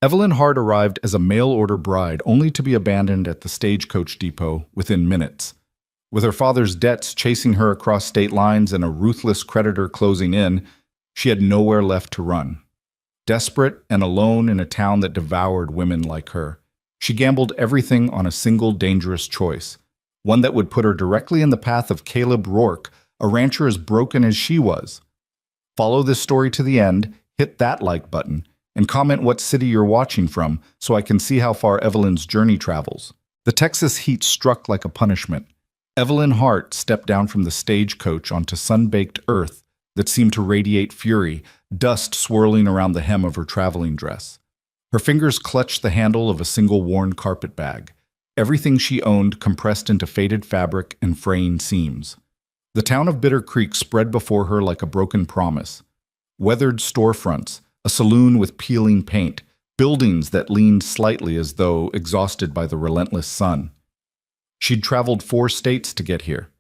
Evelyn Hart arrived as a mail-order bride only to be abandoned at the stagecoach depot within minutes. With her father's debts chasing her across state lines and a ruthless creditor closing in, she had nowhere left to run. Desperate and alone in a town that devoured women like her, she gambled everything on a single dangerous choice, one that would put her directly in the path of Caleb Rourke, a rancher as broken as she was. Follow this story to the end, hit that like button, and comment what city you're watching from so I can see how far Evelyn's journey travels. The Texas heat struck like a punishment. Evelyn Hart stepped down from the stagecoach onto sun-baked earth that seemed to radiate fury, dust swirling around the hem of her traveling dress. Her fingers clutched the handle of a single worn carpet bag, everything she owned compressed into faded fabric and fraying seams. The town of Bitter Creek spread before her like a broken promise. Weathered storefronts, a saloon with peeling paint, buildings that leaned slightly as though exhausted by the relentless sun. She'd traveled 4 states to get here.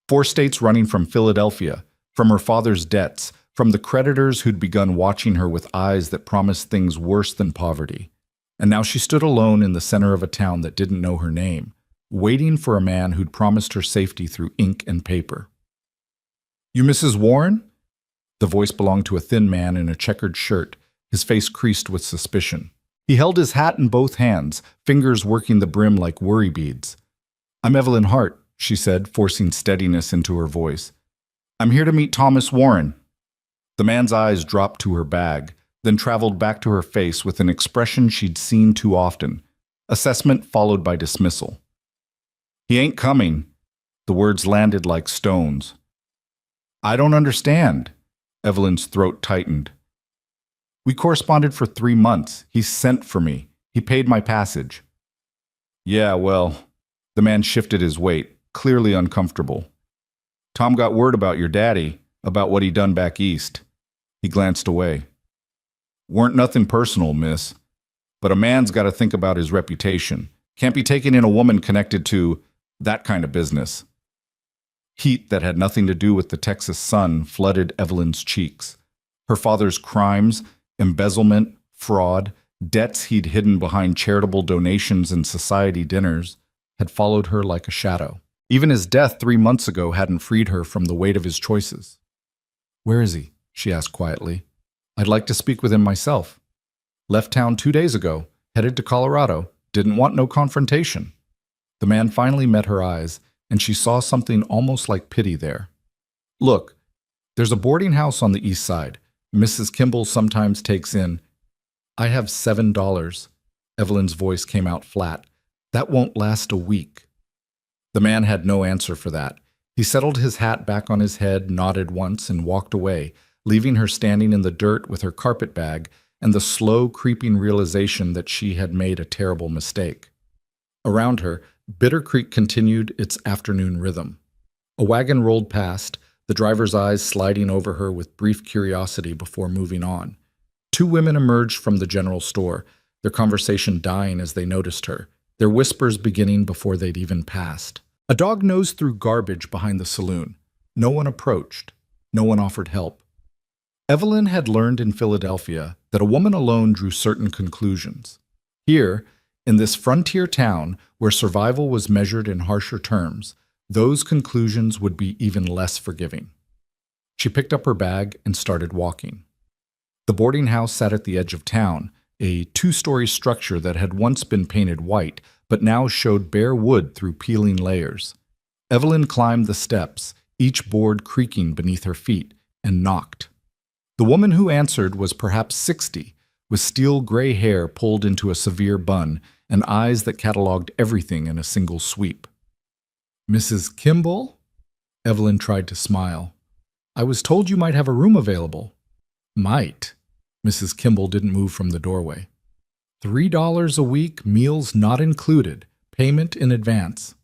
4 states running from Philadelphia, from her father's debts, from the creditors who'd begun watching her with eyes that promised things worse than poverty. And now she stood alone in the center of a town that didn't know her name, waiting for a man who'd promised her safety through ink and paper. "You Mrs. Warren?" The voice belonged to a thin man in a checkered shirt, his face creased with suspicion. He held his hat in both hands, fingers working the brim like worry beads. "I'm Evelyn Hart," she said, forcing steadiness into her voice. "I'm here to meet Thomas Warren." The man's eyes dropped to her bag, then traveled back to her face with an expression she'd seen too often, assessment followed by dismissal. "He ain't coming." The words landed like stones. "I don't understand." Evelyn's throat tightened. "We corresponded for 3 months. He sent for me. He paid my passage." "Yeah, well," the man shifted his weight, clearly uncomfortable. "Tom got word about your daddy, about what he done back east." He glanced away. "Weren't nothing personal, miss. But a man's got to think about his reputation. Can't be taking in a woman connected to that kind of business." Heat that had nothing to do with the Texas sun flooded Evelyn's cheeks. Her father's crimes, embezzlement, fraud, debts he'd hidden behind charitable donations and society dinners, had followed her like a shadow. Even his death 3 months ago hadn't freed her from the weight of his choices. "Where is he?" she asked quietly. "I'd like to speak with him myself. Left town 2 days ago, headed to Colorado, didn't want no confrontation." The man finally met her eyes, and she saw something almost like pity there. "Look, there's a boarding house on the east side. Mrs. Kimball sometimes takes in." "I have $7. Evelyn's voice came out flat. "That won't last a week." The man had no answer for that. He settled his hat back on his head, nodded once, and walked away, leaving her standing in the dirt with her carpet bag and the slow, creeping realization that she had made a terrible mistake. Around her, Bitter Creek continued its afternoon rhythm. A wagon rolled past, the driver's eyes sliding over her with brief curiosity before moving on. 2 women emerged from the general store, their conversation dying as they noticed her, their whispers beginning before they'd even passed. A dog nosed through garbage behind the saloon. No one approached. No one offered help. Evelyn had learned in Philadelphia that a woman alone drew certain conclusions. Here, in this frontier town where survival was measured in harsher terms, those conclusions would be even less forgiving. She picked up her bag and started walking. The boarding house sat at the edge of town, a 2-story structure that had once been painted white, but now showed bare wood through peeling layers. Evelyn climbed the steps, each board creaking beneath her feet, and knocked. The woman who answered was perhaps 60, with steel gray hair pulled into a severe bun and eyes that cataloged everything in a single sweep. "Mrs. Kimball?" Evelyn tried to smile. "I was told you might have a room available." "Might." Mrs. Kimball didn't move from the doorway. $3 a week, meals not included, payment in advance."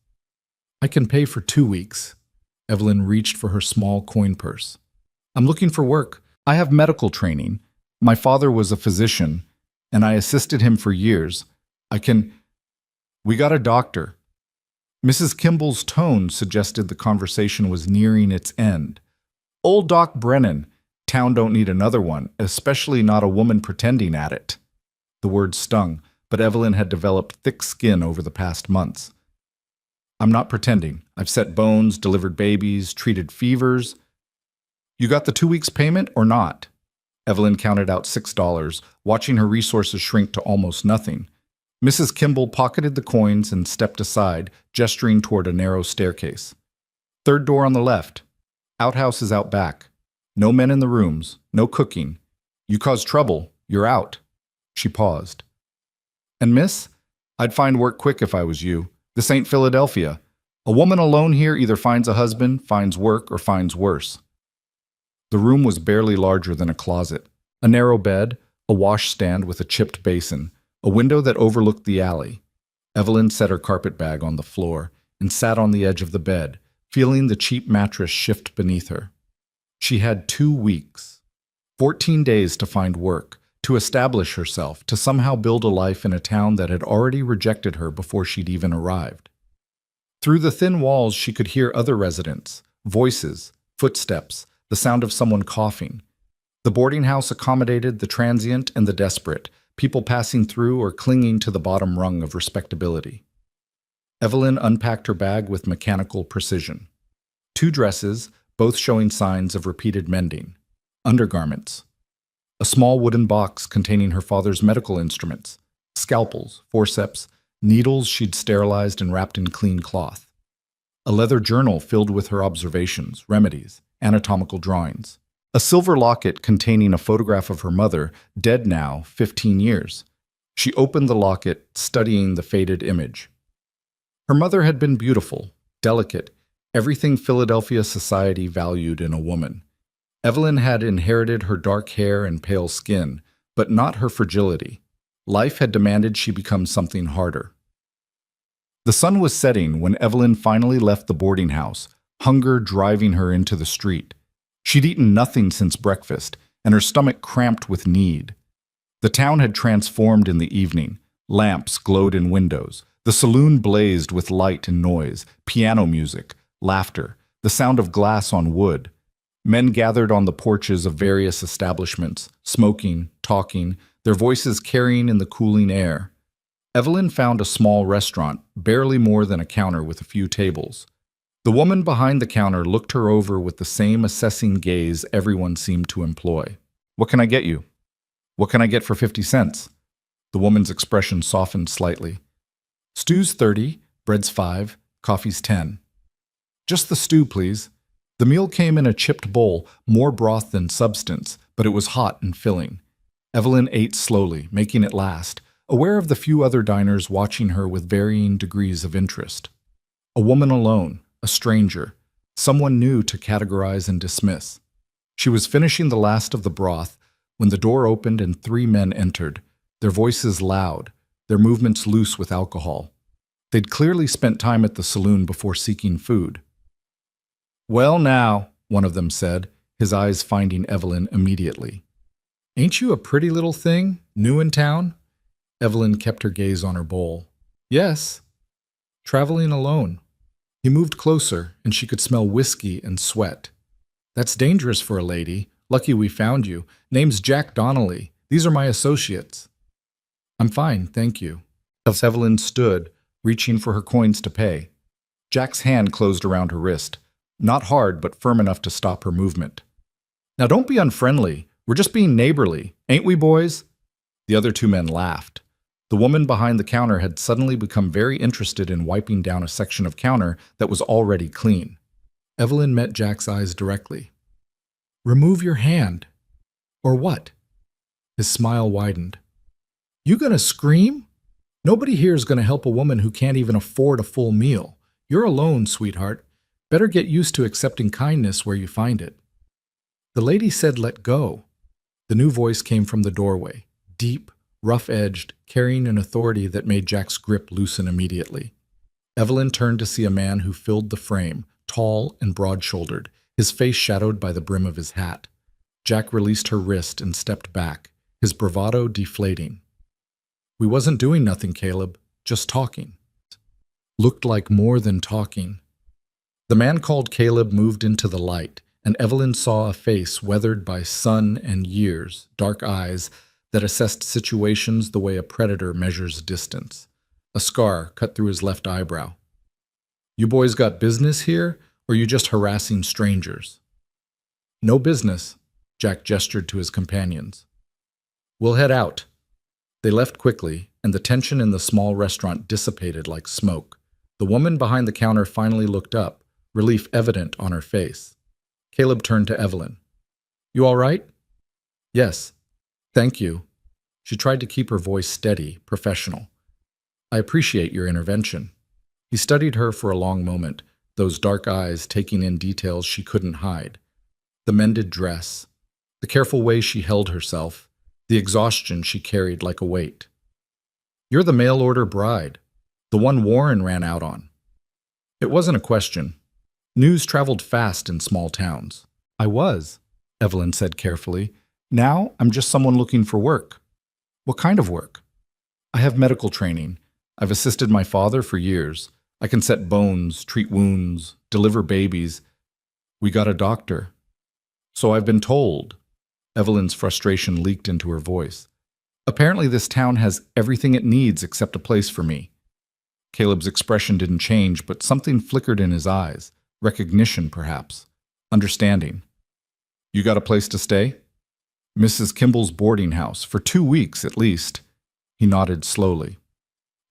"I can pay for 2 weeks." Evelyn reached for her small coin purse. "I'm looking for work. I have medical training. My father was a physician, and I assisted him for years. I can—" "We got a doctor." Mrs. Kimball's tone suggested the conversation was nearing its end. "Old Doc Brennan. Town don't need another one, especially not a woman pretending at it." The word stung, but Evelyn had developed thick skin over the past months. I'm not pretending. I've set bones, delivered babies, treated fevers. You got the 2 weeks payment or not? Evelyn counted out $6, watching her resources shrink to almost nothing. Mrs. Kimball pocketed the coins and stepped aside, gesturing toward a narrow staircase. Third door on the left. Outhouse is out back. No men in the rooms, no cooking. You cause trouble, you're out. She paused. And miss, I'd find work quick if I was you. This ain't Philadelphia. A woman alone here either finds a husband, finds work, or finds worse. The room was barely larger than a closet. A narrow bed, a washstand with a chipped basin, a window that overlooked the alley. Evelyn set her carpet bag on the floor and sat on the edge of the bed, feeling the cheap mattress shift beneath her. She had 2 weeks, 14 days to find work, to establish herself, to somehow build a life in a town that had already rejected her before she'd even arrived. Through the thin walls, she could hear other residents, voices, footsteps, the sound of someone coughing. The boarding house accommodated the transient and the desperate, people passing through or clinging to the bottom rung of respectability. Evelyn unpacked her bag with mechanical precision. 2 dresses, both showing signs of repeated mending. Undergarments. A small wooden box containing her father's medical instruments. Scalpels, forceps, needles she'd sterilized and wrapped in clean cloth. A leather journal filled with her observations, remedies, anatomical drawings. A silver locket containing a photograph of her mother, dead now 15 years. She opened the locket, studying the faded image. Her mother had been beautiful, delicate, everything Philadelphia society valued in a woman. Evelyn had inherited her dark hair and pale skin, but not her fragility. Life had demanded she become something harder. The sun was setting when Evelyn finally left the boarding house, hunger driving her into the street. She'd eaten nothing since breakfast, and her stomach cramped with need. The town had transformed in the evening. Lamps glowed in windows. The saloon blazed with light and noise, piano music, laughter, the sound of glass on wood. Men gathered on the porches of various establishments, smoking, talking, their voices carrying in the cooling air. Evelyn found a small restaurant, barely more than a counter with a few tables. The woman behind the counter looked her over with the same assessing gaze everyone seemed to employ. What can I get you? What can I get for 50 cents? The woman's expression softened slightly. Stew's 30, bread's 5, coffee's 10. Just the stew, please. The meal came in a chipped bowl, more broth than substance, but it was hot and filling. Evelyn ate slowly, making it last, aware of the few other diners watching her with varying degrees of interest. A woman alone, a stranger, someone new to categorize and dismiss. She was finishing the last of the broth when the door opened and 3 men entered, their voices loud, their movements loose with alcohol. They'd clearly spent time at the saloon before seeking food. Well now, one of them said, his eyes finding Evelyn immediately. Ain't you a pretty little thing, new in town? Evelyn kept her gaze on her bowl. Yes. Traveling alone. He moved closer, and she could smell whiskey and sweat. That's dangerous for a lady. Lucky we found you. Name's Jack Donnelly. These are my associates. I'm fine, thank you. Evelyn stood, reaching for her coins to pay. Jack's hand closed around her wrist. Not hard, but firm enough to stop her movement. Now don't be unfriendly. We're just being neighborly, ain't we, boys? The other 2 men laughed. The woman behind the counter had suddenly become very interested in wiping down a section of counter that was already clean. Evelyn met Jack's eyes directly. Remove your hand. Or what? His smile widened. You gonna scream? Nobody here is gonna help a woman who can't even afford a full meal. You're alone, sweetheart. Better get used to accepting kindness where you find it. The lady said let go. The new voice came from the doorway, deep, rough-edged, carrying an authority that made Jack's grip loosen immediately. Evelyn turned to see a man who filled the frame, tall and broad-shouldered, his face shadowed by the brim of his hat. Jack released her wrist and stepped back, his bravado deflating. We wasn't doing nothing, Caleb, just talking. Looked like more than talking. The man called Caleb moved into the light, and Evelyn saw a face weathered by sun and years, dark eyes that assessed situations the way a predator measures distance. A scar cut through his left eyebrow. "You boys got business here, or you just harassing strangers?" "No business," Jack gestured to his companions. "We'll head out." They left quickly, and the tension in the small restaurant dissipated like smoke. The woman behind the counter finally looked up, relief evident on her face. Caleb turned to Evelyn. "You all right?" "Yes. Thank you." She tried to keep her voice steady, professional. "I appreciate your intervention." He studied her for a long moment, those dark eyes taking in details she couldn't hide. The mended dress, the careful way she held herself, the exhaustion she carried like a weight. "You're the mail-order bride, the one Warren ran out on." It wasn't a question. News traveled fast in small towns. "I was," Evelyn said carefully. "Now I'm just someone looking for work." "What kind of work?" "I have medical training. I've assisted my father for years. I can set bones, treat wounds, deliver babies. We got a doctor." "So I've been told." Evelyn's frustration leaked into her voice. "Apparently this town has everything it needs except a place for me." Caleb's expression didn't change, but something flickered in his eyes. Recognition, perhaps. Understanding. "You got a place to stay?" "Mrs. Kimball's boarding house, for 2 weeks at least." He nodded slowly.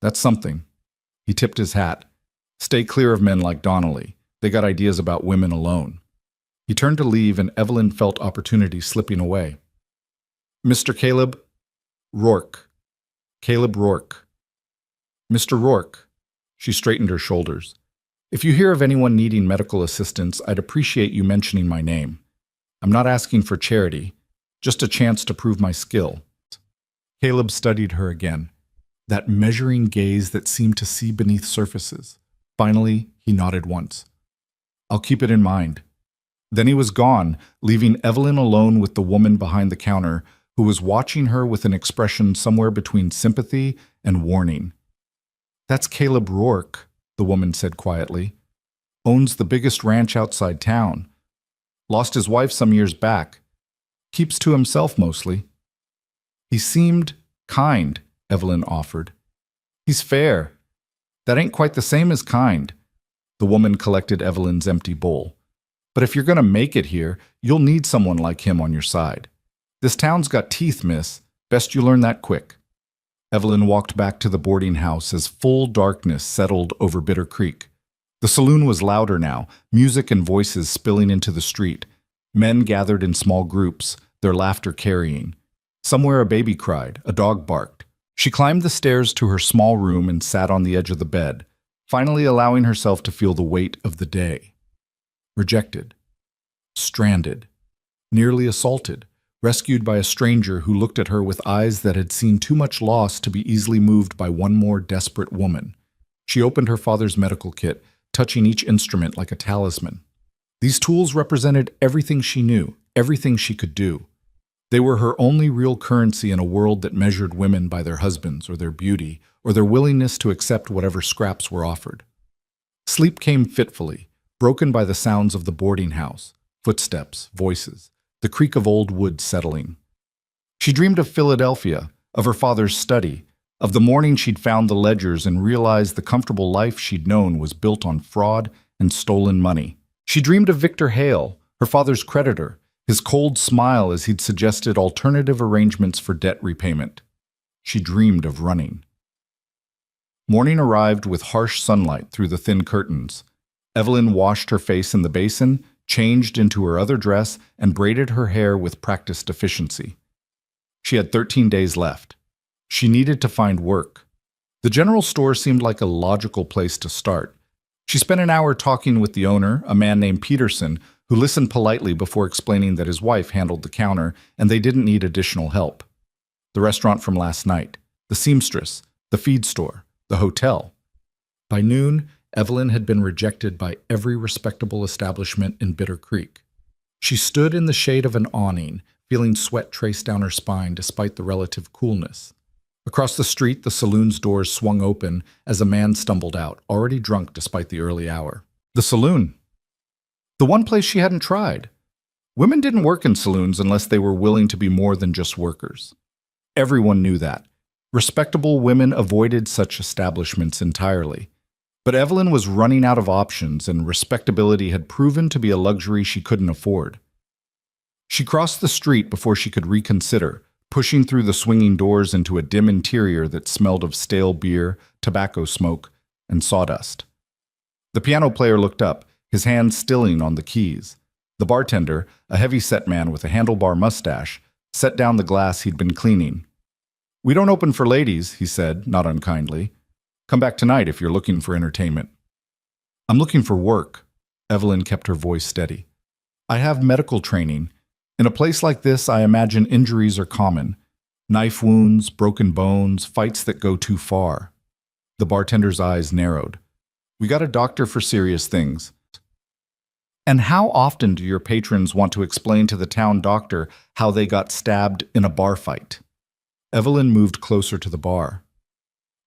"That's something." He tipped his hat. "Stay clear of men like Donnelly. They got ideas about women alone." He turned to leave, and Evelyn felt opportunity slipping away. "Mr. Caleb Rourke. Caleb Rourke." "Mr. Rourke." She straightened her shoulders. "If you hear of anyone needing medical assistance, I'd appreciate you mentioning my name. I'm not asking for charity, just a chance to prove my skill." Caleb studied her again, that measuring gaze that seemed to see beneath surfaces. Finally, he nodded once. "I'll keep it in mind." Then he was gone, leaving Evelyn alone with the woman behind the counter, who was watching her with an expression somewhere between sympathy and warning. "That's Caleb Rourke," the woman said quietly. "Owns the biggest ranch outside town. Lost his wife some years back. Keeps to himself mostly." "He seemed kind," Evelyn offered. "He's fair. That ain't quite the same as kind." The woman collected Evelyn's empty bowl. "But if you're going to make it here, you'll need someone like him on your side. This town's got teeth, miss. Best you learn that quick." Evelyn walked back to the boarding house as full darkness settled over Bitter Creek. The saloon was louder now, music and voices spilling into the street. Men gathered in small groups, their laughter carrying. Somewhere a baby cried, a dog barked. She climbed the stairs to her small room and sat on the edge of the bed, finally allowing herself to feel the weight of the day. Rejected. Stranded. Nearly assaulted. Rescued by a stranger who looked at her with eyes that had seen too much loss to be easily moved by one more desperate woman. She opened her father's medical kit, touching each instrument like a talisman. These tools represented everything she knew, everything she could do. They were her only real currency in a world that measured women by their husbands or their beauty or their willingness to accept whatever scraps were offered. Sleep came fitfully, broken by the sounds of the boarding house, footsteps, voices, the creak of old wood settling. She dreamed of Philadelphia, of her father's study, of the morning she'd found the ledgers and realized the comfortable life she'd known was built on fraud and stolen money. She dreamed of Victor Hale, her father's creditor, his cold smile as he'd suggested alternative arrangements for debt repayment. She dreamed of running. Morning arrived with harsh sunlight through the thin curtains. Evelyn washed her face in the basin, changed into her other dress, and braided her hair with practiced efficiency. She had 13 days left. She needed to find work. The general store seemed like a logical place to start. She spent an hour talking with the owner, a man named Peterson, who listened politely before explaining that his wife handled the counter and they didn't need additional help. The restaurant from last night, the seamstress, the feed store, the hotel. By noon, Evelyn had been rejected by every respectable establishment in Bitter Creek. She stood in the shade of an awning, feeling sweat trace down her spine despite the relative coolness. Across the street, the saloon's doors swung open as a man stumbled out, already drunk despite the early hour. The saloon. The one place she hadn't tried. Women didn't work in saloons unless they were willing to be more than just workers. Everyone knew that. Respectable women avoided such establishments entirely. But Evelyn was running out of options, and respectability had proven to be a luxury she couldn't afford. She crossed the street before she could reconsider, pushing through the swinging doors into a dim interior that smelled of stale beer, tobacco smoke, and sawdust. The piano player looked up, his hand stilling on the keys. The bartender, a heavy-set man with a handlebar mustache, set down the glass he'd been cleaning. "We don't open for ladies," he said, not unkindly. "Come back tonight if you're looking for entertainment." "I'm looking for work." Evelyn kept her voice steady. "I have medical training. In a place like this, I imagine injuries are common. Knife wounds, broken bones, fights that go too far." The bartender's eyes narrowed. "We got a doctor for serious things." "And how often do your patrons want to explain to the town doctor how they got stabbed in a bar fight?" Evelyn moved closer to the bar.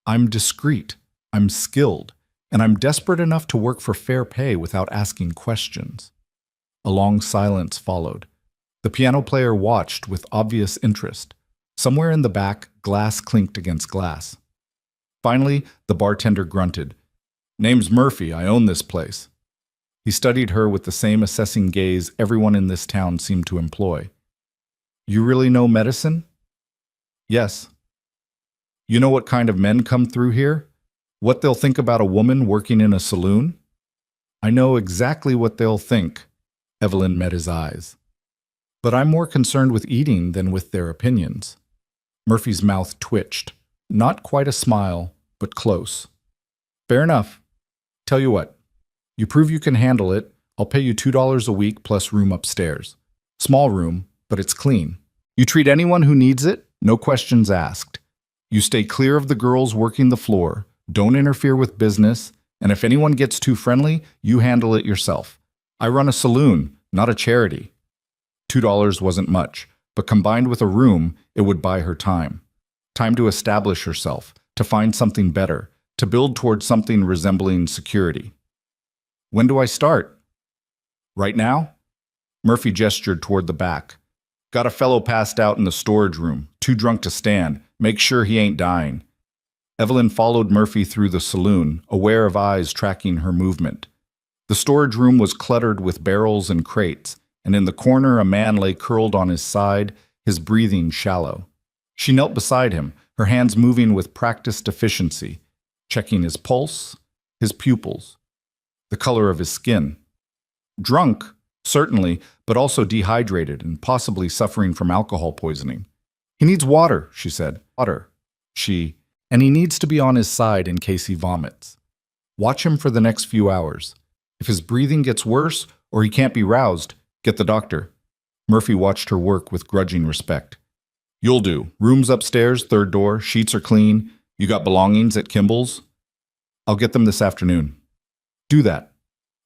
"I'm discreet, I'm skilled, and I'm desperate enough to work for fair pay without asking questions." A long silence followed. The piano player watched with obvious interest. Somewhere in the back, glass clinked against glass. Finally, the bartender grunted. "Name's Murphy, I own this place." He studied her with the same assessing gaze everyone in this town seemed to employ. "You really know medicine?" "Yes." "You know what kind of men come through here? What they'll think about a woman working in a saloon?" "I know exactly what they'll think." Evelyn met his eyes. "But I'm more concerned with eating than with their opinions." Murphy's mouth twitched. Not quite a smile, but close. "Fair enough. Tell you what. You prove you can handle it, I'll pay you $2 a week plus room upstairs. Small room, but it's clean. You treat anyone who needs it, no questions asked. You stay clear of the girls working the floor, don't interfere with business, and if anyone gets too friendly, you handle it yourself. I run a saloon, not a charity." $2 wasn't much, but combined with a room, it would buy her time. Time to establish herself, to find something better, to build towards something resembling security. "When do I start?" "Right now?" Murphy gestured toward the back. "Got a fellow passed out in the storage room, too drunk to stand. Make sure he ain't dying." Evelyn followed Murphy through the saloon, aware of eyes tracking her movement. The storage room was cluttered with barrels and crates, and in the corner a man lay curled on his side, his breathing shallow. She knelt beside him, her hands moving with practiced efficiency, checking his pulse, his pupils, the color of his skin. Drunk, certainly, but also dehydrated and possibly suffering from alcohol poisoning. "He needs water," she said. "Water." And he needs to be on his side in case he vomits. Watch him for the next few hours. If his breathing gets worse or he can't be roused, get the doctor. Murphy watched her work with grudging respect. "You'll do. Room's upstairs, third door, sheets are clean. You got belongings at Kimball's?" "I'll get them this afternoon." "Do that."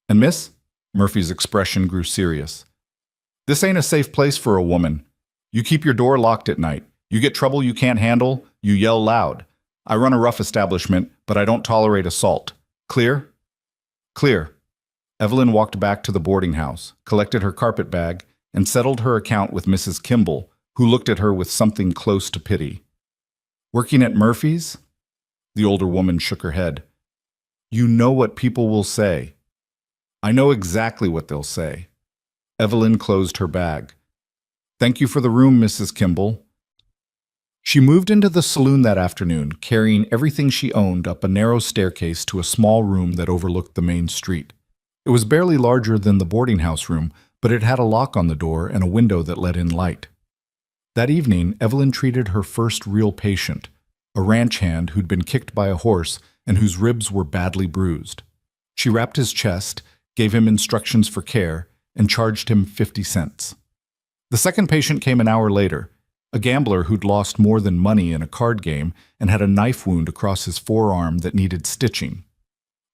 "And miss?" Murphy's expression grew serious. "This ain't a safe place for a woman. You keep your door locked at night. You get trouble you can't handle, you yell loud. I run a rough establishment, but I don't tolerate assault. Clear?" "Clear." Evelyn walked back to the boarding house, collected her carpet bag, and settled her account with Mrs. Kimball, who looked at her with something close to pity. "Working at Murphy's?" The older woman shook her head. "You know what people will say." "I know exactly what they'll say." Evelyn closed her bag. "Thank you for the room, Mrs. Kimball." She moved into the saloon that afternoon, carrying everything she owned up a narrow staircase to a small room that overlooked the main street. It was barely larger than the boarding house room, but it had a lock on the door and a window that let in light. That evening, Evelyn treated her first real patient, a ranch hand who'd been kicked by a horse and whose ribs were badly bruised. She wrapped his chest, gave him instructions for care, and charged him 50 cents. The second patient came an hour later, a gambler who'd lost more than money in a card game and had a knife wound across his forearm that needed stitching.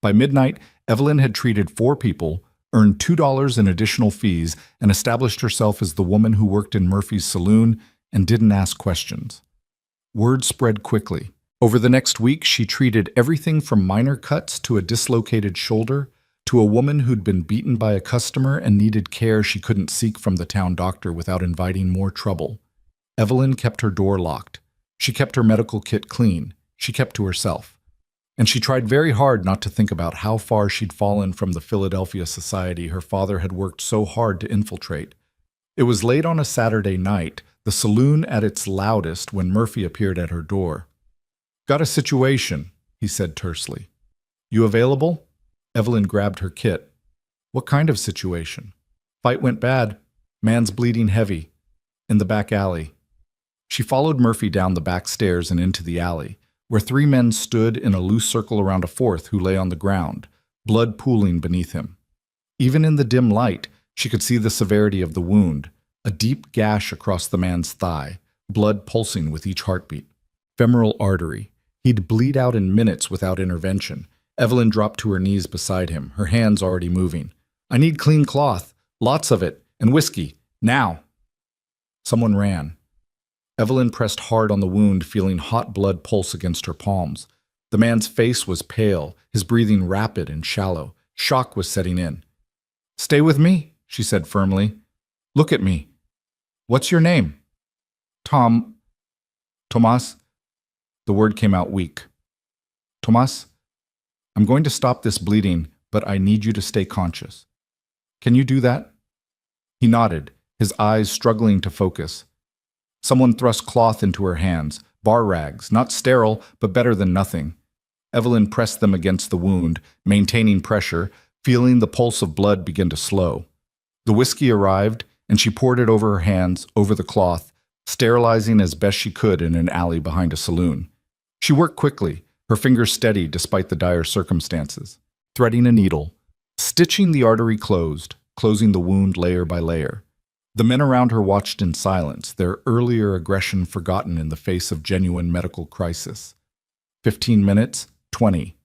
By midnight, Evelyn had treated 4 people, earned $2 in additional fees, and established herself as the woman who worked in Murphy's saloon and didn't ask questions. Word spread quickly. Over the next week, she treated everything from minor cuts to a dislocated shoulder to a woman who'd been beaten by a customer and needed care she couldn't seek from the town doctor without inviting more trouble. Evelyn kept her door locked. She kept her medical kit clean. She kept to herself. And she tried very hard not to think about how far she'd fallen from the Philadelphia society her father had worked so hard to infiltrate. It was late on a Saturday night, the saloon at its loudest, when Murphy appeared at her door. "Got a situation," he said tersely. "You available?" Evelyn grabbed her kit. "What kind of situation?" "Fight went bad. Man's bleeding heavy. In the back alley." She followed Murphy down the back stairs and into the alley, where three men stood in a loose circle around a fourth who lay on the ground, blood pooling beneath him. Even in the dim light, she could see the severity of the wound, a deep gash across the man's thigh, blood pulsing with each heartbeat. Femoral artery. He'd bleed out in minutes without intervention. Evelyn dropped to her knees beside him, her hands already moving. "I need clean cloth, lots of it, and whiskey, now." Someone ran. Evelyn pressed hard on the wound, feeling hot blood pulse against her palms. The man's face was pale, his breathing rapid and shallow. Shock was setting in. "Stay with me," she said firmly. "Look at me. What's your name?" Tomas." The word came out weak. "Tomas, I'm going to stop this bleeding, but I need you to stay conscious. Can you do that?" He nodded, his eyes struggling to focus. Someone thrust cloth into her hands, bar rags, not sterile, but better than nothing. Evelyn pressed them against the wound, maintaining pressure, feeling the pulse of blood begin to slow. The whiskey arrived, and she poured it over her hands, over the cloth, sterilizing as best she could in an alley behind a saloon. She worked quickly, her fingers steady despite the dire circumstances, threading a needle, stitching the artery closed, closing the wound layer by layer. The men around her watched in silence, their earlier aggression forgotten in the face of genuine medical crisis. 15 minutes, 20.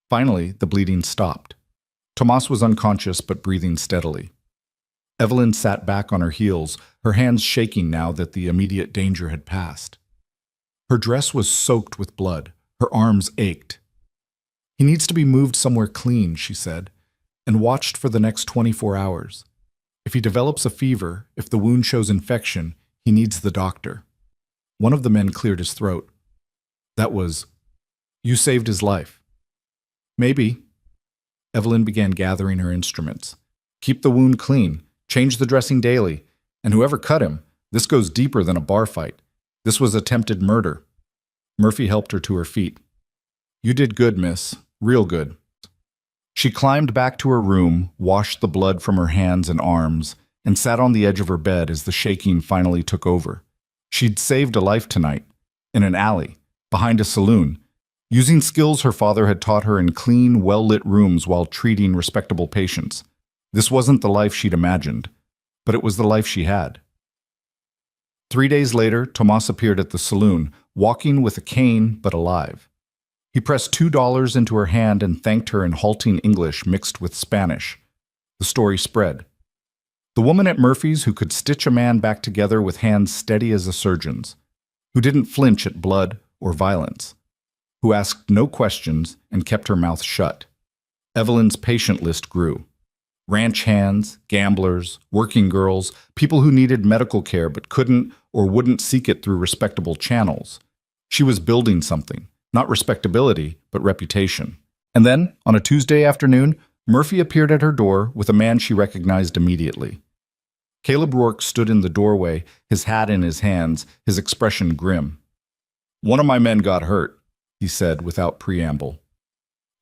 Finally, the bleeding stopped. Tomas was unconscious but breathing steadily. Evelyn sat back on her heels, her hands shaking now that the immediate danger had passed. Her dress was soaked with blood. Her arms ached. "He needs to be moved somewhere clean," she said, and watched for the next 24 hours. "If he develops a fever, if the wound shows infection, he needs the doctor." One of the men cleared his throat. "That was... you saved his life." "Maybe." Evelyn began gathering her instruments. "Keep the wound clean. Change the dressing daily. And whoever cut him, this goes deeper than a bar fight. This was attempted murder." Murphy helped her to her feet. "You did good, miss. Real good." She climbed back to her room, washed the blood from her hands and arms, and sat on the edge of her bed as the shaking finally took over. She'd saved a life tonight, in an alley, behind a saloon, using skills her father had taught her in clean, well-lit rooms while treating respectable patients. This wasn't the life she'd imagined, but it was the life she had. 3 days later, Tomas appeared at the saloon, walking with a cane but alive. He pressed $2 into her hand and thanked her in halting English mixed with Spanish. The story spread. The woman at Murphy's who could stitch a man back together with hands steady as a surgeon's, who didn't flinch at blood or violence, who asked no questions and kept her mouth shut. Evelyn's patient list grew. Ranch hands, gamblers, working girls, people who needed medical care but couldn't or wouldn't seek it through respectable channels. She was building something. Not respectability, but reputation. And then, on a Tuesday afternoon, Murphy appeared at her door with a man she recognized immediately. Caleb Rourke stood in the doorway, his hat in his hands, his expression grim. "One of my men got hurt," he said without preamble.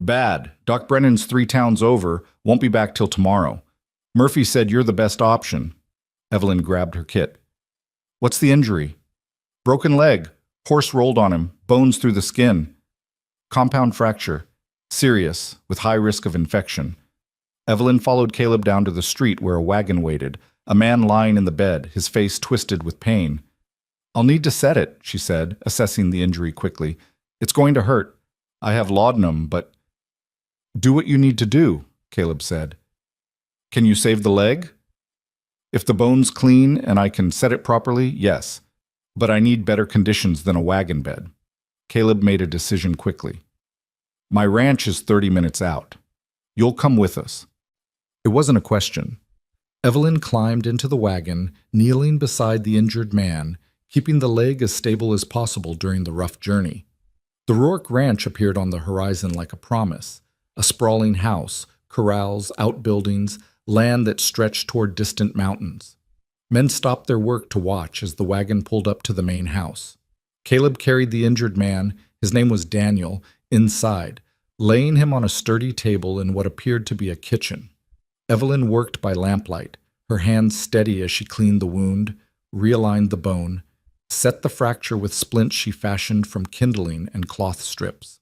"Bad. Doc Brennan's 3 towns over, won't be back till tomorrow. Murphy said you're the best option." Evelyn grabbed her kit. "What's the injury?" "Broken leg. Horse rolled on him, bones through the skin. Compound fracture. Serious, with high risk of infection." Evelyn followed Caleb down to the street where a wagon waited, a man lying in the bed, his face twisted with pain. "I'll need to set it," she said, assessing the injury quickly. "It's going to hurt. I have laudanum, but—" "Do what you need to do," Caleb said. "Can you save the leg?" "If the bone's clean and I can set it properly, yes. But I need better conditions than a wagon bed." Caleb made a decision quickly. "My ranch is 30 minutes out. You'll come with us." It wasn't a question. Evelyn climbed into the wagon, kneeling beside the injured man, keeping the leg as stable as possible during the rough journey. The Rourke Ranch appeared on the horizon like a promise, a sprawling house, corrals, outbuildings, land that stretched toward distant mountains. Men stopped their work to watch as the wagon pulled up to the main house. Caleb carried the injured man, his name was Daniel, inside, laying him on a sturdy table in what appeared to be a kitchen. Evelyn worked by lamplight, her hands steady as she cleaned the wound, realigned the bone, set the fracture with splints she fashioned from kindling and cloth strips.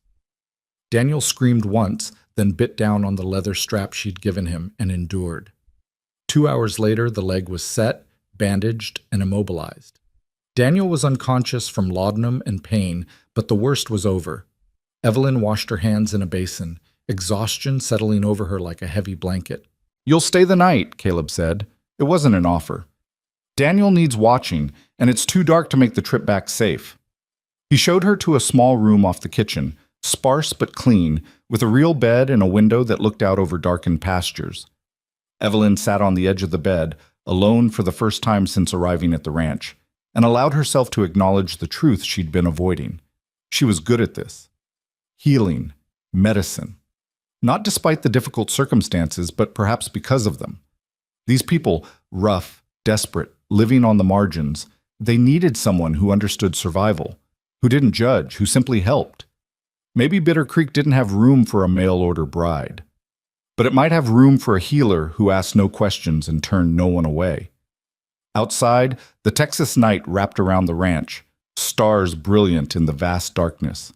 Daniel screamed once, then bit down on the leather strap she'd given him and endured. 2 hours later, the leg was set, bandaged, and immobilized. Daniel was unconscious from laudanum and pain, but the worst was over. Evelyn washed her hands in a basin, exhaustion settling over her like a heavy blanket. "You'll stay the night," Caleb said. It wasn't an offer. "Daniel needs watching, and it's too dark to make the trip back safe." He showed her to a small room off the kitchen, sparse but clean, with a real bed and a window that looked out over darkened pastures. Evelyn sat on the edge of the bed, alone for the first time since arriving at the ranch, and allowed herself to acknowledge the truth she'd been avoiding. She was good at this. Healing, medicine. Not despite the difficult circumstances, but perhaps because of them. These people, rough, desperate, living on the margins, they needed someone who understood survival, who didn't judge, who simply helped. Maybe Bitter Creek didn't have room for a mail-order bride, but it might have room for a healer who asked no questions and turned no one away. Outside, the Texas night wrapped around the ranch, stars brilliant in the vast darkness.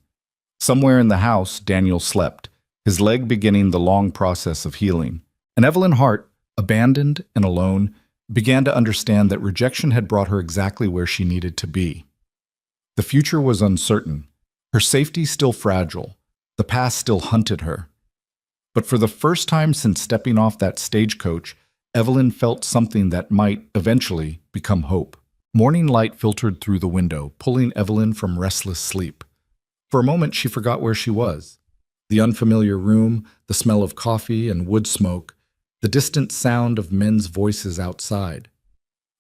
Somewhere in the house, Daniel slept, his leg beginning the long process of healing. And Evelyn Hart, abandoned and alone, began to understand that rejection had brought her exactly where she needed to be. The future was uncertain, her safety still fragile, the past still hunted her. But for the first time since stepping off that stagecoach, Evelyn felt something that might, eventually, become hope. Morning light filtered through the window, pulling Evelyn from restless sleep. For a moment, she forgot where she was. The unfamiliar room, the smell of coffee and wood smoke, the distant sound of men's voices outside.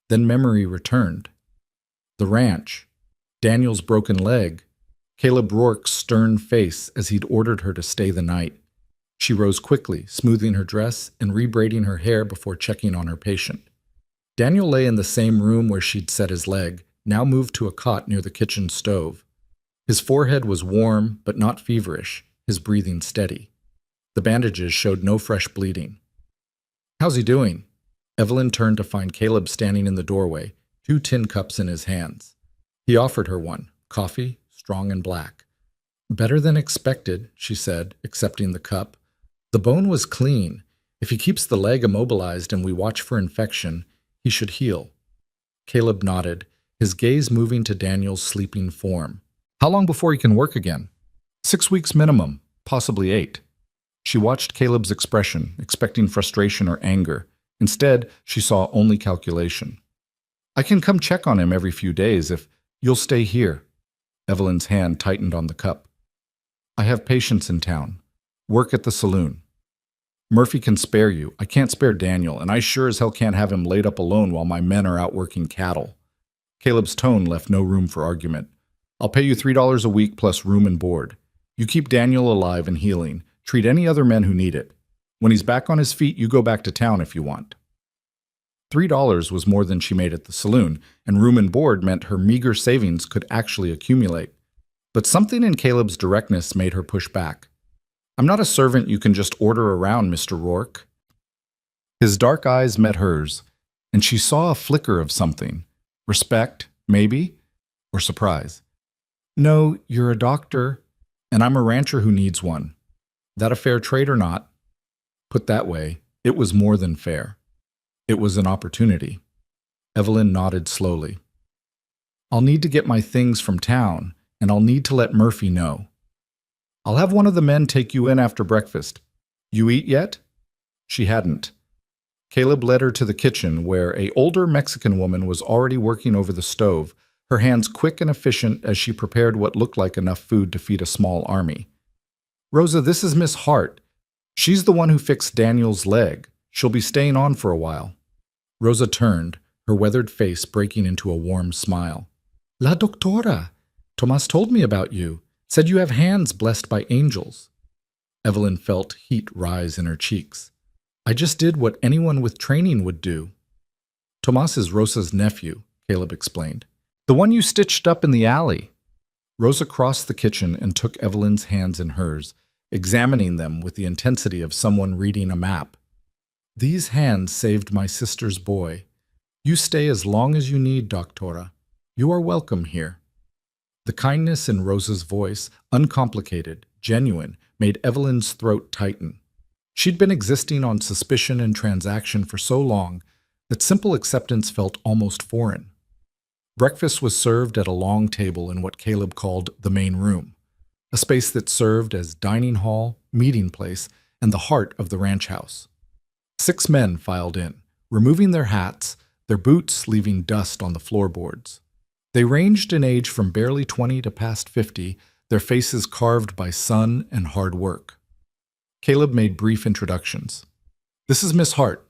Then memory returned. The ranch, Daniel's broken leg, Caleb Rourke's stern face as he'd ordered her to stay the night. She rose quickly, smoothing her dress and rebraiding her hair before checking on her patient. Daniel lay in the same room where she'd set his leg, now moved to a cot near the kitchen stove. His forehead was warm, but not feverish, his breathing steady. The bandages showed no fresh bleeding. "How's he doing?" Evelyn turned to find Caleb standing in the doorway, 2 tin cups in his hands. He offered her one, coffee, strong and black. "Better than expected," she said, accepting the cup. "The bone was clean. If he keeps the leg immobilized and we watch for infection, he should heal." Caleb nodded, his gaze moving to Daniel's sleeping form. "How long before he can work again?" 6 weeks minimum, possibly 8. She watched Caleb's expression, expecting frustration or anger. Instead, she saw only calculation. "I can come check on him every few days if you'll stay here." Evelyn's hand tightened on the cup. "I have patients in town. Work at the saloon. Murphy can spare you. I can't spare Daniel, and I sure as hell can't have him laid up alone while my men are out working cattle." Caleb's tone left no room for argument. "I'll pay you $3 a week plus room and board. You keep Daniel alive and healing. Treat any other men who need it. When he's back on his feet, you go back to town if you want." $3 was more than she made at the saloon, and room and board meant her meager savings could actually accumulate. But something in Caleb's directness made her push back. "I'm not a servant you can just order around, Mr. Rourke." His dark eyes met hers, and she saw a flicker of something. Respect, maybe, or surprise. "No, you're a doctor, and I'm a rancher who needs one. That a fair trade or not?" Put that way, it was more than fair. It was an opportunity. Evelyn nodded slowly. "I'll need to get my things from town, and I'll need to let Murphy know. I'll have one of the men take you in after breakfast. You eat yet?" She hadn't. Caleb led her to the kitchen where an older Mexican woman was already working over the stove, her hands quick and efficient as she prepared what looked like enough food to feed a small army. "Rosa, this is Miss Hart. She's the one who fixed Daniel's leg. She'll be staying on for a while." Rosa turned, her weathered face breaking into a warm smile. La doctora! Tomas told me about you. Said you have hands blessed by angels. Evelyn felt heat rise in her cheeks. I just did what anyone with training would do. Tomas is Rosa's nephew, Caleb explained. The one you stitched up in the alley. Rosa crossed the kitchen and took Evelyn's hands in hers, examining them with the intensity of someone reading a map. These hands saved my sister's boy. You stay as long as you need, doctora. You are welcome here. The kindness in Rosa's voice, uncomplicated, genuine, made Evelyn's throat tighten. She'd been existing on suspicion and transaction for so long that simple acceptance felt almost foreign. Breakfast was served at a long table in what Caleb called the main room, a space that served as dining hall, meeting place, and the heart of the ranch house. 6 men filed in, removing their hats, their boots leaving dust on the floorboards. They ranged in age from barely 20 to past 50, their faces carved by sun and hard work. Caleb made brief introductions. This is Miss Hart.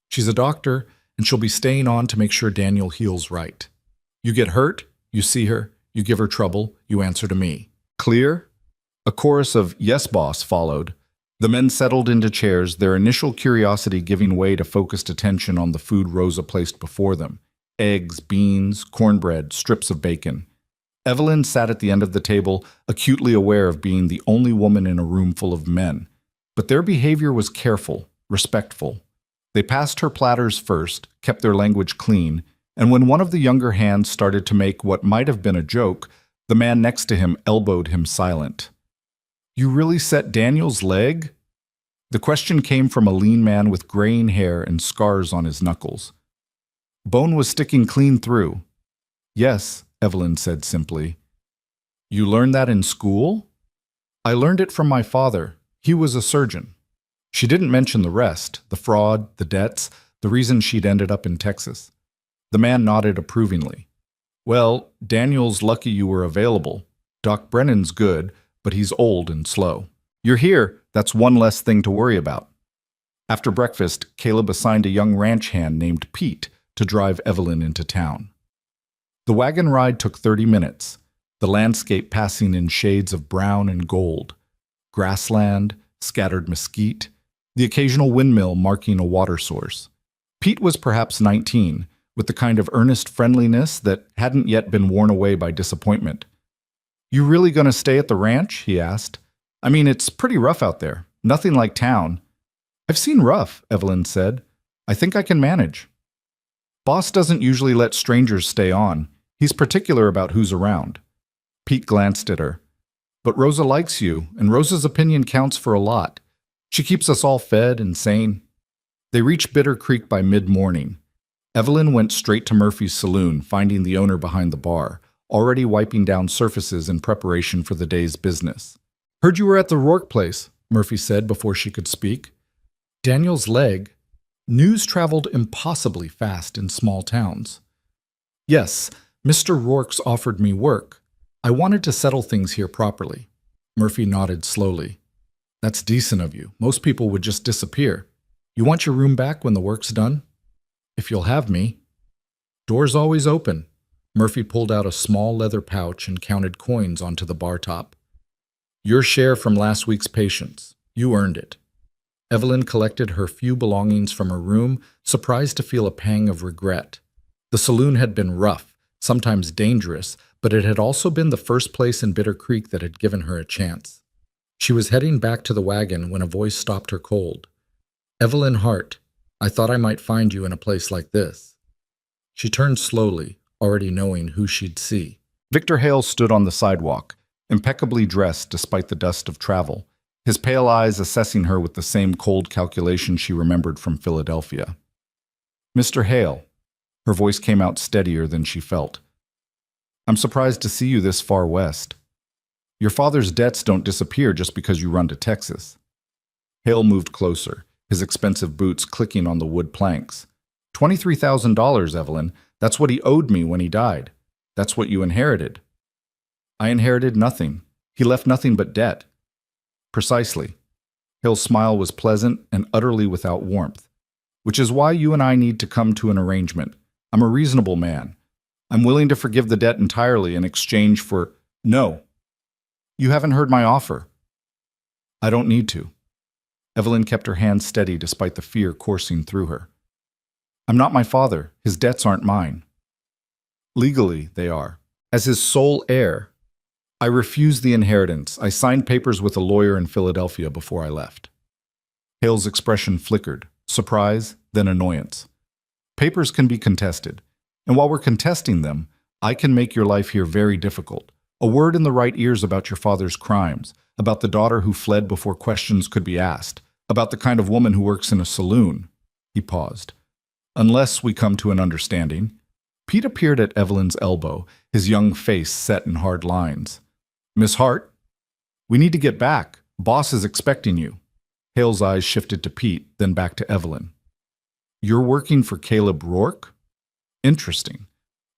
She's a doctor, and she'll be staying on to make sure Daniel heals right. You get hurt, you see her, you give her trouble, you answer to me. Clear? A chorus of "Yes, boss" followed. The men settled into chairs, their initial curiosity giving way to focused attention on the food Rosa placed before them. Eggs, beans, cornbread, strips of bacon. Evelyn sat at the end of the table, acutely aware of being the only woman in a room full of men. But their behavior was careful, respectful. They passed her platters first, kept their language clean, and when one of the younger hands started to make what might have been a joke, the man next to him elbowed him silent. You really set Daniel's leg? The question came from a lean man with graying hair and scars on his knuckles. Bone was sticking clean through. Yes, Evelyn said simply. You learned that in school? I learned it from my father. He was a surgeon. She didn't mention the rest, the fraud, the debts, the reason she'd ended up in Texas. The man nodded approvingly. Well, Daniel's lucky you were available. Doc Brennan's good, but he's old and slow. You're here, that's one less thing to worry about. After breakfast, Caleb assigned a young ranch hand named Pete to drive Evelyn into town. The wagon ride took 30 minutes, the landscape passing in shades of brown and gold. Grassland, scattered mesquite, the occasional windmill marking a water source. Pete was perhaps 19, with the kind of earnest friendliness that hadn't yet been worn away by disappointment. You really gonna stay at the ranch? He asked. I mean, it's pretty rough out there. Nothing like town. I've seen rough, Evelyn said. I think I can manage. Boss doesn't usually let strangers stay on. He's particular about who's around. Pete glanced at her. But Rosa likes you, and Rosa's opinion counts for a lot. She keeps us all fed and sane. They reached Bitter Creek by mid-morning. Evelyn went straight to Murphy's saloon, finding the owner behind the bar, already wiping down surfaces in preparation for the day's business. Heard you were at the Rourke place, Murphy said before she could speak. Daniel's leg. News traveled impossibly fast in small towns. Yes, Mr. Rourke's offered me work. I wanted to settle things here properly. Murphy nodded slowly. That's decent of you. Most people would just disappear. You want your room back when the work's done? If you'll have me. Door's always open. Murphy pulled out a small leather pouch and counted coins onto the bar top. Your share from last week's patients. You earned it. Evelyn collected her few belongings from her room, surprised to feel a pang of regret. The saloon had been rough, sometimes dangerous, but it had also been the first place in Bitter Creek that had given her a chance. She was heading back to the wagon when a voice stopped her cold. Evelyn Hart, I thought I might find you in a place like this. She turned slowly, already knowing who she'd see. Victor Hale stood on the sidewalk, impeccably dressed despite the dust of travel, his pale eyes assessing her with the same cold calculation she remembered from Philadelphia. Mr. Hale, her voice came out steadier than she felt. I'm surprised to see you this far west. Your father's debts don't disappear just because you run to Texas. Hale moved closer, his expensive boots clicking on the wood planks. $23,000, Evelyn. That's what he owed me when he died. That's what you inherited. I inherited nothing. He left nothing but debt. Precisely. Hale's smile was pleasant and utterly without warmth. Which is why you and I need to come to an arrangement. I'm a reasonable man. I'm willing to forgive the debt entirely in exchange for... No, you haven't heard my offer. I don't need to. Evelyn kept her hand steady despite the fear coursing through her. I'm not my father. His debts aren't mine. Legally, they are. As his sole heir, I refused the inheritance. I signed papers with a lawyer in Philadelphia before I left. Hale's expression flickered, surprise, then annoyance. Papers can be contested, and while we're contesting them, I can make your life here very difficult. A word in the right ears about your father's crimes, about the daughter who fled before questions could be asked, about the kind of woman who works in a saloon. He paused. Unless we come to an understanding. Pete appeared at Evelyn's elbow, his young face set in hard lines. Miss Hart, we need to get back. Boss is expecting you. Hale's eyes shifted to Pete, then back to Evelyn. You're working for Caleb Rourke? Interesting.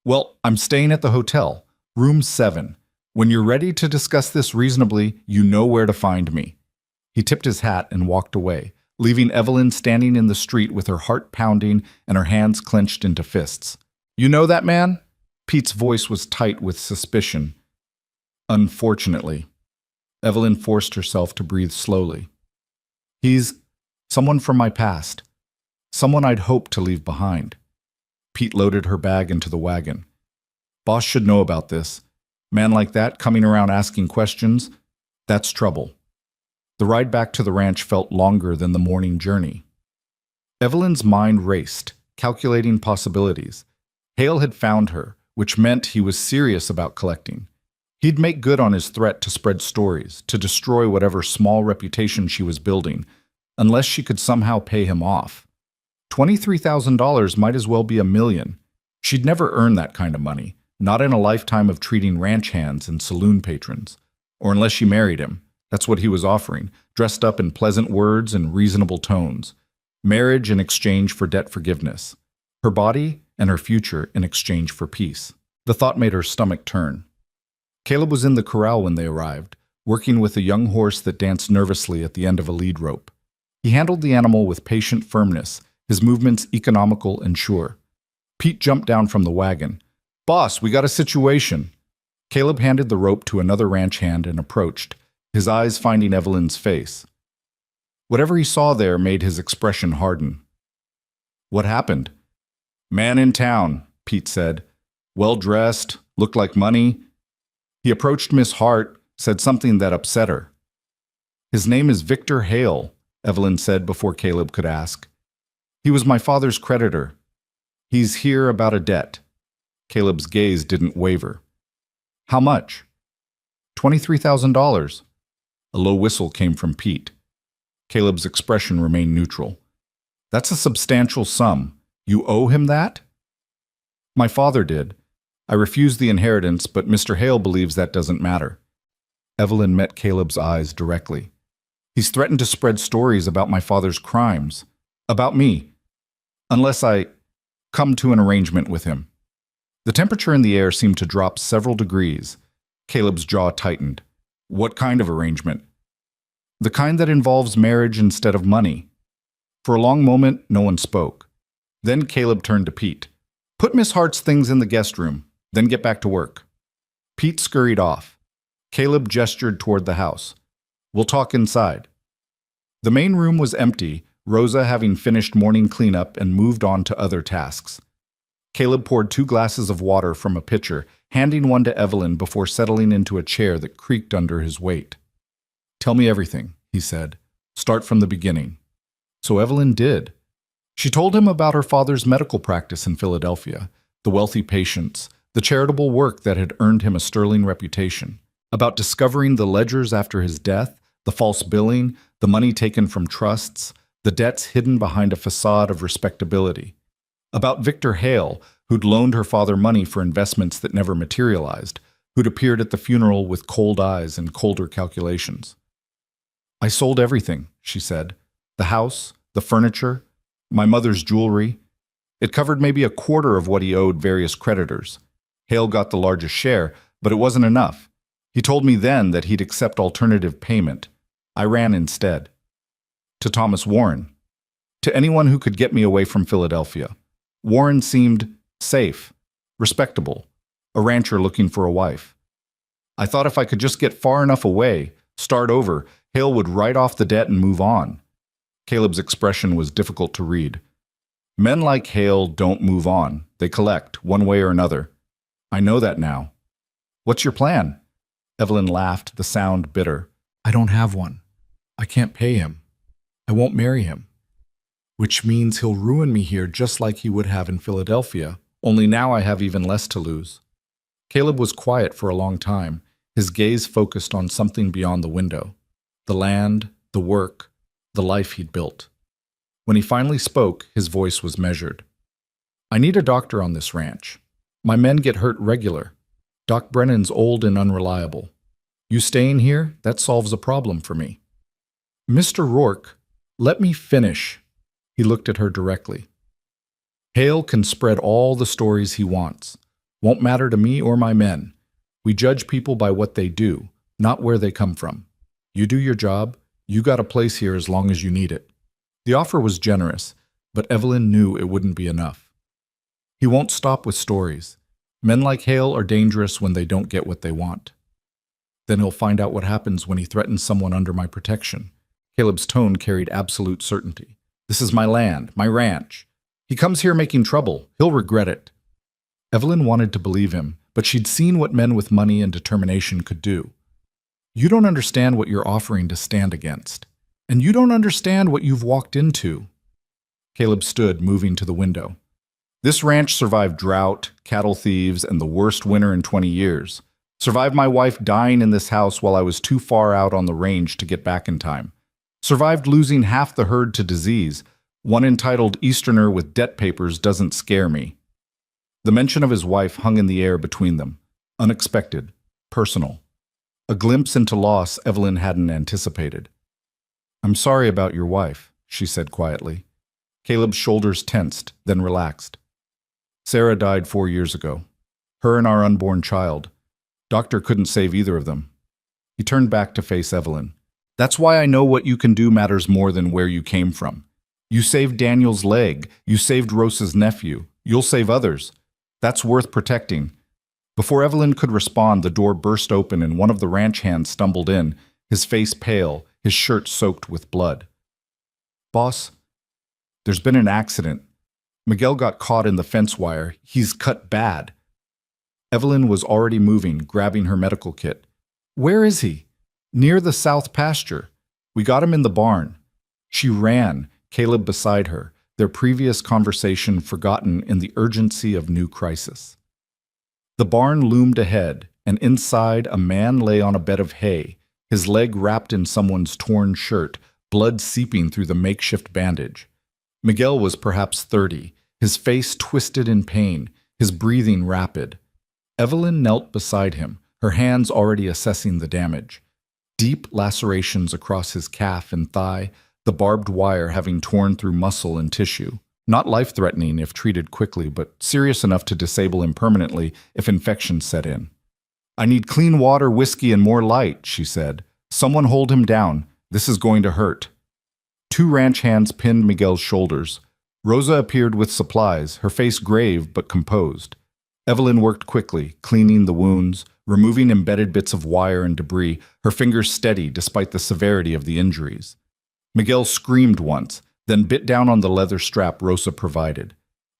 Well, I'm staying at the hotel, room 7. When you're ready to discuss this reasonably, you know where to find me. He tipped his hat and walked away, leaving Evelyn standing in the street with her heart pounding and her hands clenched into fists. You know that man? Pete's voice was tight with suspicion. Unfortunately. Evelyn forced herself to breathe slowly. He's someone from my past. Someone I'd hoped to leave behind. Pete loaded her bag into the wagon. Boss should know about this. Man like that coming around asking questions, that's trouble. The ride back to the ranch felt longer than the morning journey. Evelyn's mind raced, calculating possibilities. Hale had found her, which meant he was serious about collecting. He'd make good on his threat to spread stories, to destroy whatever small reputation she was building, unless she could somehow pay him off. $23,000 might as well be $1 million. She'd never earn that kind of money, not in a lifetime of treating ranch hands and saloon patrons. Or unless she married him. That's what he was offering, dressed up in pleasant words and reasonable tones. Marriage in exchange for debt forgiveness. Her body and her future in exchange for peace. The thought made her stomach turn. Caleb was in the corral when they arrived, working with a young horse that danced nervously at the end of a lead rope. He handled the animal with patient firmness, his movements economical and sure. Pete jumped down from the wagon. Boss, we got a situation. Caleb handed the rope to another ranch hand and approached, his eyes finding Evelyn's face. Whatever he saw there made his expression harden. What happened? Man in town, Pete said. Well-dressed, looked like money. He approached Miss Hart, said something that upset her. His name is Victor Hale, Evelyn said before Caleb could ask. He was my father's creditor. He's here about a debt. Caleb's gaze didn't waver. How much? $23,000. A low whistle came from Pete. Caleb's expression remained neutral. That's a substantial sum. You owe him that? My father did. I refused the inheritance, but Mr. Hale believes that doesn't matter. Evelyn met Caleb's eyes directly. He's threatened to spread stories about my father's crimes. About me. Unless I come to an arrangement with him. The temperature in the air seemed to drop several degrees. Caleb's jaw tightened. What kind of arrangement? The kind that involves marriage instead of money. For a long moment, no one spoke. Then Caleb turned to Pete. Put Miss Hart's things in the guest room, then get back to work. Pete scurried off. Caleb gestured toward the house. We'll talk inside. The main room was empty, Rosa having finished morning cleanup and moved on to other tasks. Caleb poured 2 glasses of water from a pitcher, handing one to Evelyn before settling into a chair that creaked under his weight. Tell me everything, he said. Start from the beginning. So Evelyn did. She told him about her father's medical practice in Philadelphia, the wealthy patients, the charitable work that had earned him a sterling reputation, about discovering the ledgers after his death, the false billing, the money taken from trusts, the debts hidden behind a facade of respectability, about Victor Hale, who'd loaned her father money for investments that never materialized, who'd appeared at the funeral with cold eyes and colder calculations. I sold everything, she said. The house, the furniture, my mother's jewelry. It covered maybe a quarter of what he owed various creditors. Hale got the largest share, but it wasn't enough. He told me then that he'd accept alternative payment. I ran instead. To Thomas Warren. To anyone who could get me away from Philadelphia. Warren seemed safe, Respectable. A rancher looking for a wife. I thought if I could just get far enough away, start over, Hale would write off the debt and move on. Caleb's expression was difficult to read. Men like Hale don't move on. They collect, one way or another. I know that now. What's your plan? Evelyn laughed, the sound bitter. I don't have one. I can't pay him. I won't marry him. Which means he'll ruin me here just like he would have in Philadelphia, only now I have even less to lose. Caleb was quiet for a long time, his gaze focused on something beyond the window. The land, the work, the life he'd built. When he finally spoke, his voice was measured. I need a doctor on this ranch. My men get hurt regular. Doc Brennan's old and unreliable. You staying here, that solves a problem for me. Mr. Rourke, let me finish. He looked at her directly. Hale can spread all the stories he wants. Won't matter to me or my men. We judge people by what they do, not where they come from. You do your job. You got a place here as long as you need it. The offer was generous, but Evelyn knew it wouldn't be enough. He won't stop with stories. Men like Hale are dangerous when they don't get what they want. Then he'll find out what happens when he threatens someone under my protection. Caleb's tone carried absolute certainty. This is my land, my ranch. He comes here making trouble. He'll regret it. Evelyn wanted to believe him, but she'd seen what men with money and determination could do. You don't understand what you're offering to stand against. And you don't understand what you've walked into. Caleb stood, moving to the window. This ranch survived drought, cattle thieves, and the worst winter in 20 years. Survived my wife dying in this house while I was too far out on the range to get back in time. Survived losing half the herd to disease. One entitled Easterner with debt papers doesn't scare me. The mention of his wife hung in the air between them. Unexpected. Personal. A glimpse into loss Evelyn hadn't anticipated. I'm sorry about your wife, she said quietly. Caleb's shoulders tensed, then relaxed. Sarah died 4 years ago. Her and our unborn child. Doctor couldn't save either of them. He turned back to face Evelyn. That's why I know what you can do matters more than where you came from. You saved Daniel's leg. You saved Rosa's nephew. You'll save others. That's worth protecting. Before Evelyn could respond, the door burst open and one of the ranch hands stumbled in, his face pale, his shirt soaked with blood. Boss, there's been an accident. Miguel got caught in the fence wire. He's cut bad. Evelyn was already moving, grabbing her medical kit. Where is he? Near the south pasture. We got him in the barn. She ran, Caleb beside her, their previous conversation forgotten in the urgency of new crisis. The barn loomed ahead, and inside a man lay on a bed of hay, his leg wrapped in someone's torn shirt, blood seeping through the makeshift bandage. Miguel was perhaps 30, his face twisted in pain, his breathing rapid. Evelyn knelt beside him, her hands already assessing the damage. Deep lacerations across his calf and thigh, the barbed wire having torn through muscle and tissue. Not life-threatening if treated quickly, but serious enough to disable him permanently if infection set in. I need clean water, whiskey, and more light, she said. Someone hold him down. This is going to hurt. 2 ranch hands pinned Miguel's shoulders. Rosa appeared with supplies, her face grave but composed. Evelyn worked quickly, cleaning the wounds, removing embedded bits of wire and debris, her fingers steady despite the severity of the injuries. Miguel screamed once, then bit down on the leather strap Rosa provided.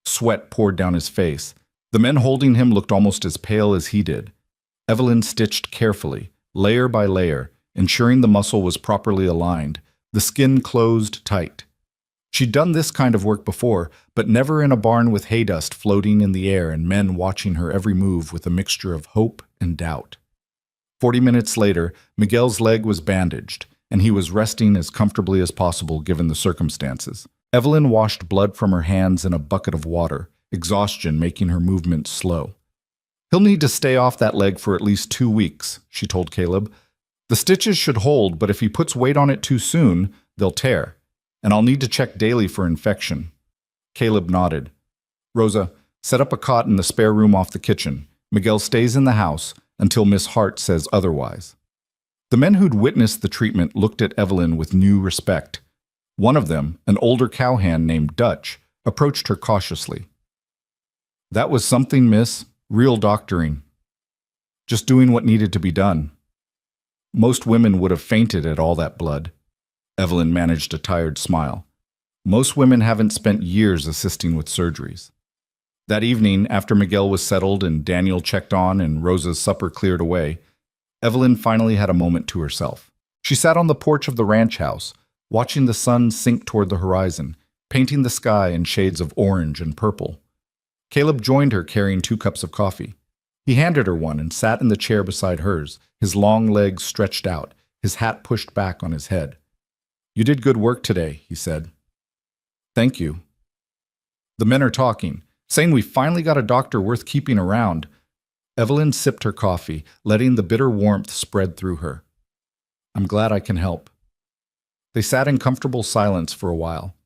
Sweat poured down his face. The men holding him looked almost as pale as he did. Evelyn stitched carefully, layer by layer, ensuring the muscle was properly aligned, the skin closed tight. She'd done this kind of work before, but never in a barn with hay dust floating in the air and men watching her every move with a mixture of hope and doubt. 40 minutes later, Miguel's leg was bandaged, and he was resting as comfortably as possible given the circumstances. Evelyn washed blood from her hands in a bucket of water, exhaustion making her movements slow. He'll need to stay off that leg for at least 2 weeks, she told Caleb. The stitches should hold, but if he puts weight on it too soon, they'll tear. And I'll need to check daily for infection. Caleb nodded. Rosa, set up a cot in the spare room off the kitchen. Miguel stays in the house until Miss Hart says otherwise. The men who'd witnessed the treatment looked at Evelyn with new respect. One of them, an older cowhand named Dutch, approached her cautiously. That was something, miss. Real doctoring. Just doing what needed to be done. Most women would have fainted at all that blood. Evelyn managed a tired smile. Most women haven't spent years assisting with surgeries. That evening, after Miguel was settled and Daniel checked on and Rosa's supper cleared away, Evelyn finally had a moment to herself. She sat on the porch of the ranch house, watching the sun sink toward the horizon, painting the sky in shades of orange and purple. Caleb joined her carrying 2 cups of coffee. He handed her one and sat in the chair beside hers, his long legs stretched out, his hat pushed back on his head. "You did good work today," he said. "Thank you." "The men are talking, saying we finally got a doctor worth keeping around." Evelyn sipped her coffee, letting the bitter warmth spread through her. "I'm glad I can help." They sat in comfortable silence for a while,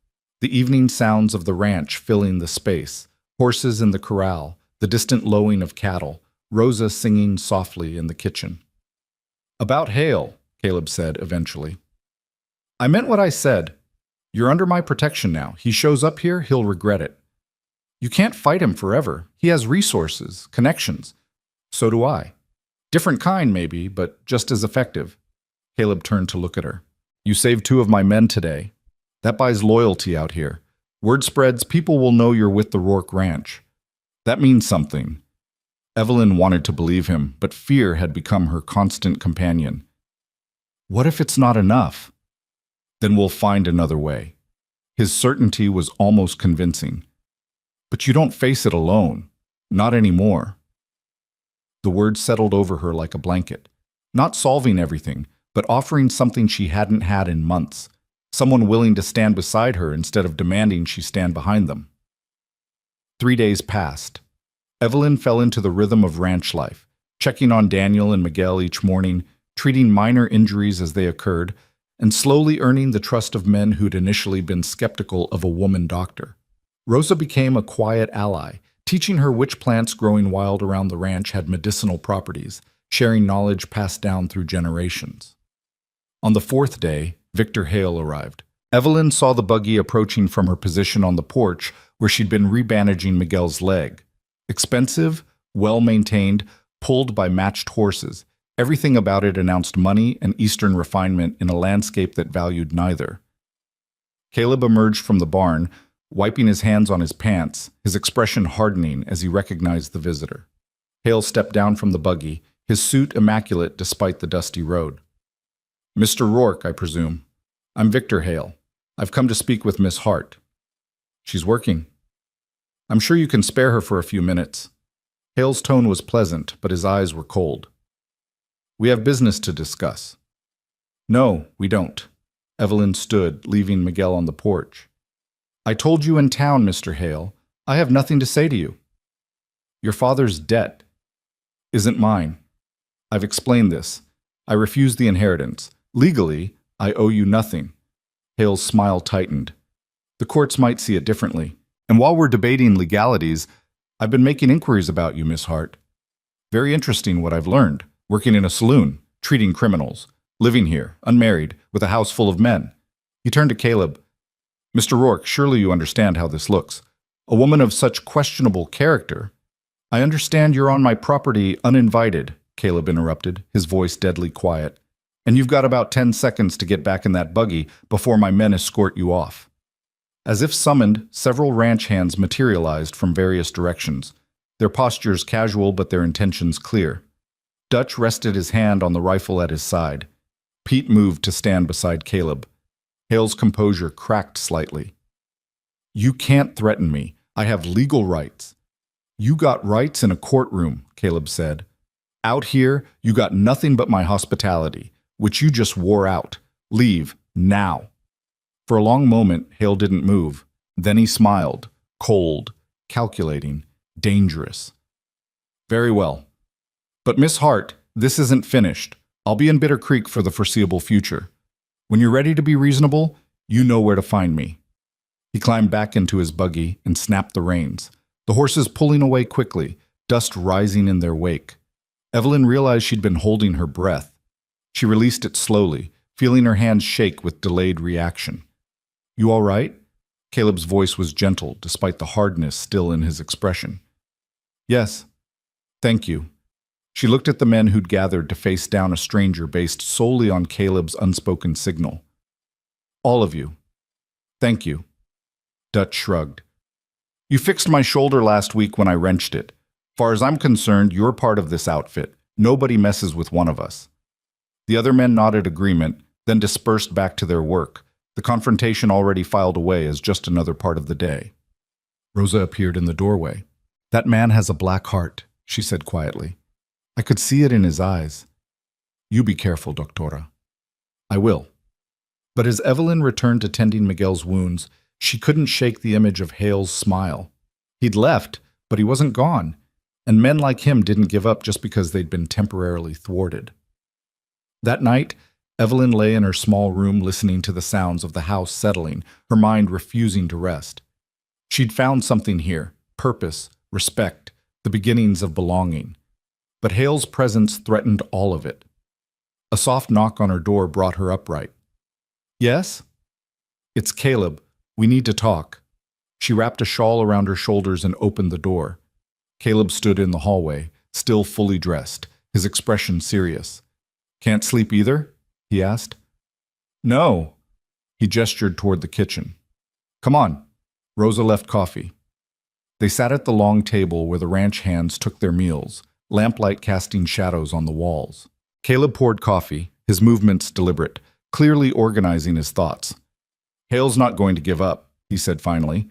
the evening sounds of the ranch filling the space, horses in the corral, the distant lowing of cattle, Rosa singing softly in the kitchen. "About Hale," Caleb said eventually. "I meant what I said. You're under my protection now. He shows up here, he'll regret it. You can't fight him forever. He has resources, connections. So do I. Different kind, maybe, but just as effective." Caleb turned to look at her. "You saved 2 of my men today. That buys loyalty out here. Word spreads, people will know you're with the Rourke Ranch. That means something." Evelyn wanted to believe him, but fear had become her constant companion. What if it's not enough? Then we'll find another way. His certainty was almost convincing. But you don't face it alone. Not anymore. The words settled over her like a blanket. Not solving everything, but offering something she hadn't had in months. Someone willing to stand beside her instead of demanding she stand behind them. 3 days passed. Evelyn fell into the rhythm of ranch life, checking on Daniel and Miguel each morning, treating minor injuries as they occurred, and slowly earning the trust of men who'd initially been skeptical of a woman doctor. Rosa became a quiet ally, teaching her which plants growing wild around the ranch had medicinal properties, sharing knowledge passed down through generations. On the 4th day, Victor Hale arrived. Evelyn saw the buggy approaching from her position on the porch where she'd been rebandaging Miguel's leg. Expensive, well-maintained, pulled by matched horses. Everything about it announced money and Eastern refinement in a landscape that valued neither. Caleb emerged from the barn, wiping his hands on his pants, his expression hardening as he recognized the visitor. Hale stepped down from the buggy, his suit immaculate despite the dusty road. "Mr. Rourke, I presume. I'm Victor Hale. I've come to speak with Miss Hart." "She's working." "I'm sure you can spare her for a few minutes." Hale's tone was pleasant, but his eyes were cold. "We have business to discuss." "No, we don't." Evelyn stood, leaving Miguel on the porch. "I told you in town, Mr. Hale. I have nothing to say to you. Your father's debt isn't mine. I've explained this. I refuse the inheritance. Legally, I owe you nothing." Hale's smile tightened. "The courts might see it differently. And while we're debating legalities, I've been making inquiries about you, Miss Hart. Very interesting what I've learned. Working in a saloon, treating criminals, living here, unmarried, with a house full of men." He turned to Caleb. "Mr. Rourke, surely you understand how this looks. A woman of such questionable character." "I understand you're on my property uninvited," Caleb interrupted, his voice deadly quiet. "And you've got about 10 seconds to get back in that buggy before my men escort you off." As if summoned, several ranch hands materialized from various directions, their postures casual but their intentions clear. Dutch rested his hand on the rifle at his side. Pete moved to stand beside Caleb. Hale's composure cracked slightly. "You can't threaten me. I have legal rights." "You got rights in a courtroom," Caleb said. "Out here, you got nothing but my hospitality, which you just wore out. Leave, now." For a long moment, Hale didn't move. Then he smiled, cold, calculating, dangerous. "Very well. But Miss Hart, this isn't finished. I'll be in Bitter Creek for the foreseeable future. When you're ready to be reasonable, you know where to find me." He climbed back into his buggy and snapped the reins, the horses pulling away quickly, dust rising in their wake. Evelyn realized she'd been holding her breath. She released it slowly, feeling her hands shake with delayed reaction. "You all right?" Caleb's voice was gentle, despite the hardness still in his expression. "Yes." Thank you. She looked at the men who'd gathered to face down a stranger based solely on Caleb's unspoken signal. All of you. Thank you. Dutch shrugged. You fixed my shoulder last week when I wrenched it. Far as I'm concerned, you're part of this outfit. Nobody messes with one of us. The other men nodded agreement, then dispersed back to their work, the confrontation already filed away as just another part of the day. Rosa appeared in the doorway. That man has a black heart, she said quietly. I could see it in his eyes. You be careful, Doctora. I will. But as Evelyn returned to tending Miguel's wounds, she couldn't shake the image of Hale's smile. He'd left, but he wasn't gone, and men like him didn't give up just because they'd been temporarily thwarted. That night, Evelyn lay in her small room listening to the sounds of the house settling, her mind refusing to rest. She'd found something here, purpose, respect, the beginnings of belonging. But Hale's presence threatened all of it. A soft knock on her door brought her upright. Yes? It's Caleb. We need to talk. She wrapped a shawl around her shoulders and opened the door. Caleb stood in the hallway, still fully dressed, his expression serious. Can't sleep either? He asked. No. He gestured toward the kitchen. Come on. Rosa left coffee. They sat at the long table where the ranch hands took their meals, lamplight casting shadows on the walls. Caleb poured coffee, his movements deliberate, clearly organizing his thoughts. Hale's not going to give up, he said finally.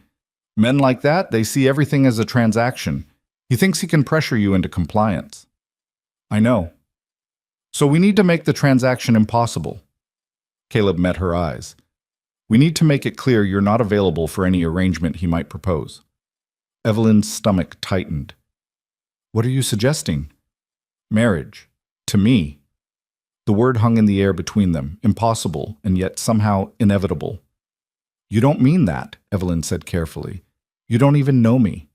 Men like that, they see everything as a transaction. He thinks he can pressure you into compliance. I know. So we need to make the transaction impossible. Caleb met her eyes. We need to make it clear you're not available for any arrangement he might propose. Evelyn's stomach tightened. What are you suggesting? Marriage. To me. The word hung in the air between them, impossible and yet somehow inevitable. You don't mean that, Evelyn said carefully. You don't even know me.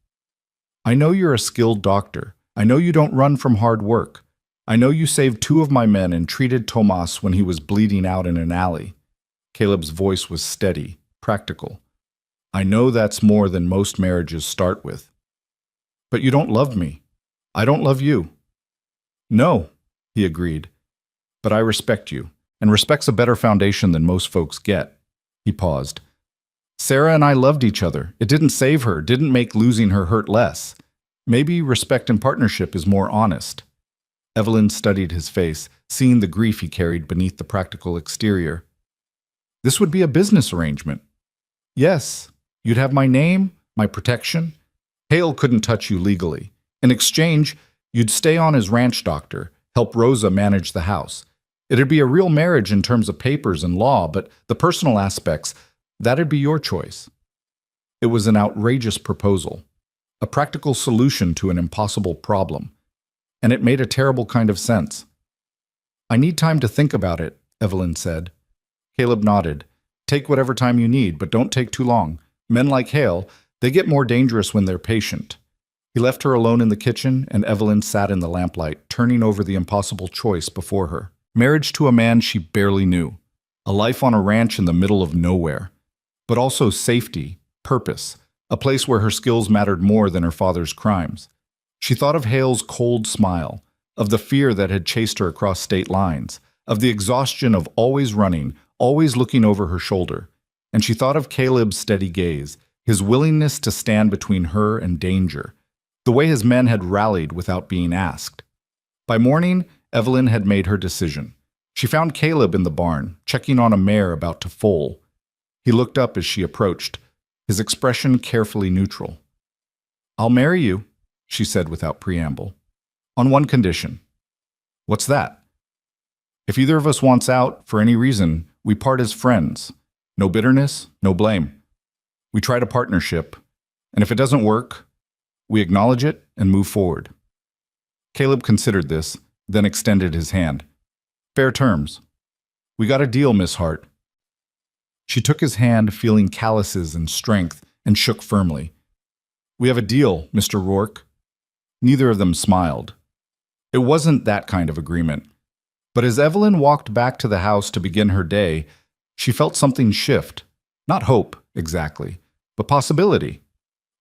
I know you're a skilled doctor. I know you don't run from hard work. I know you saved 2 of my men and treated Tomas when he was bleeding out in an alley. Caleb's voice was steady, practical. I know that's more than most marriages start with. But you don't love me. I don't love you. No, he agreed. But I respect you, and respect's a better foundation than most folks get. He paused. Sarah and I loved each other. It didn't save her, didn't make losing her hurt less. Maybe respect and partnership is more honest. Evelyn studied his face, seeing the grief he carried beneath the practical exterior. This would be a business arrangement. Yes, you'd have my name, my protection. Hale couldn't touch you legally. In exchange, you'd stay on as ranch doctor, help Rosa manage the house. It'd be a real marriage in terms of papers and law, but the personal aspects, that'd be your choice. It was an outrageous proposal, a practical solution to an impossible problem, and it made a terrible kind of sense. I need time to think about it, Evelyn said. Caleb nodded. Take whatever time you need, but don't take too long. Men like Hale, they get more dangerous when they're patient. He left her alone in the kitchen, and Evelyn sat in the lamplight, turning over the impossible choice before her. Marriage to a man she barely knew. A life on a ranch in the middle of nowhere. But also safety, purpose, a place where her skills mattered more than her father's crimes. She thought of Hale's cold smile, of the fear that had chased her across state lines, of the exhaustion of always running, always looking over her shoulder. And she thought of Caleb's steady gaze, his willingness to stand between her and danger, the way his men had rallied without being asked. By morning, Evelyn had made her decision. She found Caleb in the barn, checking on a mare about to foal. He looked up as she approached, his expression carefully neutral. I'll marry you, she said without preamble, on one condition. What's that? If either of us wants out, for any reason, we part as friends. No bitterness, no blame. We try a partnership, and if it doesn't work, we acknowledge it and move forward. Caleb considered this, then extended his hand. Fair terms. We got a deal, Miss Hart. She took his hand, feeling calluses and strength, and shook firmly. We have a deal, Mr. Rourke. Neither of them smiled. It wasn't that kind of agreement. But as Evelyn walked back to the house to begin her day, she felt something shift. Not hope, exactly, but possibility.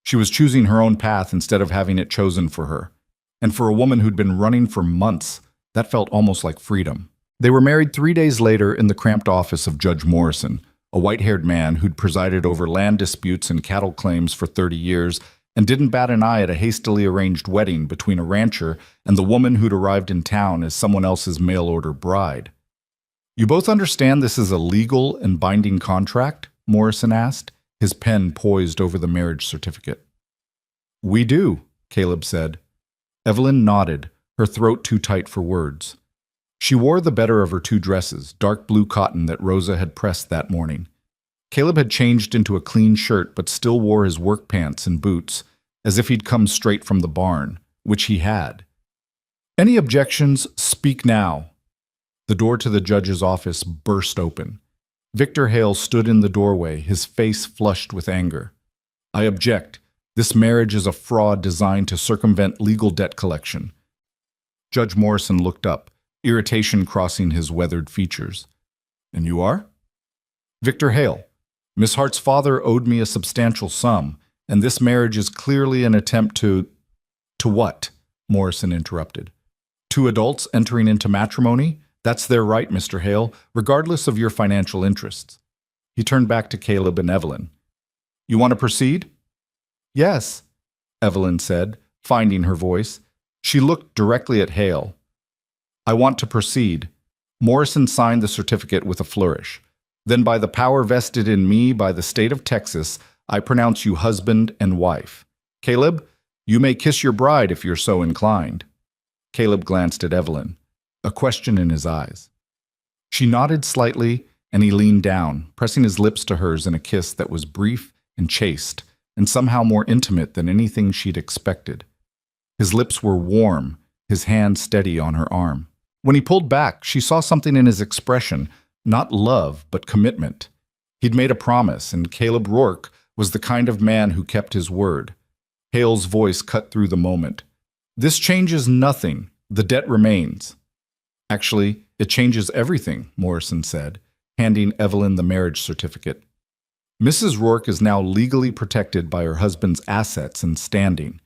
She was choosing her own path instead of having it chosen for her. And for a woman who'd been running for months, that felt almost like freedom. They were married 3 days later in the cramped office of Judge Morrison, a white-haired man who'd presided over land disputes and cattle claims for 30 years and didn't bat an eye at a hastily arranged wedding between a rancher and the woman who'd arrived in town as someone else's mail-order bride. "You both understand this is a legal and binding contract?" Morrison asked, his pen poised over the marriage certificate. "We do," Caleb said. Evelyn nodded, her throat too tight for words. She wore the better of her two dresses, dark blue cotton that Rosa had pressed that morning. Caleb had changed into a clean shirt but still wore his work pants and boots, as if he'd come straight from the barn, which he had. "Any objections? Speak now." The door to the judge's office burst open. Victor Hale stood in the doorway, his face flushed with anger. "I object. This marriage is a fraud designed to circumvent legal debt collection." Judge Morrison looked up, irritation crossing his weathered features. "And you are?" "Victor Hale. Miss Hart's father owed me a substantial sum, and this marriage is clearly an attempt to—" "To what?" Morrison interrupted. "Two adults entering into matrimony? That's their right, Mr. Hale, regardless of your financial interests." He turned back to Caleb and Evelyn. "You want to proceed?" "Yes," Evelyn said, finding her voice. She looked directly at Hale. "I want to proceed." Morrison signed the certificate with a flourish. "Then by the power vested in me by the state of Texas, I pronounce you husband and wife. Caleb, you may kiss your bride if you're so inclined." Caleb glanced at Evelyn, a question in his eyes. She nodded slightly, and he leaned down, pressing his lips to hers in a kiss that was brief and chaste, and somehow more intimate than anything she'd expected. His lips were warm, his hand steady on her arm. When he pulled back, she saw something in his expression, not love, but commitment. He'd made a promise, and Caleb Rourke was the kind of man who kept his word. Hale's voice cut through the moment. "This changes nothing. The debt remains." "Actually, it changes everything," Morrison said, handing Evelyn the marriage certificate. "Mrs. Rourke is now legally protected by her husband's assets and standing.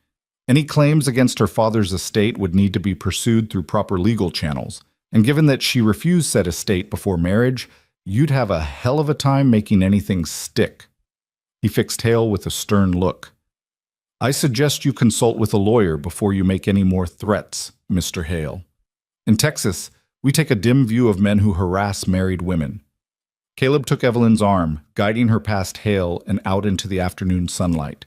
Any claims against her father's estate would need to be pursued through proper legal channels, and given that she refused said estate before marriage, you'd have a hell of a time making anything stick." He fixed Hale with a stern look. "I suggest you consult with a lawyer before you make any more threats, Mr. Hale. In Texas, we take a dim view of men who harass married women." Caleb took Evelyn's arm, guiding her past Hale and out into the afternoon sunlight.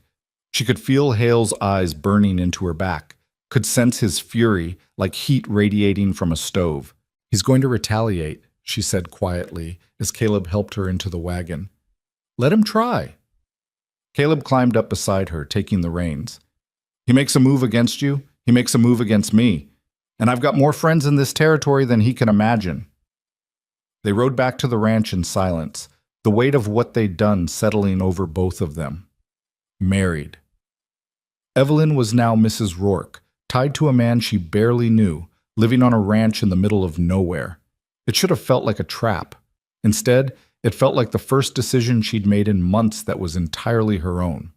She could feel Hale's eyes burning into her back, could sense his fury like heat radiating from a stove. "He's going to retaliate," she said quietly as Caleb helped her into the wagon. "Let him try." Caleb climbed up beside her, taking the reins. "He makes a move against you, he makes a move against me. And I've got more friends in this territory than he can imagine." They rode back to the ranch in silence, the weight of what they'd done settling over both of them. Married. Evelyn was now Mrs. Rourke, tied to a man she barely knew, living on a ranch in the middle of nowhere. It should have felt like a trap. Instead, it felt like the first decision she'd made in months that was entirely her own.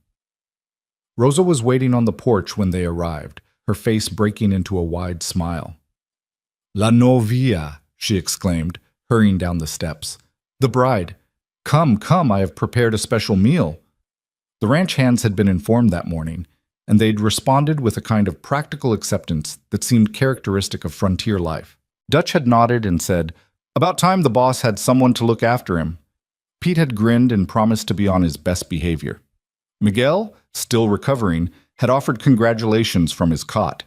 Rosa was waiting on the porch when they arrived, her face breaking into a wide smile. "La novia," she exclaimed, hurrying down the steps. "The bride. Come, come, I have prepared a special meal." The ranch hands had been informed that morning, and they'd responded with a kind of practical acceptance that seemed characteristic of frontier life. Dutch had nodded and said, "About time the boss had someone to look after him." Pete had grinned and promised to be on his best behavior. Miguel, still recovering, had offered congratulations from his cot.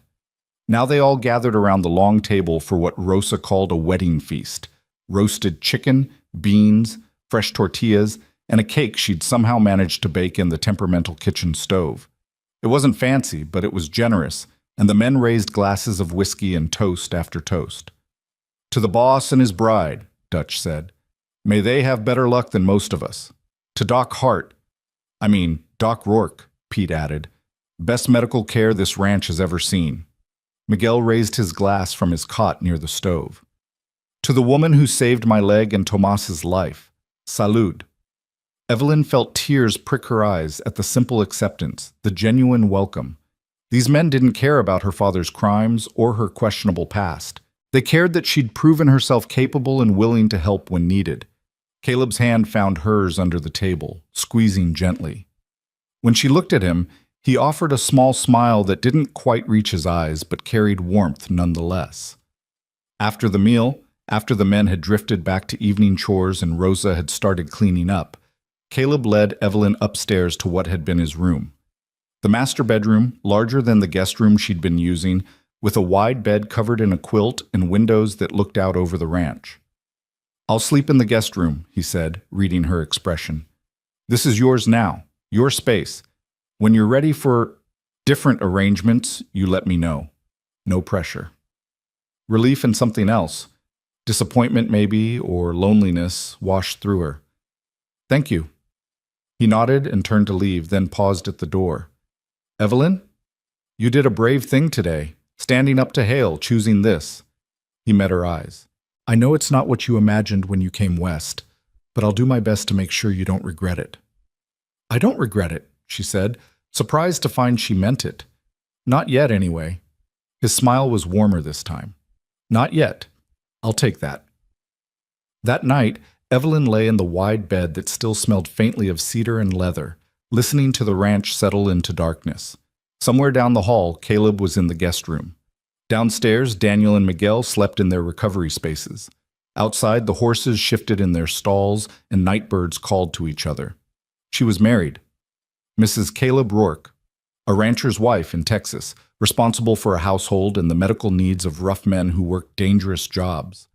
Now they all gathered around the long table for what Rosa called a wedding feast: roasted chicken, beans, fresh tortillas, and a cake she'd somehow managed to bake in the temperamental kitchen stove. It wasn't fancy, but it was generous, and the men raised glasses of whiskey and toast after toast. "To the boss and his bride," Dutch said. "May they have better luck than most of us. To Doc Rourke," Pete added. "Best medical care this ranch has ever seen." Miguel raised his glass from his cot near the stove. "To the woman who saved my leg and Tomas's life. Salud." Evelyn felt tears prick her eyes at the simple acceptance, the genuine welcome. These men didn't care about her father's crimes or her questionable past. They cared that she'd proven herself capable and willing to help when needed. Caleb's hand found hers under the table, squeezing gently. When she looked at him, he offered a small smile that didn't quite reach his eyes but carried warmth nonetheless. After the meal, after the men had drifted back to evening chores and Rosa had started cleaning up, Caleb led Evelyn upstairs to what had been his room. The master bedroom, larger than the guest room she'd been using, with a wide bed covered in a quilt and windows that looked out over the ranch. "I'll sleep in the guest room," he said, reading her expression. "This is yours now, your space. When you're ready for different arrangements, you let me know. No pressure." Relief and something else, disappointment maybe, or loneliness, washed through her. "Thank you." He nodded and turned to leave, then paused at the door. "Evelyn, you did a brave thing today, standing up to Hale, choosing this." He met her eyes. "I know it's not what you imagined when you came west, but I'll do my best to make sure you don't regret it." "I don't regret it," she said, surprised to find she meant it. "Not yet, anyway." His smile was warmer this time. "Not yet. I'll take that." That night, Evelyn lay in the wide bed that still smelled faintly of cedar and leather, listening to the ranch settle into darkness. Somewhere down the hall, Caleb was in the guest room. Downstairs, Daniel and Miguel slept in their recovery spaces. Outside, the horses shifted in their stalls and nightbirds called to each other. She was married. Mrs. Caleb Rourke, a rancher's wife in Texas, responsible for a household and the medical needs of rough men who worked dangerous jobs.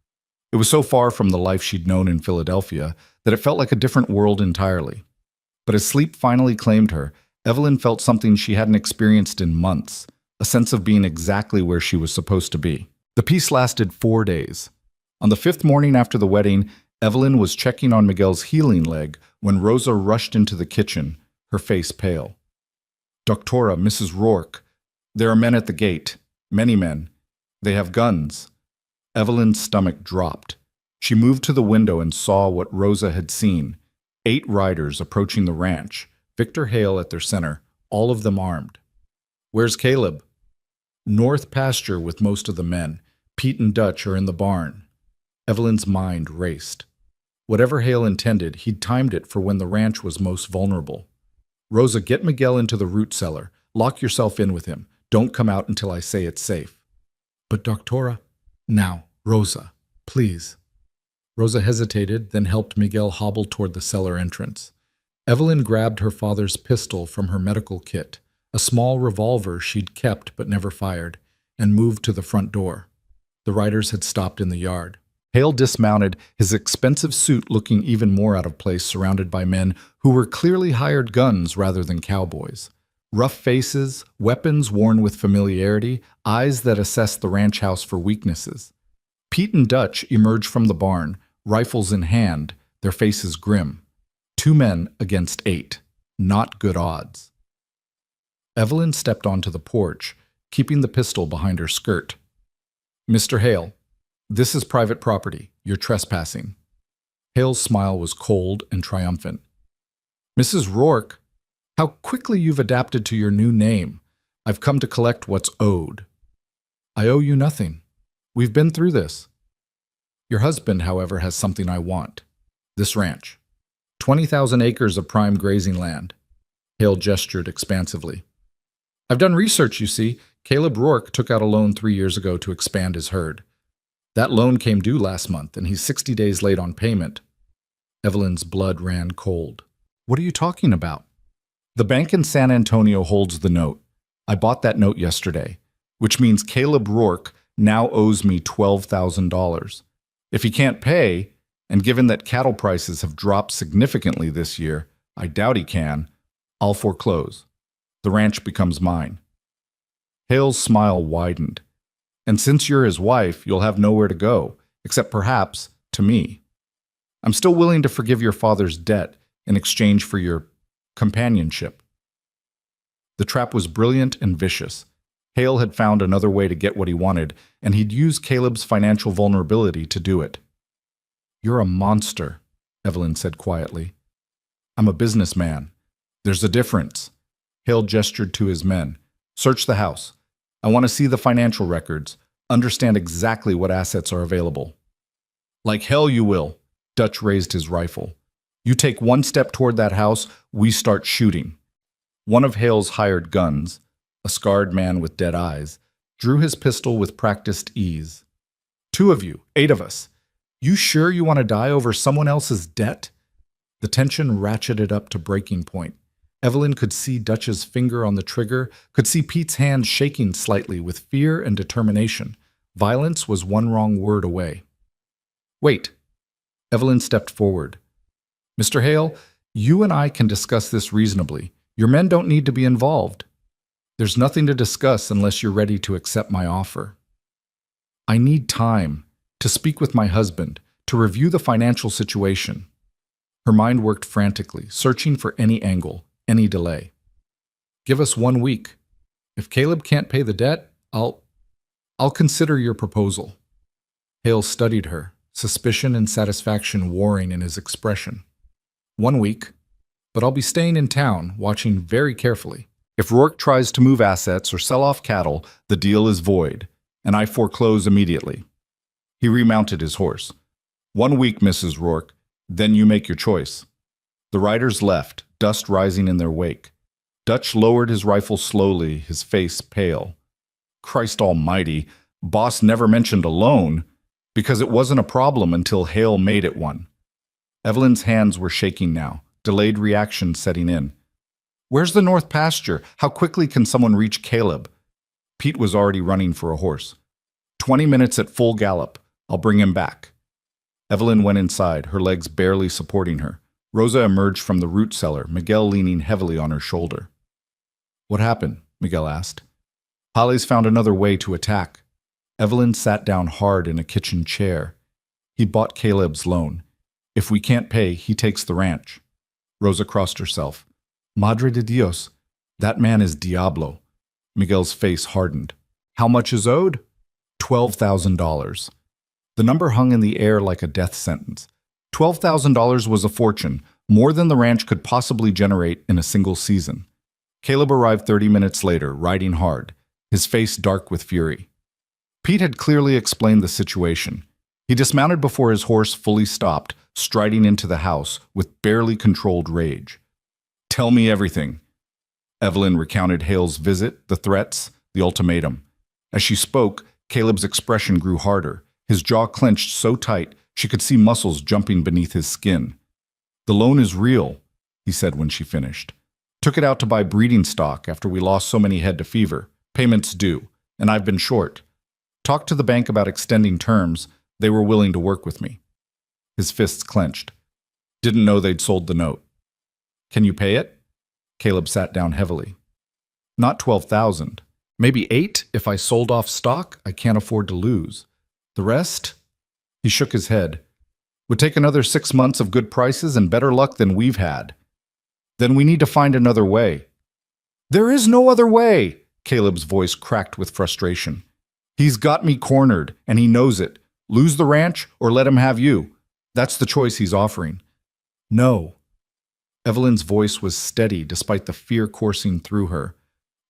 It was so far from the life she'd known in Philadelphia that it felt like a different world entirely. But as sleep finally claimed her, Evelyn felt something she hadn't experienced in months, a sense of being exactly where she was supposed to be. The peace lasted 4 days. On the 5th morning after the wedding, Evelyn was checking on Miguel's healing leg when Rosa rushed into the kitchen, her face pale. "Doctora, Mrs. Rourke, there are men at the gate. Many men. They have guns." Evelyn's stomach dropped. She moved to the window and saw what Rosa had seen. 8 riders approaching the ranch, Victor Hale at their center, all of them armed. "Where's Caleb?" "North pasture with most of the men. Pete and Dutch are in the barn." Evelyn's mind raced. Whatever Hale intended, he'd timed it for when the ranch was most vulnerable. "Rosa, get Miguel into the root cellar. Lock yourself in with him. Don't come out until I say it's safe." "But Doctora—" "Now, Rosa, please." Rosa hesitated, then helped Miguel hobble toward the cellar entrance. Evelyn grabbed her father's pistol from her medical kit, a small revolver she'd kept but never fired, and moved to the front door. The riders had stopped in the yard. Hale dismounted, his expensive suit looking even more out of place surrounded by men who were clearly hired guns rather than cowboys. Rough faces, weapons worn with familiarity, eyes that assessed the ranch house for weaknesses. Pete and Dutch emerged from the barn, rifles in hand, their faces grim. 2 men against 8. Not good odds. Evelyn stepped onto the porch, keeping the pistol behind her skirt. "Mr. Hale, this is private property. You're trespassing." Hale's smile was cold and triumphant. "Mrs. Rourke, how quickly you've adapted to your new name. I've come to collect what's owed." "I owe you nothing. We've been through this." "Your husband, however, has something I want. This ranch. 20,000 acres of prime grazing land." Hale gestured expansively. "I've done research, you see. Caleb Rourke took out a loan 3 years ago to expand his herd. That loan came due last month, and he's 60 days late on payment." Evelyn's blood ran cold. "What are you talking about?" "The bank in San Antonio holds the note. I bought that note yesterday, which means Caleb Rourke now owes me $12,000. If he can't pay, and given that cattle prices have dropped significantly this year, I doubt he can, I'll foreclose. The ranch becomes mine." Hale's smile widened. "And since you're his wife, you'll have nowhere to go, except perhaps to me. I'm still willing to forgive your father's debt in exchange for your companionship." The trap was brilliant and vicious. Hale had found another way to get what he wanted, and he'd used Caleb's financial vulnerability to do it. "You're a monster," Evelyn said quietly. "I'm a businessman. There's a difference." Hale gestured to his men. Search the house. I want to see the financial records, understand exactly what assets are available. Like hell you will. Dutch raised his rifle. You take one step toward that house, we start shooting. One of Hale's hired guns, a scarred man with dead eyes, drew his pistol with practiced ease. 2 of you, 8 of us. You sure you want to die over someone else's debt? The tension ratcheted up to breaking point. Evelyn could see Dutch's finger on the trigger, could see Pete's hand shaking slightly with fear and determination. Violence was one wrong word away. Wait. Evelyn stepped forward. Mr. Hale, you and I can discuss this reasonably. Your men don't need to be involved. There's nothing to discuss unless you're ready to accept my offer. I need time to speak with my husband, to review the financial situation. Her mind worked frantically, searching for any angle, any delay. Give us 1 week. If Caleb can't pay the debt, I'll consider your proposal. Hale studied her, suspicion and satisfaction warring in his expression. 1 week, but I'll be staying in town, watching very carefully. If Rourke tries to move assets or sell off cattle, the deal is void, and I foreclose immediately. He remounted his horse. 1 week, Mrs. Rourke, then you make your choice. The riders left, dust rising in their wake. Dutch lowered his rifle slowly, his face pale. Christ almighty, boss never mentioned a loan, because it wasn't a problem until Hale made it one. Evelyn's hands were shaking now, delayed reaction setting in. Where's the north pasture? How quickly can someone reach Caleb? Pete was already running for a horse. 20 minutes at full gallop. I'll bring him back. Evelyn went inside, her legs barely supporting her. Rosa emerged from the root cellar, Miguel leaning heavily on her shoulder. What happened? Miguel asked. Holly's found another way to attack. Evelyn sat down hard in a kitchen chair. He bought Caleb's loan. If we can't pay, he takes the ranch. Rosa crossed herself. Madre de Dios, that man is Diablo. Miguel's face hardened. How much is owed? $12,000. The number hung in the air like a death sentence. $12,000 was a fortune, more than the ranch could possibly generate in a single season. Caleb arrived 30 minutes later, riding hard, his face dark with fury. Pete had clearly explained the situation. He dismounted before his horse fully stopped, striding into the house with barely controlled rage. Tell me everything. Evelyn recounted Hale's visit, the threats, the ultimatum. As she spoke, Caleb's expression grew harder, his jaw clenched so tight she could see muscles jumping beneath his skin. The loan is real, he said when she finished. Took it out to buy breeding stock after we lost so many head to fever. Payments due, and I've been short. Talked to the bank about extending terms. They were willing to work with me. His fists clenched. Didn't know they'd sold the note. Can you pay it? Caleb sat down heavily. Not 12,000. Maybe 8 if I sold off stock I can't afford to lose. The rest? He shook his head. Would take another 6 months of good prices and better luck than we've had. Then we need to find another way. There is no other way, Caleb's voice cracked with frustration. He's got me cornered, and he knows it. Lose the ranch or let him have you. That's the choice he's offering. No. Evelyn's voice was steady despite the fear coursing through her.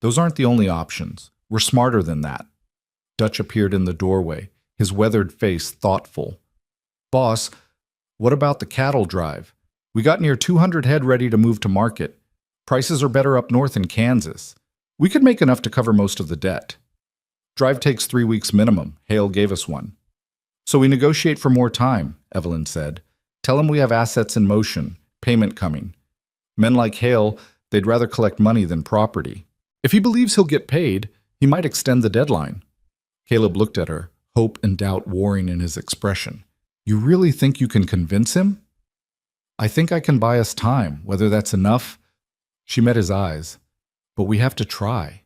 Those aren't the only options. We're smarter than that. Dutch appeared in the doorway, his weathered face thoughtful. Boss, what about the cattle drive? We got near 200 head ready to move to market. Prices are better up north in Kansas. We could make enough to cover most of the debt. Drive takes 3 weeks minimum. Hale gave us one. So we negotiate for more time, Evelyn said. Tell him we have assets in motion, payment coming. Men like Hale, they'd rather collect money than property. If he believes he'll get paid, he might extend the deadline. Caleb looked at her, hope and doubt warring in his expression. You really think you can convince him? I think I can buy us time, whether that's enough. She met his eyes. But we have to try.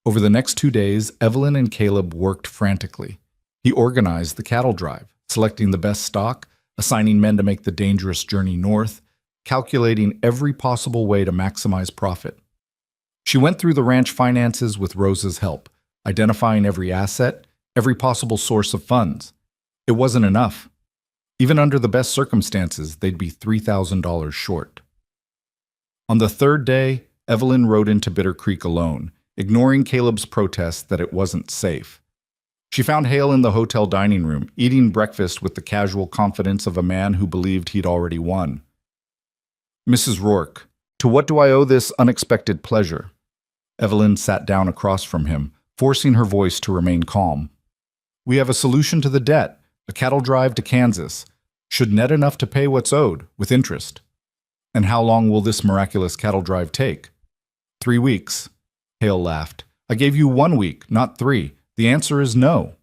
Over the next 2 days, Evelyn and Caleb worked frantically. He organized the cattle drive, selecting the best stock, assigning men to make the dangerous journey north, calculating every possible way to maximize profit. She went through the ranch finances with Rosa's help, identifying every asset, every possible source of funds. It wasn't enough. Even under the best circumstances, they'd be $3,000 short. On the 3rd day, Evelyn rode into Bitter Creek alone, ignoring Caleb's protest that it wasn't safe. She found Hale in the hotel dining room, eating breakfast with the casual confidence of a man who believed he'd already won. "Mrs. Rourke, to what do I owe this unexpected pleasure?" Evelyn sat down across from him, forcing her voice to remain calm. "We have a solution to the debt, a cattle drive to Kansas. Should net enough to pay what's owed, with interest." "And how long will this miraculous cattle drive take?" 3 weeks. Hale laughed. "I gave you 1 week, not 3. The answer is no."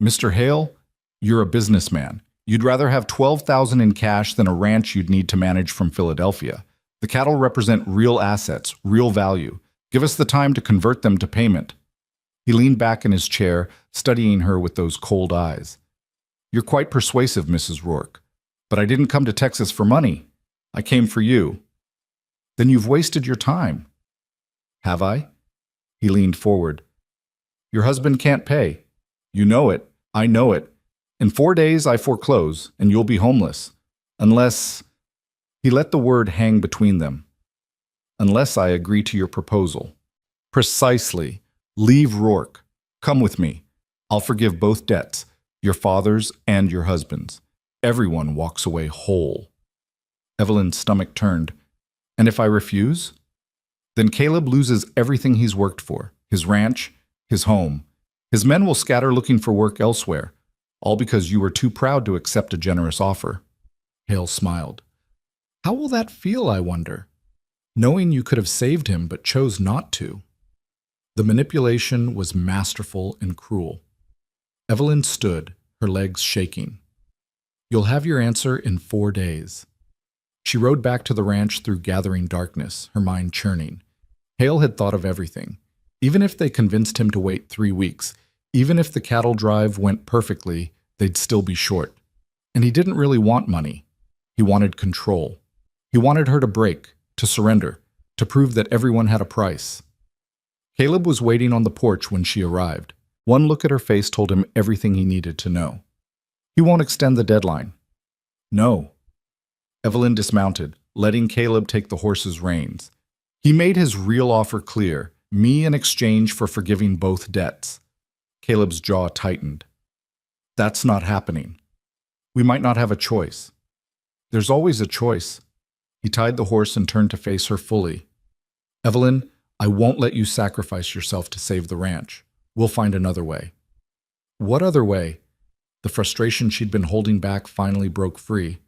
"Mr. Hale, you're a businessman. You'd rather have $12,000 in cash than a ranch you'd need to manage from Philadelphia. The cattle represent real assets, real value. Give us the time to convert them to payment." He leaned back in his chair, studying her with those cold eyes. "You're quite persuasive, Mrs. Rourke. But I didn't come to Texas for money. I came for you." "Then you've wasted your time." "Have I?" He leaned forward. "Your husband can't pay. You know it. I know it. In 4 days I foreclose, and you'll be homeless. Unless—" He let the word hang between them. "Unless I agree to your proposal." "Precisely. Leave Rourke. Come with me. I'll forgive both debts, your father's and your husband's. Everyone walks away whole." Evelyn's stomach turned. "And if I refuse?" "Then Caleb loses everything he's worked for, his ranch, his home. His men will scatter looking for work elsewhere, all because you were too proud to accept a generous offer." Hale smiled. "How will that feel, I wonder? Knowing you could have saved him but chose not to." The manipulation was masterful and cruel. Evelyn stood, her legs shaking. "You'll have your answer in 4 days." She rode back to the ranch through gathering darkness, her mind churning. Hale had thought of everything. Even if they convinced him to wait 3 weeks, even if the cattle drive went perfectly, they'd still be short. And he didn't really want money. He wanted control. He wanted her to break, to surrender, to prove that everyone had a price. Caleb was waiting on the porch when she arrived. One look at her face told him everything he needed to know. "He won't extend the deadline." "No." Evelyn dismounted, letting Caleb take the horse's reins. He made his real offer clear, me in exchange for forgiving both debts. Caleb's jaw tightened. "That's not happening. We might not have a choice." "There's always a choice." He tied the horse and turned to face her fully. "Evelyn, I won't let you sacrifice yourself to save the ranch. We'll find another way." "What other way?" The frustration she'd been holding back finally broke free.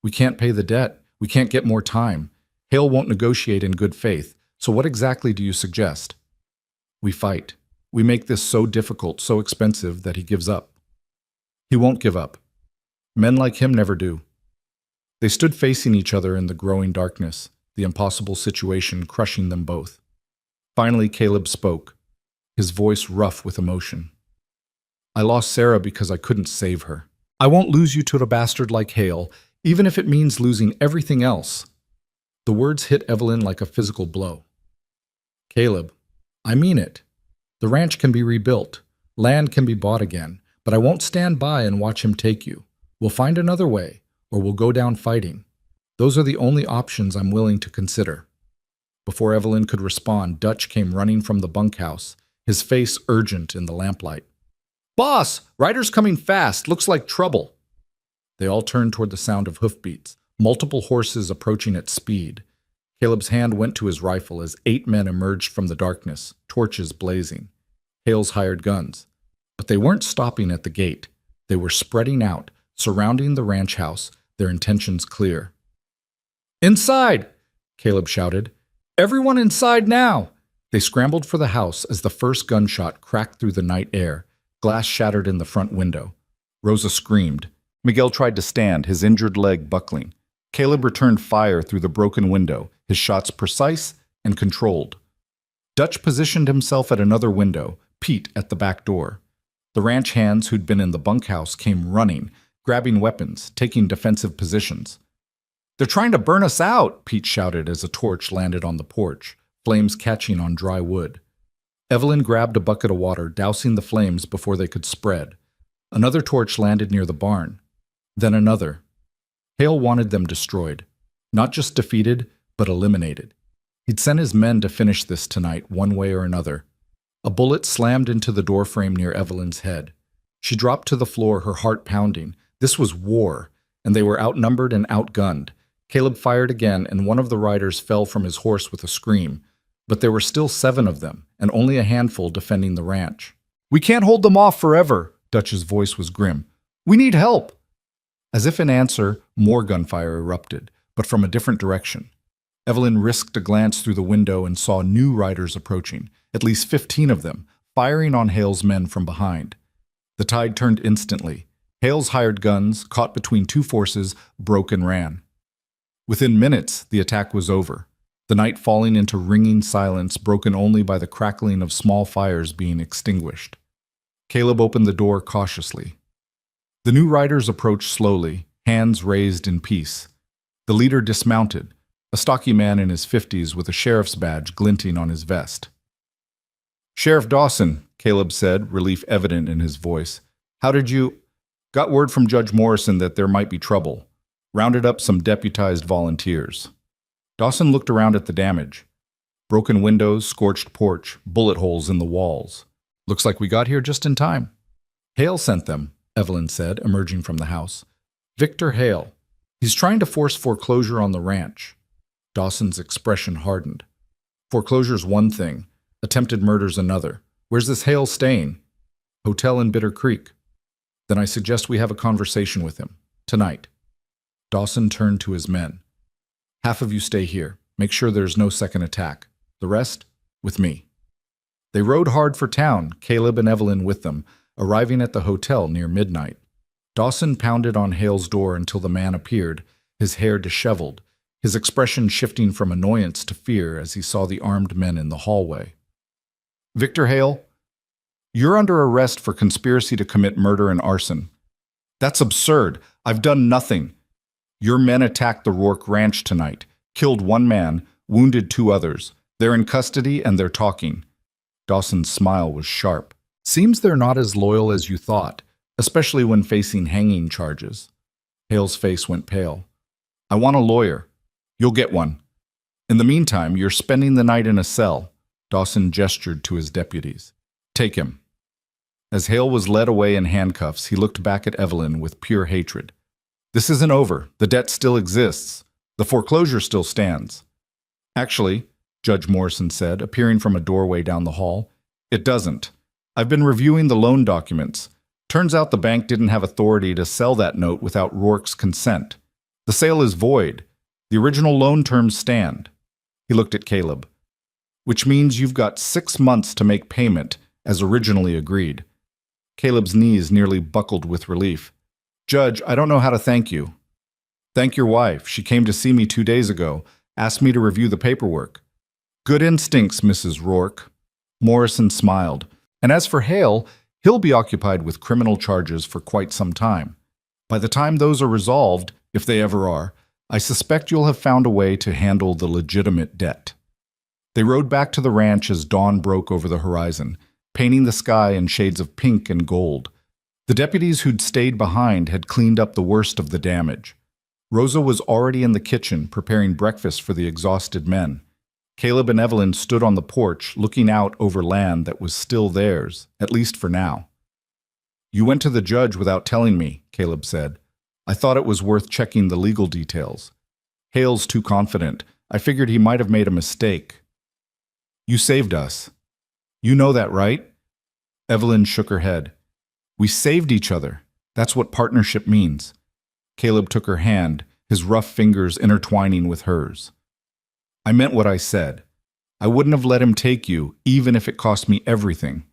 "We can't pay the debt. We can't get more time. Hale won't negotiate in good faith. So what exactly do you suggest?" "We fight. We make this so difficult, so expensive that he gives up." "He won't give up. Men like him never do." They stood facing each other in the growing darkness, the impossible situation crushing them both. Finally, Caleb spoke, his voice rough with emotion. "I lost Sarah because I couldn't save her. I won't lose you to a bastard like Hale, even if it means losing everything else." The words hit Evelyn like a physical blow. "Caleb, I mean it. The ranch can be rebuilt. Land can be bought again, but I won't stand by and watch him take you. We'll find another way, or we'll go down fighting. Those are the only options I'm willing to consider." Before Evelyn could respond, Dutch came running from the bunkhouse, his face urgent in the lamplight. "Boss, rider's coming fast. Looks like trouble." They all turned toward the sound of hoofbeats, multiple horses approaching at speed. Caleb's hand went to his rifle as 8 men emerged from the darkness, torches blazing. Hale's hired guns. But they weren't stopping at the gate. They were spreading out, surrounding the ranch house, their intentions clear. "Inside!" Caleb shouted. "Everyone inside now!" They scrambled for the house as the first gunshot cracked through the night air. Glass shattered in the front window. Rosa screamed. Miguel tried to stand, his injured leg buckling. Caleb returned fire through the broken window, his shots precise and controlled. Dutch positioned himself at another window, Pete at the back door. The ranch hands who'd been in the bunkhouse came running, grabbing weapons, taking defensive positions. "They're trying to burn us out," Pete shouted as a torch landed on the porch, flames catching on dry wood. Evelyn grabbed a bucket of water, dousing the flames before they could spread. Another torch landed near the barn. Then another. Hale wanted them destroyed. Not just defeated, but eliminated. He'd sent his men to finish this tonight, one way or another. A bullet slammed into the doorframe near Evelyn's head. She dropped to the floor, her heart pounding. This was war, and they were outnumbered and outgunned. Caleb fired again, and one of the riders fell from his horse with a scream. But there were still 7 of them, and only a handful defending the ranch. "We can't hold them off forever," Dutch's voice was grim. "We need help." As if in answer, more gunfire erupted, but from a different direction. Evelyn risked a glance through the window and saw new riders approaching, at least 15 of them, firing on Hale's men from behind. The tide turned instantly. Hale's hired guns, caught between 2 forces, broke and ran. Within minutes, the attack was over, the night falling into ringing silence broken only by the crackling of small fires being extinguished. Caleb opened the door cautiously. The new riders approached slowly, hands raised in peace. The leader dismounted, a stocky man in his 50s with a sheriff's badge glinting on his vest. "Sheriff Dawson," Caleb said, relief evident in his voice. "How did you—" "Got word from Judge Morrison that there might be trouble. Rounded up some deputized volunteers." Dawson looked around at the damage. Broken windows, scorched porch, bullet holes in the walls. "Looks like we got here just in time." "Hale sent them," Evelyn said, emerging from the house. "Victor Hale. He's trying to force foreclosure on the ranch." Dawson's expression hardened. "Foreclosure's one thing. Attempted murder's another. Where's this Hale staying?" "Hotel in Bitter Creek." "Then I suggest we have a conversation with him. Tonight." Dawson turned to his men. "Half of you stay here. Make sure there's no second attack. The rest, with me." They rode hard for town, Caleb and Evelyn with them, arriving at the hotel near midnight. Dawson pounded on Hale's door until the man appeared, his hair disheveled, his expression shifting from annoyance to fear as he saw the armed men in the hallway. "Victor Hale, you're under arrest for conspiracy to commit murder and arson." "That's absurd. I've done nothing." "Your men attacked the Rourke Ranch tonight, killed 1 man, wounded 2 others. They're in custody and they're talking." Dawson's smile was sharp. "Seems they're not as loyal as you thought, especially when facing hanging charges." Hale's face went pale. "I want a lawyer." "You'll get one. In the meantime, you're spending the night in a cell." Dawson gestured to his deputies. "Take him." As Hale was led away in handcuffs, he looked back at Evelyn with pure hatred. "This isn't over. The debt still exists. The foreclosure still stands." "Actually," Judge Morrison said, appearing from a doorway down the hall, "it doesn't. I've been reviewing the loan documents. Turns out the bank didn't have authority to sell that note without Rourke's consent. The sale is void. The original loan terms stand." He looked at Caleb. "Which means you've got 6 months to make payment, as originally agreed." Caleb's knees nearly buckled with relief. "Judge, I don't know how to thank you." "Thank your wife. She came to see me 2 days ago, asked me to review the paperwork." "Good instincts, Mrs. Rourke." Morrison smiled. "And as for Hale, he'll be occupied with criminal charges for quite some time. By the time those are resolved, if they ever are, I suspect you'll have found a way to handle the legitimate debt." They rode back to the ranch as dawn broke over the horizon, painting the sky in shades of pink and gold. The deputies who'd stayed behind had cleaned up the worst of the damage. Rosa was already in the kitchen preparing breakfast for the exhausted men. Caleb and Evelyn stood on the porch, looking out over land that was still theirs, at least for now. "You went to the judge without telling me," Caleb said. "I thought it was worth checking the legal details. Hale's too confident. I figured he might have made a mistake." "You saved us. You know that, right?" Evelyn shook her head. "We saved each other. That's what partnership means." Caleb took her hand, his rough fingers intertwining with hers. "I meant what I said. I wouldn't have let him take you, even if it cost me everything."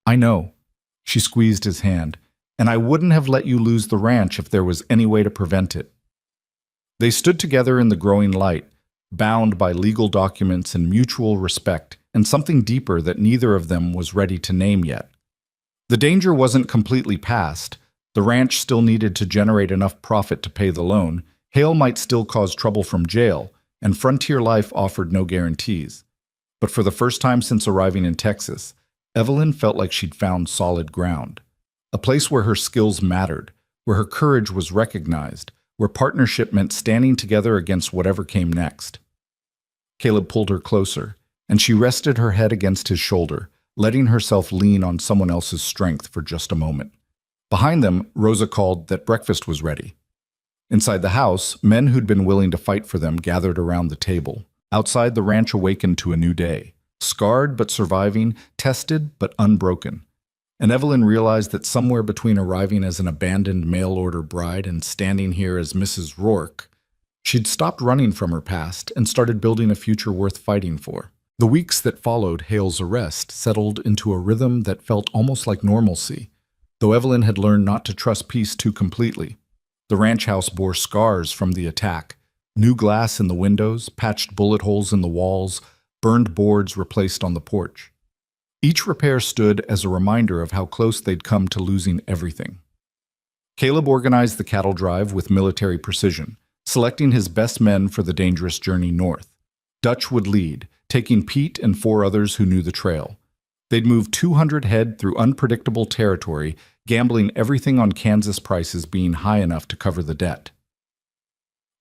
"I know." She squeezed his hand. "And I wouldn't have let you lose the ranch if there was any way to prevent it." They stood together in the growing light, bound by legal documents and mutual respect, and something deeper that neither of them was ready to name yet. The danger wasn't completely past. The ranch still needed to generate enough profit to pay the loan. Hale might still cause trouble from jail, and frontier life offered no guarantees. But for the first time since arriving in Texas, Evelyn felt like she'd found solid ground. A place where her skills mattered, where her courage was recognized, where partnership meant standing together against whatever came next. Caleb pulled her closer, and she rested her head against his shoulder, letting herself lean on someone else's strength for just a moment. Behind them, Rosa called that breakfast was ready. Inside the house, men who'd been willing to fight for them gathered around the table. Outside, the ranch awakened to a new day, scarred but surviving, tested but unbroken. And Evelyn realized that somewhere between arriving as an abandoned mail-order bride and standing here as Mrs. Rourke, she'd stopped running from her past and started building a future worth fighting for. The weeks that followed Hale's arrest settled into a rhythm that felt almost like normalcy, though Evelyn had learned not to trust peace too completely. The ranch house bore scars from the attack: new glass in the windows, patched bullet holes in the walls, burned boards replaced on the porch. Each repair stood as a reminder of how close they'd come to losing everything. Caleb organized the cattle drive with military precision, selecting his best men for the dangerous journey north. Dutch would lead, taking Pete and 4 others who knew the trail. They'd move 200 head through unpredictable territory, gambling everything on Kansas prices being high enough to cover the debt.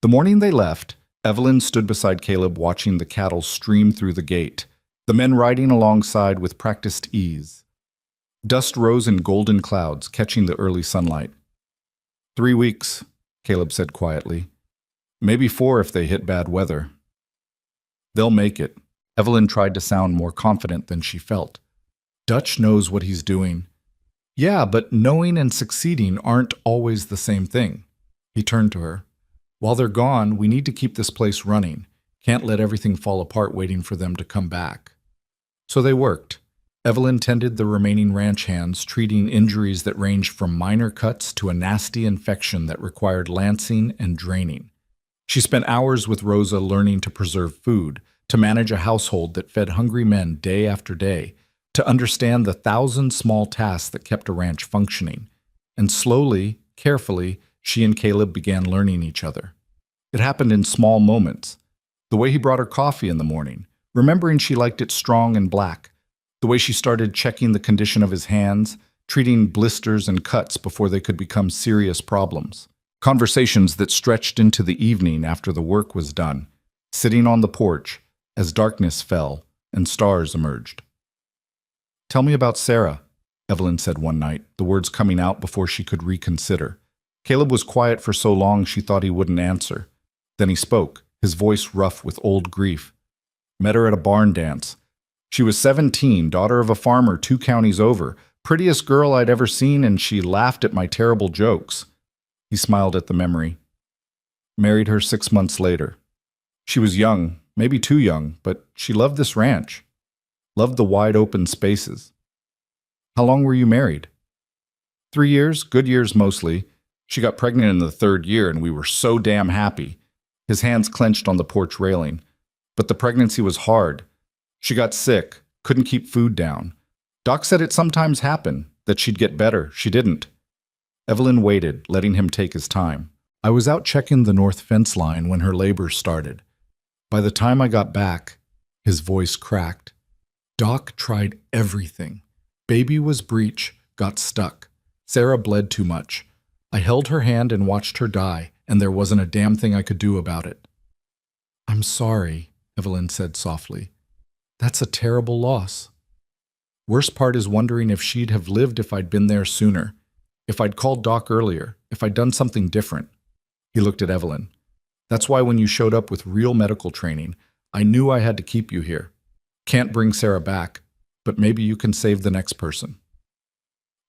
The morning they left, Evelyn stood beside Caleb watching the cattle stream through the gate, the men riding alongside with practiced ease. Dust rose in golden clouds, catching the early sunlight. 3 weeks, Caleb said quietly. Maybe 4 if they hit bad weather. They'll make it. Evelyn tried to sound more confident than she felt. Dutch knows what he's doing. Yeah, but knowing and succeeding aren't always the same thing. He turned to her. While they're gone, we need to keep this place running. Can't let everything fall apart waiting for them to come back. So they worked. Evelyn tended the remaining ranch hands, treating injuries that ranged from minor cuts to a nasty infection that required lancing and draining. She spent hours with Rosa learning to preserve food, to manage a household that fed hungry men day after day, to understand the 1,000 small tasks that kept a ranch functioning. And slowly, carefully, she and Caleb began learning each other. It happened in small moments. The way he brought her coffee in the morning, remembering she liked it strong and black. The way she started checking the condition of his hands, treating blisters and cuts before they could become serious problems. Conversations that stretched into the evening after the work was done, sitting on the porch as darkness fell and stars emerged. "Tell me about Sarah," Evelyn said one night, the words coming out before she could reconsider. Caleb was quiet for so long she thought he wouldn't answer. Then he spoke, his voice rough with old grief. "Met her at a barn dance. She was 17, daughter of a farmer 2 counties over, prettiest girl I'd ever seen, and she laughed at my terrible jokes." He smiled at the memory. Married her 6 months later. She was young, maybe too young, but she loved this ranch. Loved the wide open spaces. "How long were you married?" 3 years, good years mostly. She got pregnant in the 3rd year and we were so damn happy. His hands clenched on the porch railing. But the pregnancy was hard. She got sick, couldn't keep food down. Doc said it sometimes happened, that she'd get better. She didn't. Evelyn waited, letting him take his time. "I was out checking the north fence line when her labor started. By the time I got back," his voice cracked. "Doc tried everything. Baby was breech, got stuck. Sarah bled too much. I held her hand and watched her die, and there wasn't a damn thing I could do about it." "I'm sorry," Evelyn said softly. "That's a terrible loss. Worst part is wondering if she'd have lived if I'd been there sooner, if I'd called Doc earlier, if I'd done something different." He looked at Evelyn. "That's why when you showed up with real medical training, I knew I had to keep you here. Can't bring Sarah back, but maybe you can save the next person."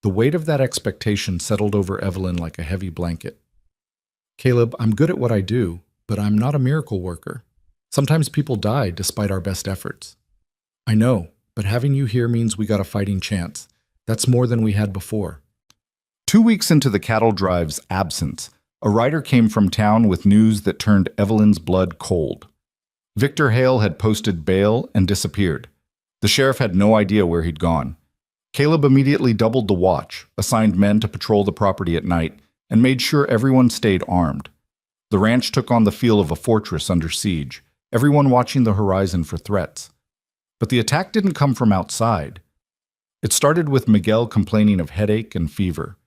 The weight of that expectation settled over Evelyn like a heavy blanket. "Caleb, I'm good at what I do, but I'm not a miracle worker. Sometimes people die despite our best efforts." "I know, but having you here means we got a fighting chance. That's more than we had before." 2 weeks into the cattle drive's absence, a rider came from town with news that turned Evelyn's blood cold. Victor Hale had posted bail and disappeared. The sheriff had no idea where he'd gone. Caleb immediately doubled the watch, assigned men to patrol the property at night, and made sure everyone stayed armed. The ranch took on the feel of a fortress under siege, everyone watching the horizon for threats. But the attack didn't come from outside. It started with Miguel complaining of headache and fever.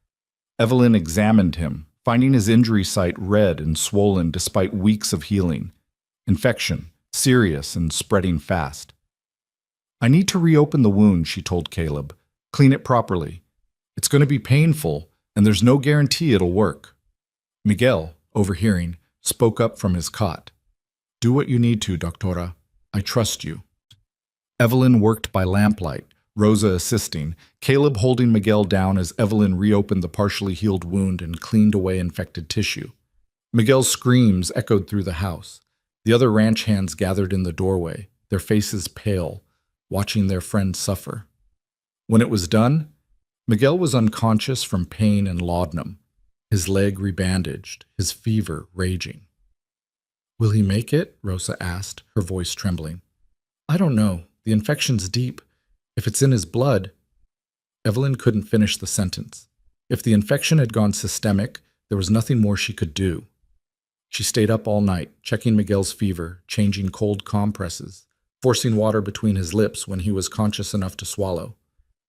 Evelyn examined him, finding his injury site red and swollen despite weeks of healing. Infection, serious and spreading fast. I need to reopen the wound, she told Caleb. Clean it properly. It's going to be painful, and there's no guarantee it'll work. Miguel, overhearing, spoke up from his cot. Do what you need to, Doctora. I trust you. Evelyn worked by lamplight, Rosa assisting, Caleb holding Miguel down as Evelyn reopened the partially healed wound and cleaned away infected tissue. Miguel's screams echoed through the house. The other ranch hands gathered in the doorway, their faces pale, watching their friend suffer. When it was done, Miguel was unconscious from pain and laudanum, his leg rebandaged, his fever raging. Will he make it? Rosa asked, her voice trembling. I don't know. The infection's deep. If it's in his blood... Evelyn couldn't finish the sentence. If the infection had gone systemic, there was nothing more she could do. She stayed up all night, checking Miguel's fever, changing cold compresses, forcing water between his lips when he was conscious enough to swallow.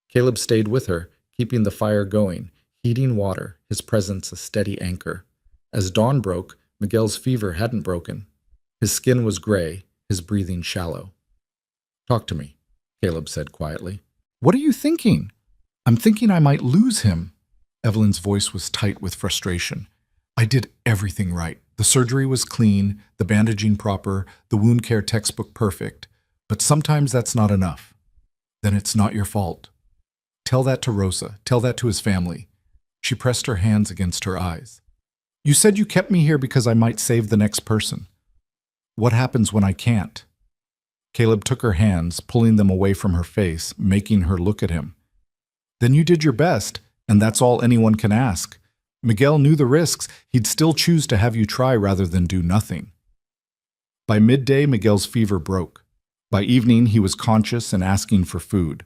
Caleb stayed with her, keeping the fire going, heating water, his presence a steady anchor. As dawn broke, Miguel's fever hadn't broken. His skin was gray, his breathing shallow. Talk to me, Caleb said quietly. What are you thinking? I'm thinking I might lose him. Evelyn's voice was tight with frustration. I did everything right. The surgery was clean, the bandaging proper, the wound care textbook perfect. But sometimes that's not enough. Then it's not your fault. Tell that to Rosa. Tell that to his family. She pressed her hands against her eyes. You said you kept me here because I might save the next person. What happens when I can't? Caleb took her hands, pulling them away from her face, making her look at him. Then you did your best, and that's all anyone can ask. Miguel knew the risks. He'd still choose to have you try rather than do nothing. By midday, Miguel's fever broke. By evening, he was conscious and asking for food.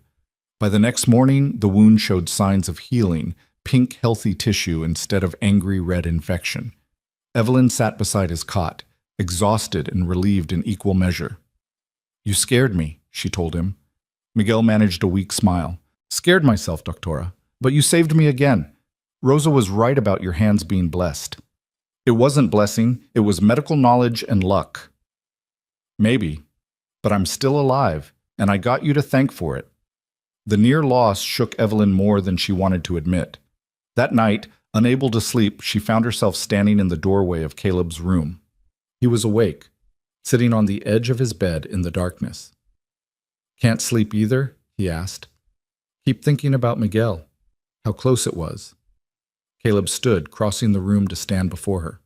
By the next morning, the wound showed signs of healing, pink, healthy tissue instead of angry red infection. Evelyn sat beside his cot, exhausted and relieved in equal measure. You scared me, she told him. Miguel managed a weak smile. Scared myself, Doctora, but you saved me again. Rosa was right about your hands being blessed. It wasn't blessing, it was medical knowledge and luck. Maybe, but I'm still alive, and I got you to thank for it. The near loss shook Evelyn more than she wanted to admit. That night, unable to sleep, she found herself standing in the doorway of Caleb's room. He was awake, sitting on the edge of his bed in the darkness. Can't sleep either? He asked. Keep thinking about Miguel, how close it was. Caleb stood, crossing the room to stand before her.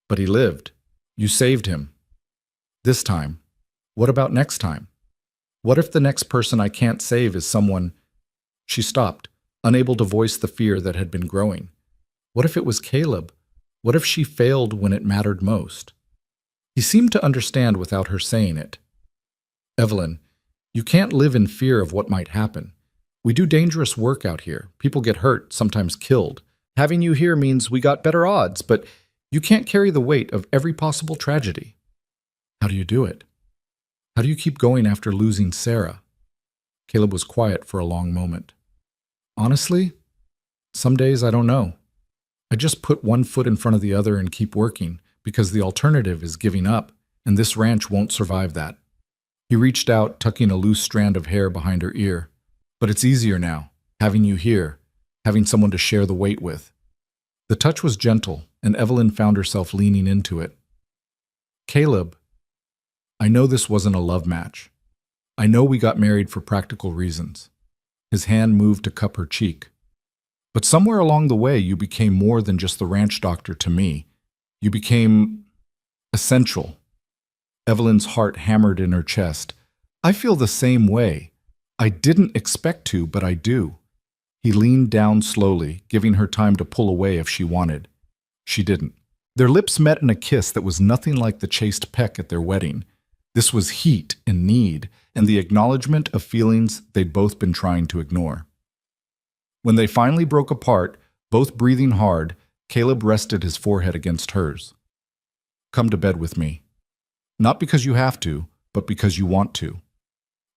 But he lived. You saved him. This time. What about next time? What if the next person I can't save is someone... She stopped, unable to voice the fear that had been growing. What if it was Caleb? What if she failed when it mattered most? He seemed to understand without her saying it. Evelyn, you can't live in fear of what might happen. We do dangerous work out here. People get hurt, sometimes killed. Having you here means we got better odds, but you can't carry the weight of every possible tragedy. How do you do it? How do you keep going after losing Sarah? Caleb was quiet for a long moment. Honestly, some days I don't know. I just put one foot in front of the other and keep working, because the alternative is giving up, and this ranch won't survive that. He reached out, tucking a loose strand of hair behind her ear. But it's easier now, having you here, having someone to share the weight with. The touch was gentle, and Evelyn found herself leaning into it. Caleb, I know this wasn't a love match. I know we got married for practical reasons. His hand moved to cup her cheek. But somewhere along the way, you became more than just the ranch doctor to me. You became essential. Evelyn's heart hammered in her chest. I feel the same way. I didn't expect to, but I do. He leaned down slowly, giving her time to pull away if she wanted. She didn't. Their lips met in a kiss that was nothing like the chaste peck at their wedding. This was heat and need, and the acknowledgement of feelings they'd both been trying to ignore. When they finally broke apart, both breathing hard, Caleb rested his forehead against hers. Come to bed with me. Not because you have to, but because you want to.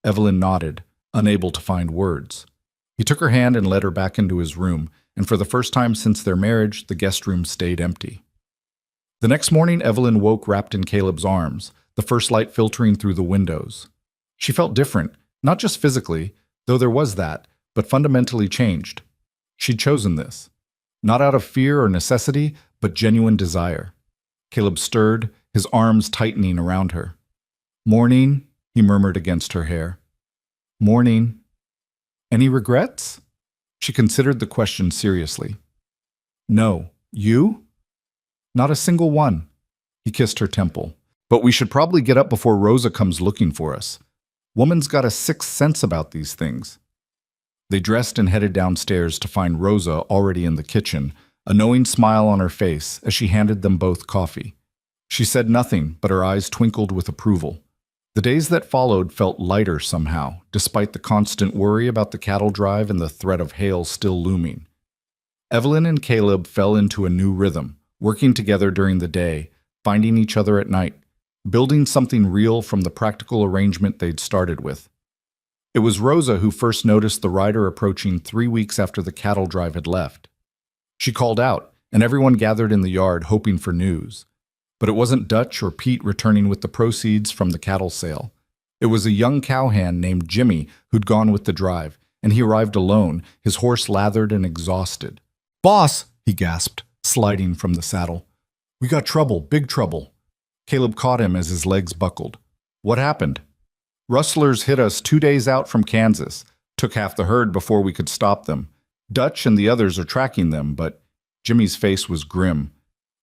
Evelyn nodded, unable to find words. He took her hand and led her back into his room, and for the first time since their marriage, the guest room stayed empty. The next morning, Evelyn woke wrapped in Caleb's arms, the first light filtering through the windows. She felt different, not just physically, though there was that, but fundamentally changed. She'd chosen this. Not out of fear or necessity, but genuine desire. Caleb stirred, his arms tightening around her. "Morning," he murmured against her hair. "Morning. Any regrets?" She considered the question seriously. "No. You?" "Not a single one." He kissed her temple. "But we should probably get up before Rosa comes looking for us. Woman's got a sixth sense about these things." They dressed and headed downstairs to find Rosa already in the kitchen, a knowing smile on her face as she handed them both coffee. She said nothing, but her eyes twinkled with approval. The days that followed felt lighter somehow, despite the constant worry about the cattle drive and the threat of hail still looming. Evelyn and Caleb fell into a new rhythm, working together during the day, finding each other at night, building something real from the practical arrangement they'd started with. It was Rosa who first noticed the rider approaching 3 weeks after the cattle drive had left. She called out, and everyone gathered in the yard hoping for news. But it wasn't Dutch or Pete returning with the proceeds from the cattle sale. It was a young cowhand named Jimmy who'd gone with the drive, and he arrived alone, his horse lathered and exhausted. "Boss," he gasped, sliding from the saddle. "We got trouble, big trouble." Caleb caught him as his legs buckled. "What happened?" "Rustlers hit us 2 days out from Kansas. Took half the herd before we could stop them. Dutch and the others are tracking them, but..." Jimmy's face was grim.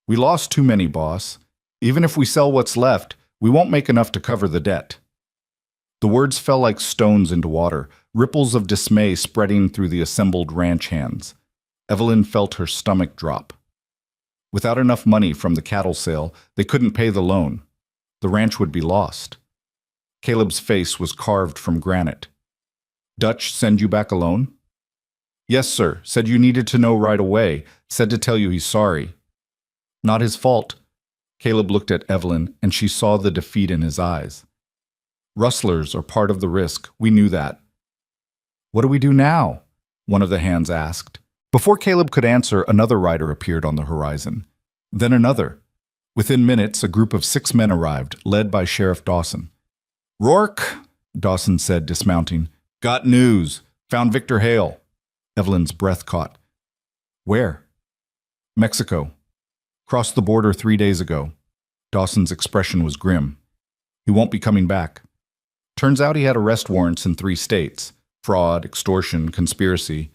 "We lost too many, boss. Even if we sell what's left, we won't make enough to cover the debt." The words fell like stones into water, ripples of dismay spreading through the assembled ranch hands. Evelyn felt her stomach drop. Without enough money from the cattle sale, they couldn't pay the loan. The ranch would be lost. Caleb's face was carved from granite. "Dutch send you back alone?" "Yes, sir. Said you needed to know right away. Said to tell you he's sorry." "Not his fault." Caleb looked at Evelyn, and she saw the defeat in his eyes. "Rustlers are part of the risk. We knew that." "What do we do now?" one of the hands asked. Before Caleb could answer, another rider appeared on the horizon. Then another. Within minutes, a group of 6 men arrived, led by Sheriff Dawson. "Rourke," Dawson said, dismounting. "Got news. Found Victor Hale." Evelyn's breath caught. "Where?" "Mexico. Crossed the border 3 days ago." Dawson's expression was grim. "He won't be coming back." Turns out he had arrest warrants in 3 states. Fraud, extortion, conspiracy.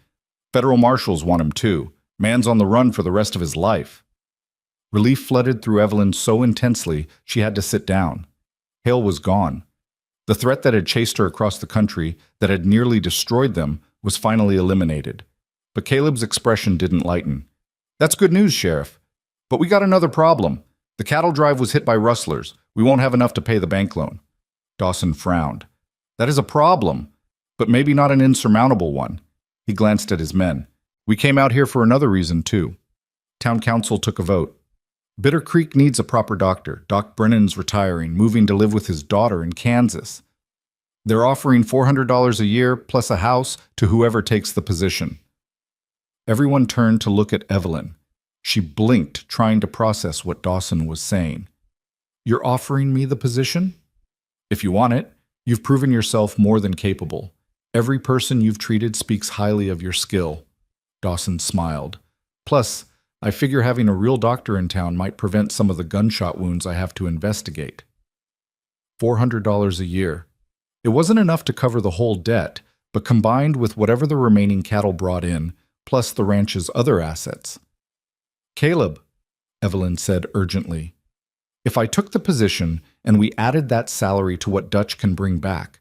Federal marshals want him too. Man's on the run for the rest of his life. Relief flooded through Evelyn so intensely she had to sit down. Hale was gone. The threat that had chased her across the country, that had nearly destroyed them, was finally eliminated. But Caleb's expression didn't lighten. "That's good news, Sheriff. But we got another problem. The cattle drive was hit by rustlers. We won't have enough to pay the bank loan." Dawson frowned. "That is a problem, but maybe not an insurmountable one." He glanced at his men. "We came out here for another reason, too." Town council took a vote. Bitter Creek needs a proper doctor. Doc Brennan's retiring, moving to live with his daughter in Kansas. They're offering $400 a year plus a house to whoever takes the position. Everyone turned to look at Evelyn. She blinked, trying to process what Dawson was saying. "You're offering me the position?" "If you want it. You've proven yourself more than capable. Every person you've treated speaks highly of your skill." Dawson smiled. "Plus, I figure having a real doctor in town might prevent some of the gunshot wounds I have to investigate." $400 a year. It wasn't enough to cover the whole debt, but combined with whatever the remaining cattle brought in, plus the ranch's other assets. "Caleb," Evelyn said urgently, "if I took the position and we added that salary to what Dutch can bring back,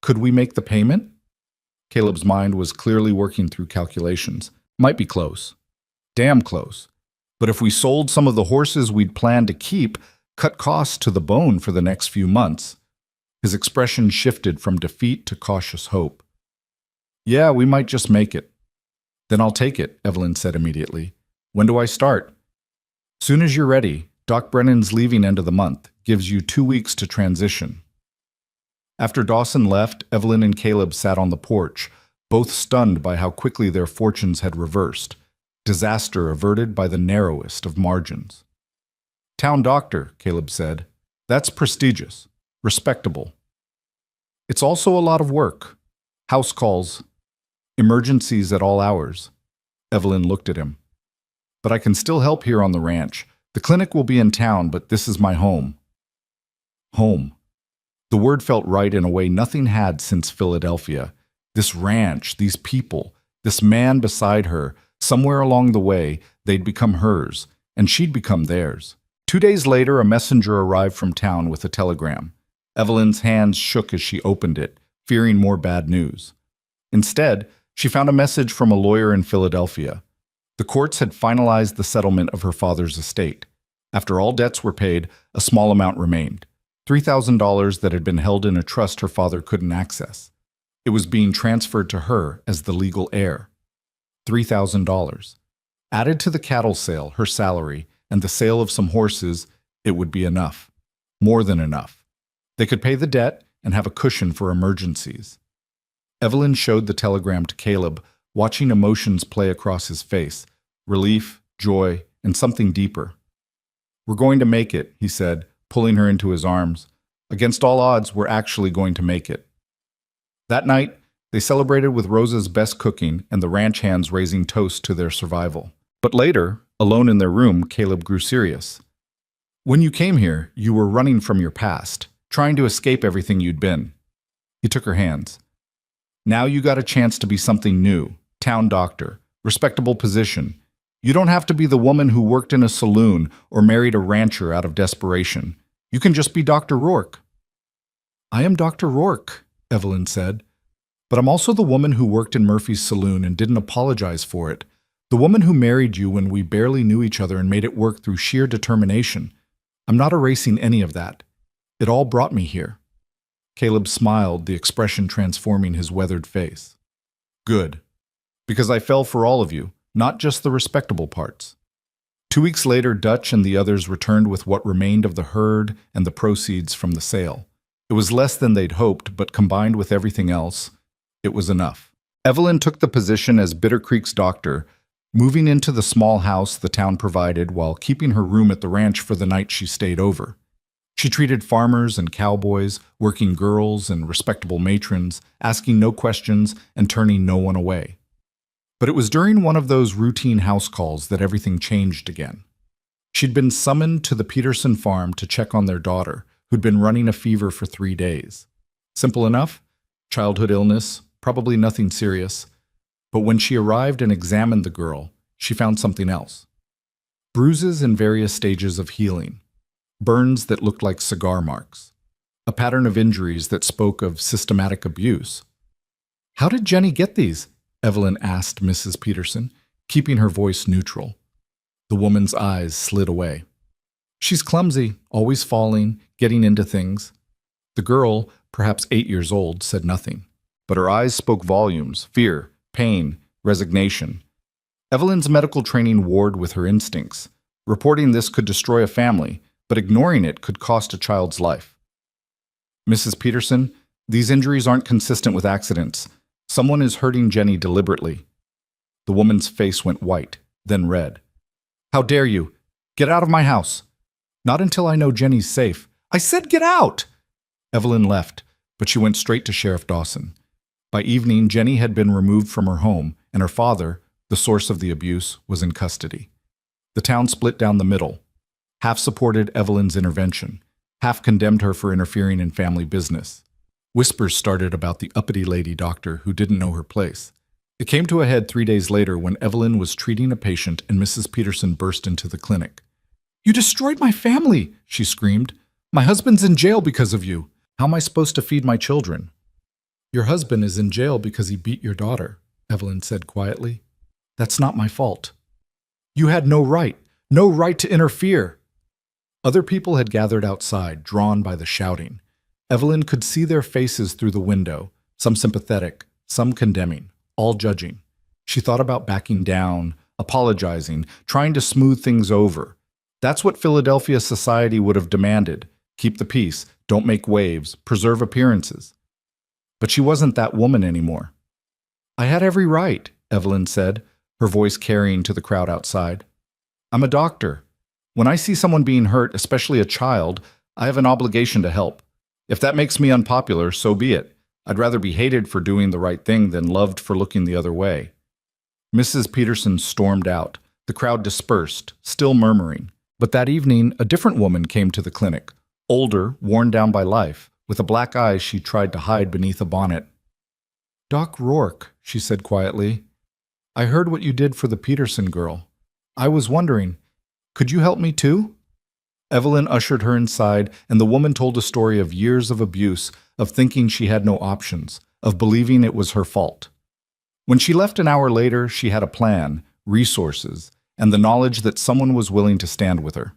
could we make the payment?" Caleb's mind was clearly working through calculations. Might be close. Damn close. But if we sold some of the horses we'd planned to keep, cut costs to the bone for the next few months. His expression shifted from defeat to cautious hope. "Yeah, we might just make it." "Then I'll take it," Evelyn said immediately. "When do I start?" "Soon as you're ready. Doc Brennan's leaving end of the month. Gives you 2 weeks to transition." After Dawson left, Evelyn and Caleb sat on the porch, both stunned by how quickly their fortunes had reversed. Disaster averted by the narrowest of margins. "Town doctor," Caleb said. That's prestigious, respectable. It's also a lot of work. House calls, emergencies at all hours. Evelyn looked at him. But I can still help here on the ranch. The clinic will be in town, but this is my home. Home. The word felt right in a way nothing had since Philadelphia. This ranch, these people, this man beside her, somewhere along the way, they'd become hers, and she'd become theirs. 2 days later, a messenger arrived from town with a telegram. Evelyn's hands shook as she opened it, fearing more bad news. Instead, she found a message from a lawyer in Philadelphia. The courts had finalized the settlement of her father's estate. After all debts were paid, a small amount remained. $3,000 that had been held in a trust her father couldn't access. It was being transferred to her as the legal heir. $3,000. Added to the cattle sale, her salary, and the sale of some horses, it would be enough. More than enough. They could pay the debt and have a cushion for emergencies. Evelyn showed the telegram to Caleb, watching emotions play across his face, relief, joy, and something deeper. "We're going to make it," he said, pulling her into his arms. "Against all odds, we're actually going to make it." That night, they celebrated with Rosa's best cooking and the ranch hands raising toast to their survival. But later, alone in their room, Caleb grew serious. "When you came here, you were running from your past, trying to escape everything you'd been." He took her hands. "Now you got a chance to be something new. Town doctor, respectable position. You don't have to be the woman who worked in a saloon or married a rancher out of desperation. You can just be Dr. Rourke." "I am Dr. Rourke," Evelyn said. "But I'm also the woman who worked in Murphy's saloon and didn't apologize for it. The woman who married you when we barely knew each other and made it work through sheer determination. I'm not erasing any of that. It all brought me here." Caleb smiled, the expression transforming his weathered face. "Good. Because I fell for all of you, not just the respectable parts." 2 weeks later, Dutch and the others returned with what remained of the herd and the proceeds from the sale. It was less than they'd hoped, but combined with everything else, it was enough. Evelyn took the position as Bitter Creek's doctor, moving into the small house the town provided while keeping her room at the ranch for the night she stayed over. She treated farmers and cowboys, working girls and respectable matrons, asking no questions and turning no one away. But it was during one of those routine house calls that everything changed again. She'd been summoned to the Peterson farm to check on their daughter, who'd been running a fever for 3 days. Simple enough, childhood illness, probably nothing serious. But when she arrived and examined the girl, she found something else. Bruises in various stages of healing. Burns that looked like cigar marks. A pattern of injuries that spoke of systematic abuse. "How did Jenny get these?" Evelyn asked Mrs. Peterson, keeping her voice neutral. The woman's eyes slid away. "She's clumsy, always falling, getting into things." The girl, perhaps 8 years old, said nothing. But her eyes spoke volumes: fear, pain, resignation. Evelyn's medical training warred with her instincts. Reporting this could destroy a family, but ignoring it could cost a child's life. "Mrs. Peterson, these injuries aren't consistent with accidents. Someone is hurting Jenny deliberately." The woman's face went white, then red. "How dare you? Get out of my house." "Not until I know Jenny's safe." "I said get out!" Evelyn left, but she went straight to Sheriff Dawson. By evening, Jenny had been removed from her home, and her father, the source of the abuse, was in custody. The town split down the middle. Half supported Evelyn's intervention, half condemned her for interfering in family business. Whispers started about the uppity lady doctor who didn't know her place. It came to a head 3 days later when Evelyn was treating a patient and Mrs. Peterson burst into the clinic. "You destroyed my family!" she screamed. "My husband's in jail because of you. How am I supposed to feed my children?" "Your husband is in jail because he beat your daughter," Evelyn said quietly. "That's not my fault." "You had no right to interfere." Other people had gathered outside, drawn by the shouting. Evelyn could see their faces through the window, some sympathetic, some condemning, all judging. She thought about backing down, apologizing, trying to smooth things over. That's what Philadelphia society would have demanded. Keep the peace, don't make waves, preserve appearances. But she wasn't that woman anymore. "I had every right," Evelyn said, her voice carrying to the crowd outside. "I'm a doctor. When I see someone being hurt, especially a child, I have an obligation to help. If that makes me unpopular, so be it. I'd rather be hated for doing the right thing than loved for looking the other way." Mrs. Peterson stormed out. The crowd dispersed, still murmuring. But that evening, a different woman came to the clinic. Older, worn down by life, with a black eye she tried to hide beneath a bonnet. "Doc Rourke," she said quietly, "I heard what you did for the Peterson girl. I was wondering, could you help me too?" Evelyn ushered her inside, and the woman told a story of years of abuse, of thinking she had no options, of believing it was her fault. When she left an hour later, she had a plan, resources, and the knowledge that someone was willing to stand with her.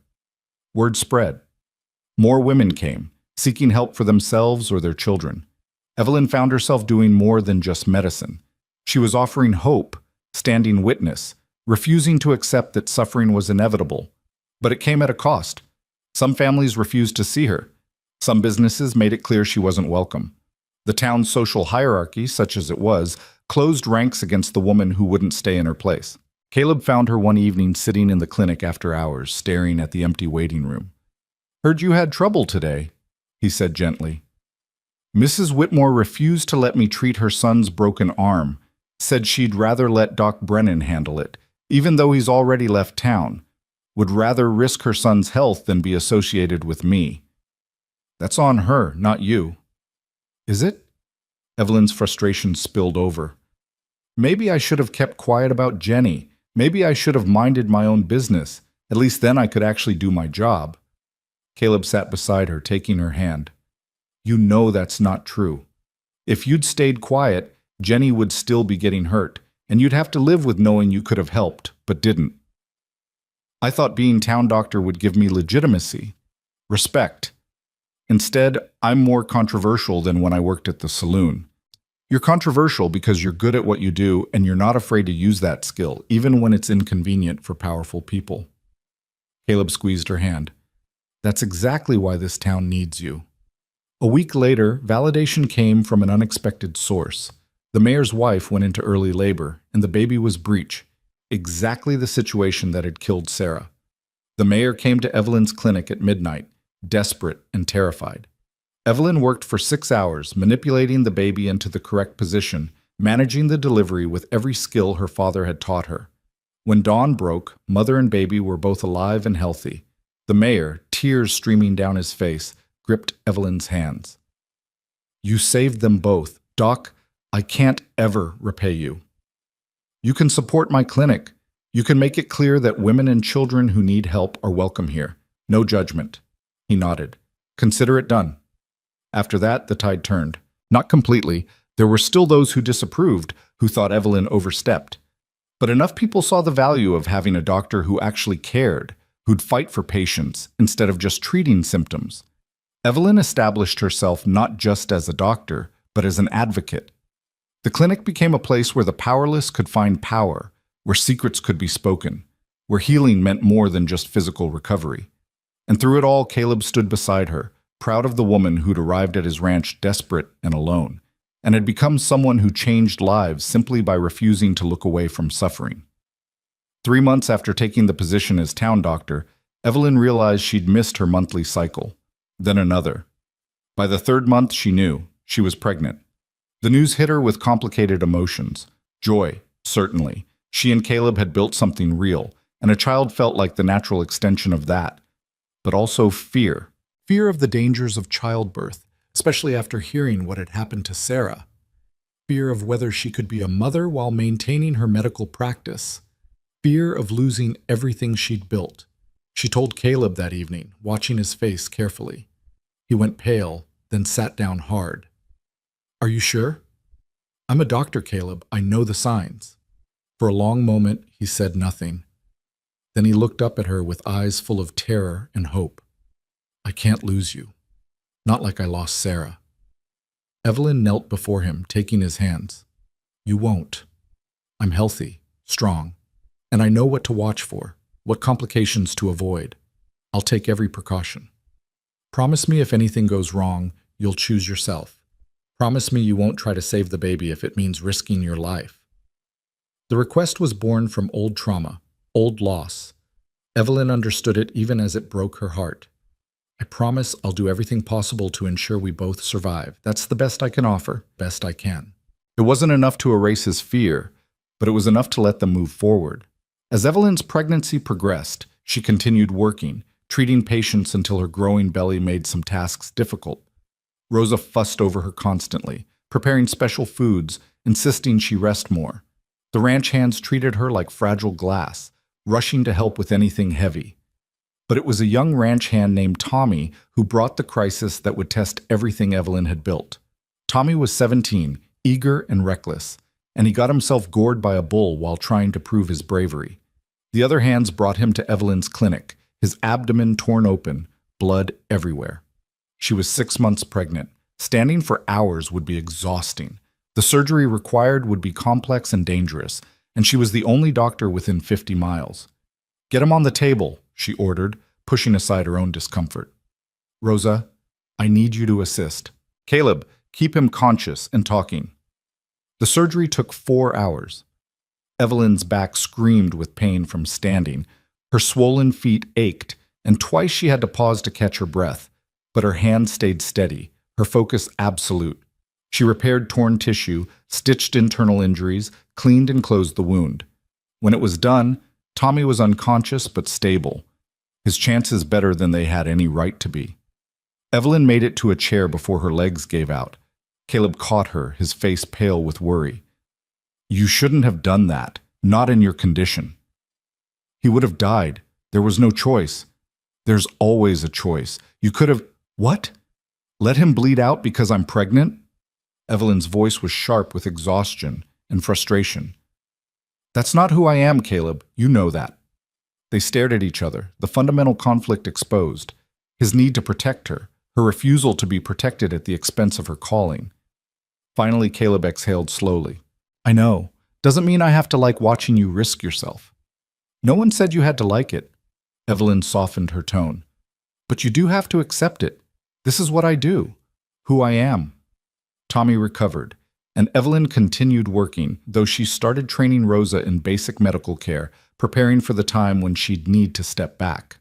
Word spread. More women came, seeking help for themselves or their children. Evelyn found herself doing more than just medicine. She was offering hope, standing witness, refusing to accept that suffering was inevitable. But it came at a cost. Some families refused to see her. Some businesses made it clear she wasn't welcome. The town's social hierarchy, such as it was, closed ranks against the woman who wouldn't stay in her place. Caleb found her one evening sitting in the clinic after hours, staring at the empty waiting room. "Heard you had trouble today," he said gently. "Mrs. Whitmore refused to let me treat her son's broken arm, said she'd rather let Doc Brennan handle it, even though he's already left town. Would rather risk her son's health than be associated with me." "That's on her, not you." "Is it?" Evelyn's frustration spilled over. "Maybe I should have kept quiet about Jenny. Maybe I should have minded my own business. At least then I could actually do my job." Caleb sat beside her, taking her hand. "You know that's not true. If you'd stayed quiet, Jenny would still be getting hurt, and you'd have to live with knowing you could have helped, but didn't. I thought being town doctor would give me legitimacy, respect. Instead, I'm more controversial than when I worked at the saloon. You're controversial because you're good at what you do and you're not afraid to use that skill, even when it's inconvenient for powerful people." Caleb squeezed her hand. "That's exactly why this town needs you." A week later, validation came from an unexpected source. The mayor's wife went into early labor, and the baby was breech. Exactly the situation that had killed Sarah. The mayor came to Evelyn's clinic at midnight, desperate and terrified. Evelyn worked for 6 hours, manipulating the baby into the correct position, managing the delivery with every skill her father had taught her. When dawn broke, mother and baby were both alive and healthy. The mayor, tears streaming down his face, gripped Evelyn's hands. "You saved them both. Doc, I can't ever repay you. You can support my clinic. You can make it clear that women and children who need help are welcome here. No judgment." He nodded. "Consider it done." After that, the tide turned. Not completely. There were still those who disapproved, who thought Evelyn overstepped. But enough people saw the value of having a doctor who actually cared, who'd fight for patients instead of just treating symptoms. Evelyn established herself not just as a doctor, but as an advocate. The clinic became a place where the powerless could find power, where secrets could be spoken, where healing meant more than just physical recovery. And through it all, Caleb stood beside her, proud of the woman who'd arrived at his ranch desperate and alone, and had become someone who changed lives simply by refusing to look away from suffering. 3 months after taking the position as town doctor, Evelyn realized she'd missed her monthly cycle, then another. By the 3rd month, she knew she was pregnant. The news hit her with complicated emotions. Joy, certainly. She and Caleb had built something real, and a child felt like the natural extension of that. But also fear. Fear of the dangers of childbirth, especially after hearing what had happened to Sarah. Fear of whether she could be a mother while maintaining her medical practice. Fear of losing everything she'd built. She told Caleb that evening, watching his face carefully. He went pale, then sat down hard. "Are you sure?" "I'm a doctor, Caleb. I know the signs." For a long moment, he said nothing. Then he looked up at her with eyes full of terror and hope. "I can't lose you. Not like I lost Sarah." Evelyn knelt before him, taking his hands. "You won't. I'm healthy, strong, and I know what to watch for, what complications to avoid. I'll take every precaution. Promise me if anything goes wrong, you'll choose yourself. Promise me you won't try to save the baby if it means risking your life." The request was born from old trauma, old loss. Evelyn understood it even as it broke her heart. I promise I'll do everything possible to ensure we both survive. That's the best I can offer, best I can. It wasn't enough to erase his fear, but it was enough to let them move forward. As Evelyn's pregnancy progressed, she continued working, treating patients until her growing belly made some tasks difficult. Rosa fussed over her constantly, preparing special foods, insisting she rest more. The ranch hands treated her like fragile glass, rushing to help with anything heavy. But it was a young ranch hand named Tommy who brought the crisis that would test everything Evelyn had built. Tommy was 17, eager and reckless, and he got himself gored by a bull while trying to prove his bravery. The other hands brought him to Evelyn's clinic, his abdomen torn open, blood everywhere. She was 6 months pregnant. Standing for hours would be exhausting. The surgery required would be complex and dangerous, and she was the only doctor within 50 miles. "Get him on the table," she ordered, pushing aside her own discomfort. "Rosa, I need you to assist. Caleb, keep him conscious and talking." The surgery took 4 hours. Evelyn's back screamed with pain from standing. Her swollen feet ached, and twice she had to pause to catch her breath. But her hand stayed steady, her focus absolute. She repaired torn tissue, stitched internal injuries, cleaned and closed the wound. When it was done, Tommy was unconscious but stable. His chances better than they had any right to be. Evelyn made it to a chair before her legs gave out. Caleb caught her, his face pale with worry. "You shouldn't have done that, not in your condition." "He would have died. There was no choice." "There's always a choice. You could have—" "What? Let him bleed out because I'm pregnant?" Evelyn's voice was sharp with exhaustion and frustration. "That's not who I am, Caleb. You know that." They stared at each other, the fundamental conflict exposed. His need to protect her, her refusal to be protected at the expense of her calling. Finally, Caleb exhaled slowly. "I know. Doesn't mean I have to like watching you risk yourself." "No one said you had to like it." Evelyn softened her tone. "But you do have to accept it. This is what I do. Who I am." Tommy recovered, and Evelyn continued working, though she started training Rosa in basic medical care, preparing for the time when she'd need to step back.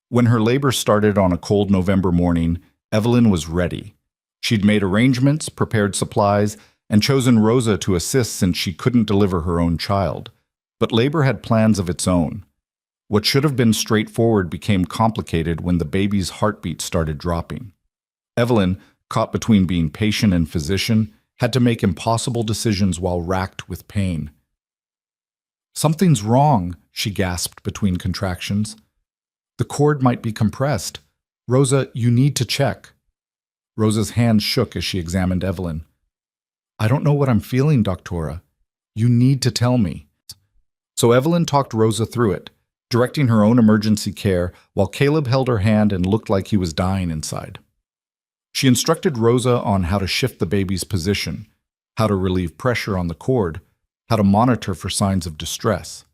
When her labor started on a cold November morning, Evelyn was ready. She'd made arrangements, prepared supplies, and chosen Rosa to assist since she couldn't deliver her own child. But labor had plans of its own. What should have been straightforward became complicated when the baby's heartbeat started dropping. Evelyn, caught between being patient and physician, had to make impossible decisions while racked with pain. "Something's wrong," she gasped between contractions. "The cord might be compressed. Rosa, you need to check." Rosa's hands shook as she examined Evelyn. "I don't know what I'm feeling, Doctora. You need to tell me." So Evelyn talked Rosa through it, directing her own emergency care while Caleb held her hand and looked like he was dying inside. She instructed Rosa on how to shift the baby's position, how to relieve pressure on the cord, how to monitor for signs of distress.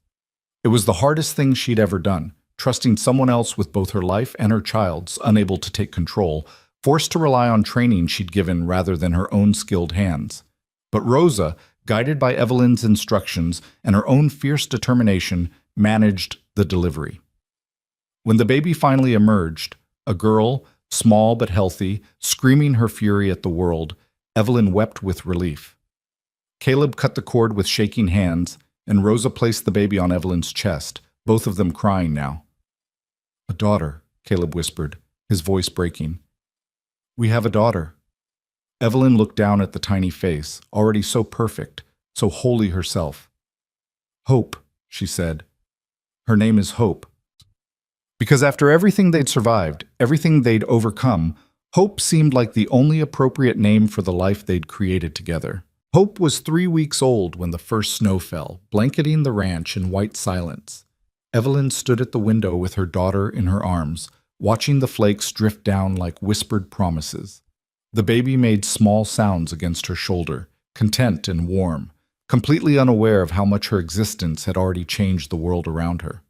It was the hardest thing she'd ever done, trusting someone else with both her life and her child's, unable to take control, forced to rely on training she'd given rather than her own skilled hands. But Rosa, guided by Evelyn's instructions and her own fierce determination, managed the delivery. When the baby finally emerged, a girl, small but healthy, screaming her fury at the world, Evelyn wept with relief. Caleb cut the cord with shaking hands, and Rosa placed the baby on Evelyn's chest, both of them crying now. "A daughter," Caleb whispered, his voice breaking. "We have a daughter." Evelyn looked down at the tiny face, already so perfect, so wholly herself. "Hope," she said. "Her name is Hope." Because after everything they'd survived, everything they'd overcome, Hope seemed like the only appropriate name for the life they'd created together. Hope was 3 weeks old when the first snow fell, blanketing the ranch in white silence. Evelyn stood at the window with her daughter in her arms, watching the flakes drift down like whispered promises. The baby made small sounds against her shoulder, content and warm, completely unaware of how much her existence had already changed the world around her.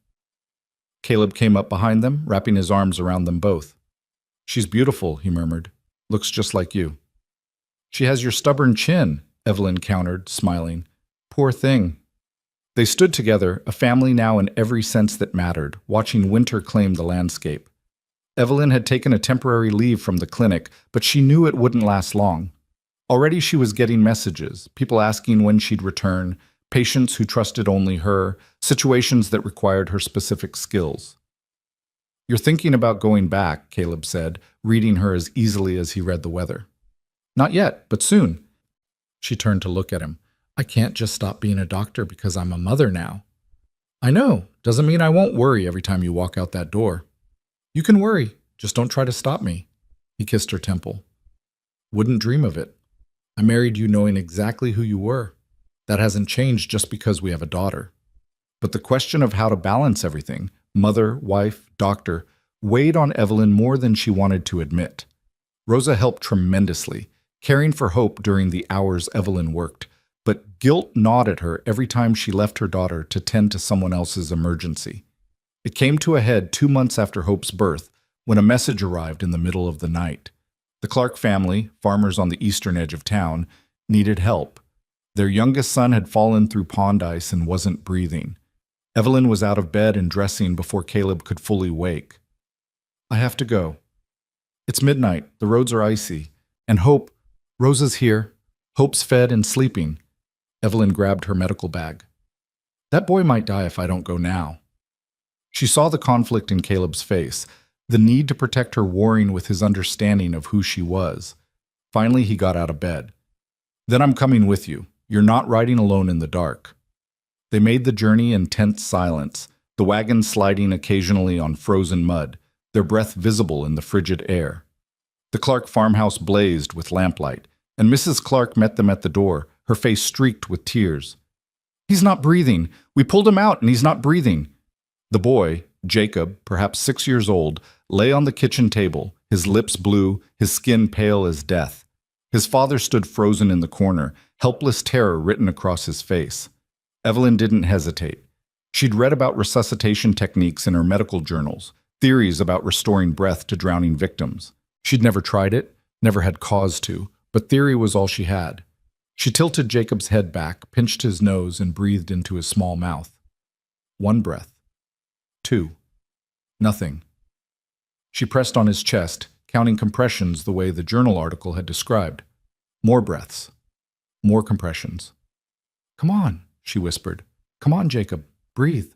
Caleb came up behind them, wrapping his arms around them both. "She's beautiful," he murmured. "Looks just like you." "She has your stubborn chin," Evelyn countered, smiling. "Poor thing." They stood together, a family now in every sense that mattered, watching winter claim the landscape. Evelyn had taken a temporary leave from the clinic, but she knew it wouldn't last long. Already she was getting messages, people asking when she'd return, patients who trusted only her, situations that required her specific skills. "You're thinking about going back," Caleb said, reading her as easily as he read the weather. "Not yet, but soon." She turned to look at him. "I can't just stop being a doctor because I'm a mother now." "I know. Doesn't mean I won't worry every time you walk out that door." "You can worry. Just don't try to stop me." He kissed her temple. "Wouldn't dream of it. I married you knowing exactly who you were. That hasn't changed just because we have a daughter." But the question of how to balance everything, mother, wife, doctor, weighed on Evelyn more than she wanted to admit. Rosa helped tremendously, caring for Hope during the hours Evelyn worked, but guilt gnawed at her every time she left her daughter to tend to someone else's emergency. It came to a head 2 months after Hope's birth, when a message arrived in the middle of the night. The Clark family, farmers on the eastern edge of town, needed help. Their youngest son had fallen through pond ice and wasn't breathing. Evelyn was out of bed and dressing before Caleb could fully wake. "I have to go. It's midnight, the roads are icy. And Hope, Rosa's here. Hope's fed and sleeping." Evelyn grabbed her medical bag. "That boy might die if I don't go now." She saw the conflict in Caleb's face, the need to protect her warring with his understanding of who she was. Finally, he got out of bed. "Then I'm coming with you. You're not riding alone in the dark." They made the journey in tense silence, the wagon sliding occasionally on frozen mud, their breath visible in the frigid air. The Clark farmhouse blazed with lamplight, and Mrs. Clark met them at the door, her face streaked with tears. "He's not breathing. We pulled him out and he's not breathing." The boy, Jacob, perhaps 6 years old, lay on the kitchen table, his lips blue, his skin pale as death. His father stood frozen in the corner, helpless terror written across his face. Evelyn didn't hesitate. She'd read about resuscitation techniques in her medical journals, theories about restoring breath to drowning victims. She'd never tried it, never had cause to, but theory was all she had. She tilted Jacob's head back, pinched his nose, and breathed into his small mouth. 1 breath. 2. Nothing. She pressed on his chest, counting compressions the way the journal article had described. More breaths. More compressions. "Come on," she whispered. "Come on, Jacob. Breathe."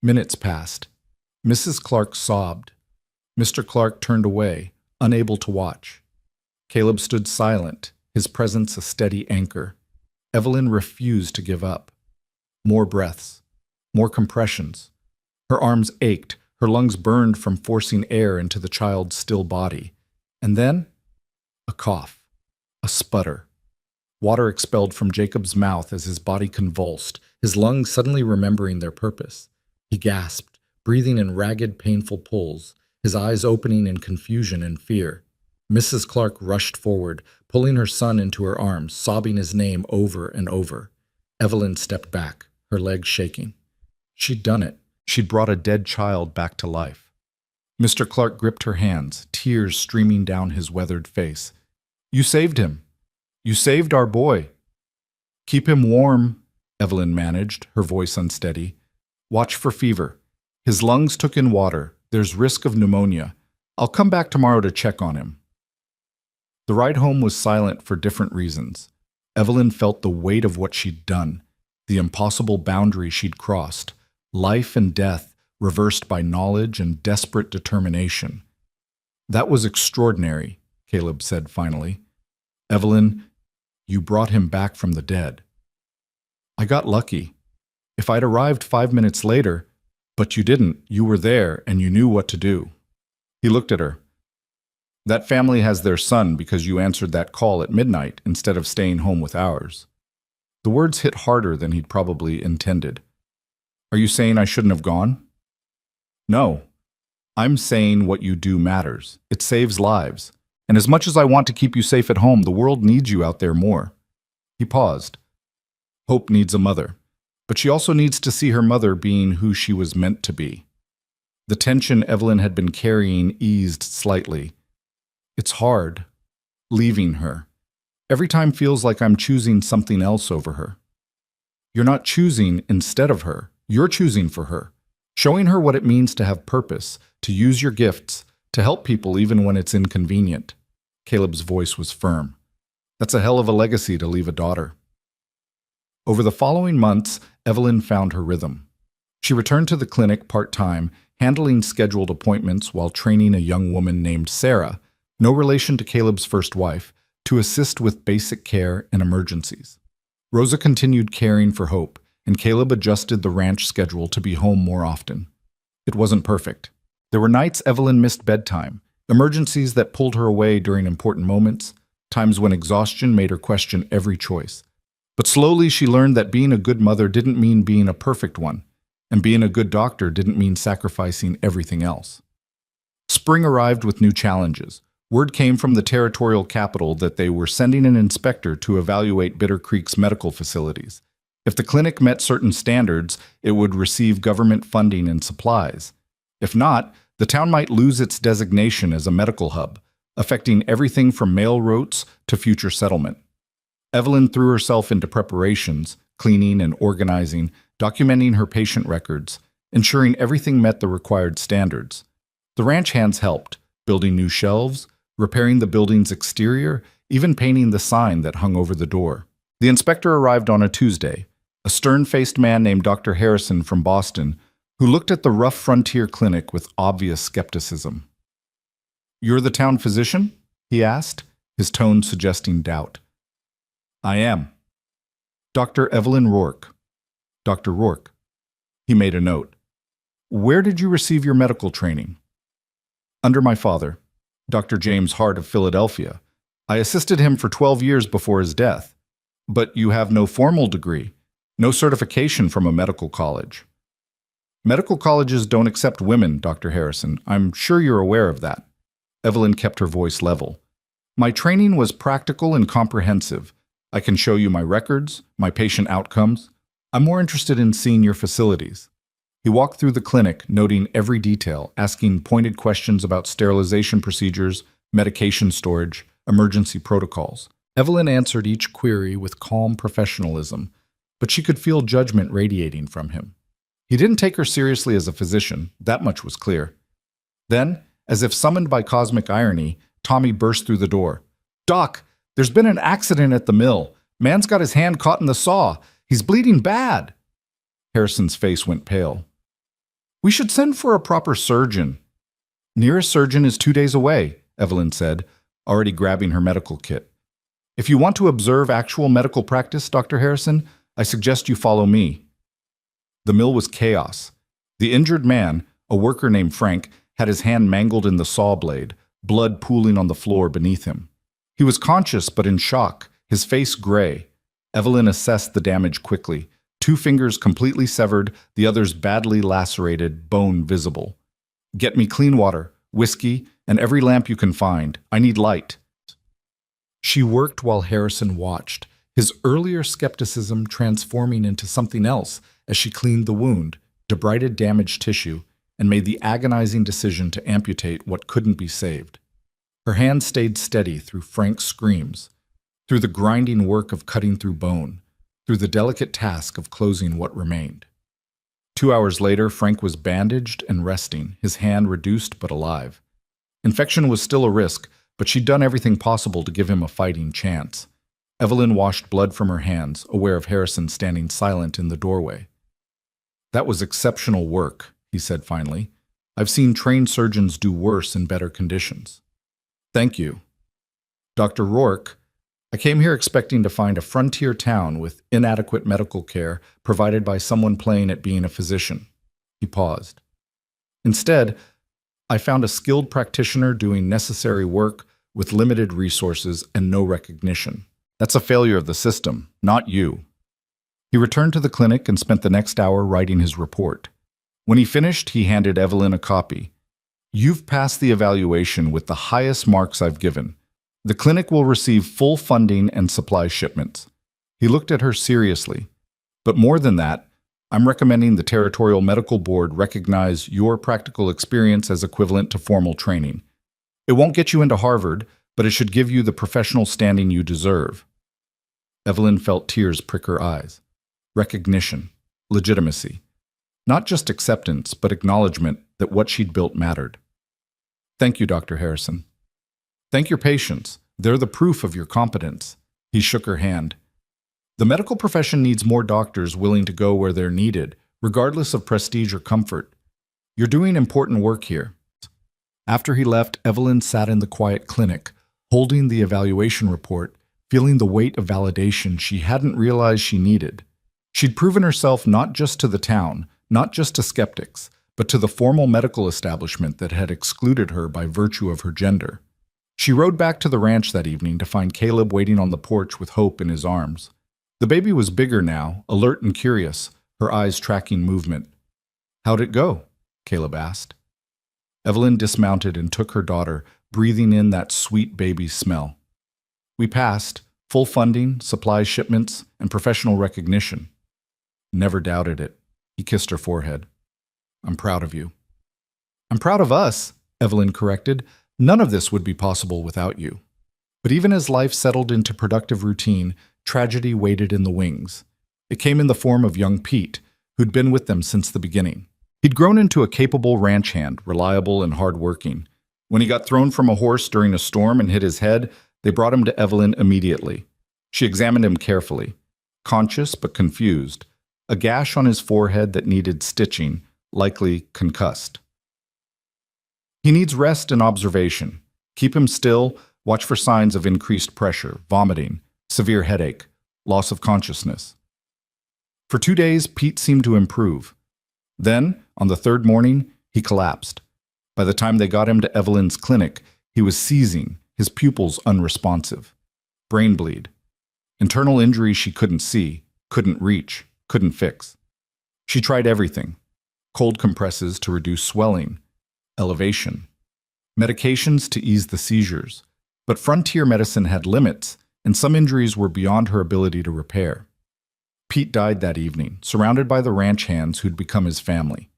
Minutes passed. Mrs. Clark sobbed. Mr. Clark turned away, unable to watch. Caleb stood silent, his presence a steady anchor. Evelyn refused to give up. More breaths. More compressions. Her arms ached, her lungs burned from forcing air into the child's still body. And then, a cough. A sputter. Water expelled from Jacob's mouth as his body convulsed, his lungs suddenly remembering their purpose. He gasped, breathing in ragged, painful pulls, his eyes opening in confusion and fear. Mrs. Clark rushed forward, pulling her son into her arms, sobbing his name over and over. Evelyn stepped back, her legs shaking. She'd done it. She'd brought a dead child back to life. Mr. Clark gripped her hands, tears streaming down his weathered face. "You saved him. You saved our boy." "Keep him warm," Evelyn managed, her voice unsteady. "Watch for fever. His lungs took in water. There's risk of pneumonia. I'll come back tomorrow to check on him." The ride home was silent for different reasons. Evelyn felt the weight of what she'd done, the impossible boundary she'd crossed, life and death reversed by knowledge and desperate determination. "That was extraordinary," Caleb said finally. "Evelyn, you brought him back from the dead." "I got lucky. If I'd arrived 5 minutes later, but you didn't, you were there and you knew what to do." He looked at her. "That family has their son because you answered that call at midnight instead of staying home with ours." The words hit harder than he'd probably intended. "Are you saying I shouldn't have gone?" "No. I'm saying what you do matters. It saves lives. And as much as I want to keep you safe at home, the world needs you out there more." He paused. "Hope needs a mother, but she also needs to see her mother being who she was meant to be." The tension Evelyn had been carrying eased slightly. "It's hard, leaving her. Every time feels like I'm choosing something else over her." "You're not choosing instead of her. You're choosing for her. showing her what it means to have purpose, to use your gifts, to help people even when it's inconvenient. Caleb's voice was firm. That's a hell of a legacy to leave a daughter. Over the following months, Evelyn found her rhythm. She returned to the clinic part-time, handling scheduled appointments while training a young woman named Sarah, no relation to Caleb's first wife, to assist with basic care and emergencies. Rosa continued caring for Hope, and Caleb adjusted the ranch schedule to be home more often. It wasn't perfect. There were nights Evelyn missed bedtime, emergencies that pulled her away during important moments, times when exhaustion made her question every choice. But slowly she learned that being a good mother didn't mean being a perfect one, and being a good doctor didn't mean sacrificing everything else. Spring arrived with new challenges. Word came from the territorial capital that they were sending an inspector to evaluate Bitter Creek's medical facilities. If the clinic met certain standards, it would receive government funding and supplies. If not, the town might lose its designation as a medical hub, affecting everything from mail routes to future settlement. Evelyn threw herself into preparations, cleaning and organizing, documenting her patient records, ensuring everything met the required standards. The ranch hands helped, building new shelves, repairing the building's exterior, even painting the sign that hung over the door. The inspector arrived on a Tuesday, a stern-faced man named Dr. Harrison from Boston, who looked at the rough frontier clinic with obvious skepticism. "You're the town physician?" he asked, his tone suggesting doubt. "I am." "Dr. Evelyn Rourke." "Dr. Rourke." He made a note. "Where did you receive your medical training?" "Under my father, Dr. James Hart of Philadelphia. I assisted him for 12 years before his death. But you have no formal degree, no certification from a medical college." "Medical colleges don't accept women, Dr. Harrison. I'm sure you're aware of that." Evelyn kept her voice level. "My training was practical and comprehensive. I can show you my records, my patient outcomes. I'm more interested in seeing your facilities." He walked through the clinic, noting every detail, asking pointed questions about sterilization procedures, medication storage, emergency protocols. Evelyn answered each query with calm professionalism, but she could feel judgment radiating from him. He didn't take her seriously as a physician, that much was clear. Then, as if summoned by cosmic irony, Tommy burst through the door. "Doc, there's been an accident at the mill. Man's got his hand caught in the saw. He's bleeding bad." Harrison's face went pale. "We should send for a proper surgeon." "Nearest surgeon is 2 days away," Evelyn said, already grabbing her medical kit. "If you want to observe actual medical practice, Dr. Harrison, I suggest you follow me." The mill was chaos. The injured man, a worker named Frank, had his hand mangled in the saw blade, blood pooling on the floor beneath him. He was conscious but in shock, his face gray. Evelyn assessed the damage quickly. 2 fingers completely severed, the others badly lacerated, bone visible. "Get me clean water, whiskey, and every lamp you can find. I need light." She worked while Harrison watched, his earlier skepticism transforming into something else as she cleaned the wound, debrided damaged tissue, and made the agonizing decision to amputate what couldn't be saved. Her hand stayed steady through Frank's screams, through the grinding work of cutting through bone, through the delicate task of closing what remained. 2 hours later, Frank was bandaged and resting, his hand reduced but alive. Infection was still a risk, but she'd done everything possible to give him a fighting chance. Evelyn washed blood from her hands, aware of Harrison standing silent in the doorway. "That was exceptional work," he said finally. "I've seen trained surgeons do worse in better conditions." "Thank you." "Dr. Rourke, I came here expecting to find a frontier town with inadequate medical care provided by someone playing at being a physician." He paused. "Instead, I found a skilled practitioner doing necessary work with limited resources and no recognition. That's a failure of the system, not you." He returned to the clinic and spent the next hour writing his report. When he finished, he handed Evelyn a copy. "You've passed the evaluation with the highest marks I've given. The clinic will receive full funding and supply shipments." He looked at her seriously. "But more than that, I'm recommending the Territorial Medical Board recognize your practical experience as equivalent to formal training. It won't get you into Harvard, but it should give you the professional standing you deserve." Evelyn felt tears prick her eyes. Recognition. Legitimacy. Not just acceptance, but acknowledgement that what she'd built mattered. Thank you, Dr. Harrison. Thank your patients. They're the proof of your competence. He shook her hand. The medical profession needs more doctors willing to go where they're needed, regardless of prestige or comfort. You're doing important work here. After he left, Evelyn sat in the quiet clinic, holding the evaluation report, feeling the weight of validation she hadn't realized she needed. She'd proven herself not just to the town, not just to skeptics, but to the formal medical establishment that had excluded her by virtue of her gender. She rode back to the ranch that evening to find Caleb waiting on the porch with Hope in his arms. The baby was bigger now, alert and curious, her eyes tracking movement. "How'd it go?" Caleb asked. Evelyn dismounted and took her daughter, breathing in that sweet baby smell. "We passed, full funding, supply shipments, and professional recognition." Never doubted it. He kissed her forehead. "I'm proud of you." "I'm proud of us," Evelyn corrected. "None of this would be possible without you." But even as life settled into productive routine, tragedy waited in the wings. It came in the form of young Pete, who'd been with them since the beginning. He'd grown into a capable ranch hand, reliable and hard-working. When he got thrown from a horse during a storm and hit his head, they brought him to Evelyn immediately. She examined him carefully. Conscious but confused. A gash on his forehead that needed stitching, likely concussed. "He needs rest and observation. Keep him still, watch for signs of increased pressure, vomiting, severe headache, loss of consciousness." For 2 days, Pete seemed to improve. Then, on the third morning, he collapsed. By the time they got him to Evelyn's clinic, he was seizing, his pupils unresponsive. Brain bleed. Internal injury she couldn't see, couldn't reach, couldn't fix. She tried everything. Cold compresses to reduce swelling, elevation, medications to ease the seizures. But frontier medicine had limits, and some injuries were beyond her ability to repair. Pete died that evening, surrounded by the ranch hands who'd become his family.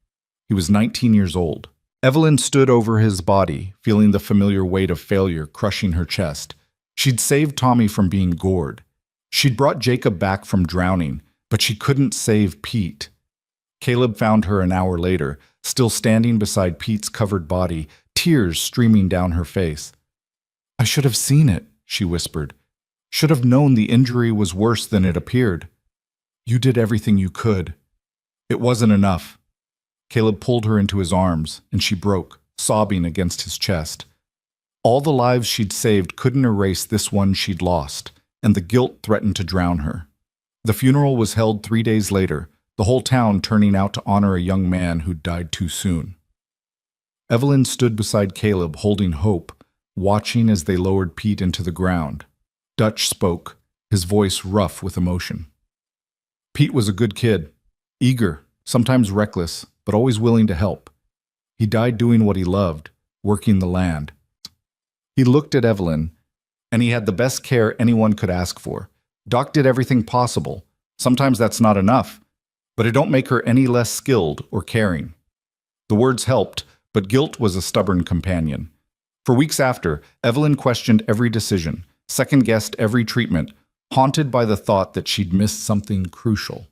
He was 19 years old. Evelyn stood over his body, feeling the familiar weight of failure crushing her chest. She'd saved Tommy from being gored. She'd brought Jacob back from drowning, but she couldn't save Pete. Caleb found her an hour later, still standing beside Pete's covered body, tears streaming down her face. "I should have seen it," she whispered. "Should have known the injury was worse than it appeared." "You did everything you could." "It wasn't enough." Caleb pulled her into his arms, and she broke, sobbing against his chest. All the lives she'd saved couldn't erase this one she'd lost, and the guilt threatened to drown her. The funeral was held 3 days later, the whole town turning out to honor a young man who'd died too soon. Evelyn stood beside Caleb, holding Hope, watching as they lowered Pete into the ground. Dutch spoke, his voice rough with emotion. "Pete was a good kid, eager, sometimes reckless, but always willing to help. He died doing what he loved, working the land." He looked at Evelyn, and he had the best care anyone could ask for. Doc did everything possible. Sometimes that's not enough, but it don't make her any less skilled or caring. The words helped, but guilt was a stubborn companion. For weeks after, Evelyn questioned every decision, second-guessed every treatment, haunted by the thought that she'd missed something crucial.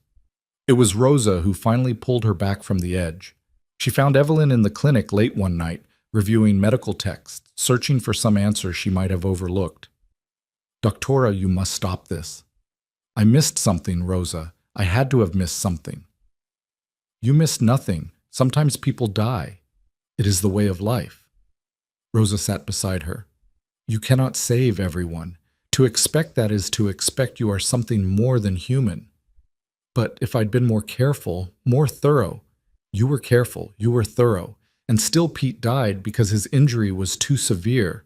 It was Rosa who finally pulled her back from the edge. She found Evelyn in the clinic late one night, reviewing medical texts, searching for some answer she might have overlooked. "Doctora, you must stop this." "I missed something, Rosa. I had to have missed something." "You missed nothing. Sometimes people die. It is the way of life." Rosa sat beside her. "You cannot save everyone. To expect that is to expect you are something more than human. But if I'd been more careful, more thorough. You were careful, you were thorough, and still Pete died because his injury was too severe."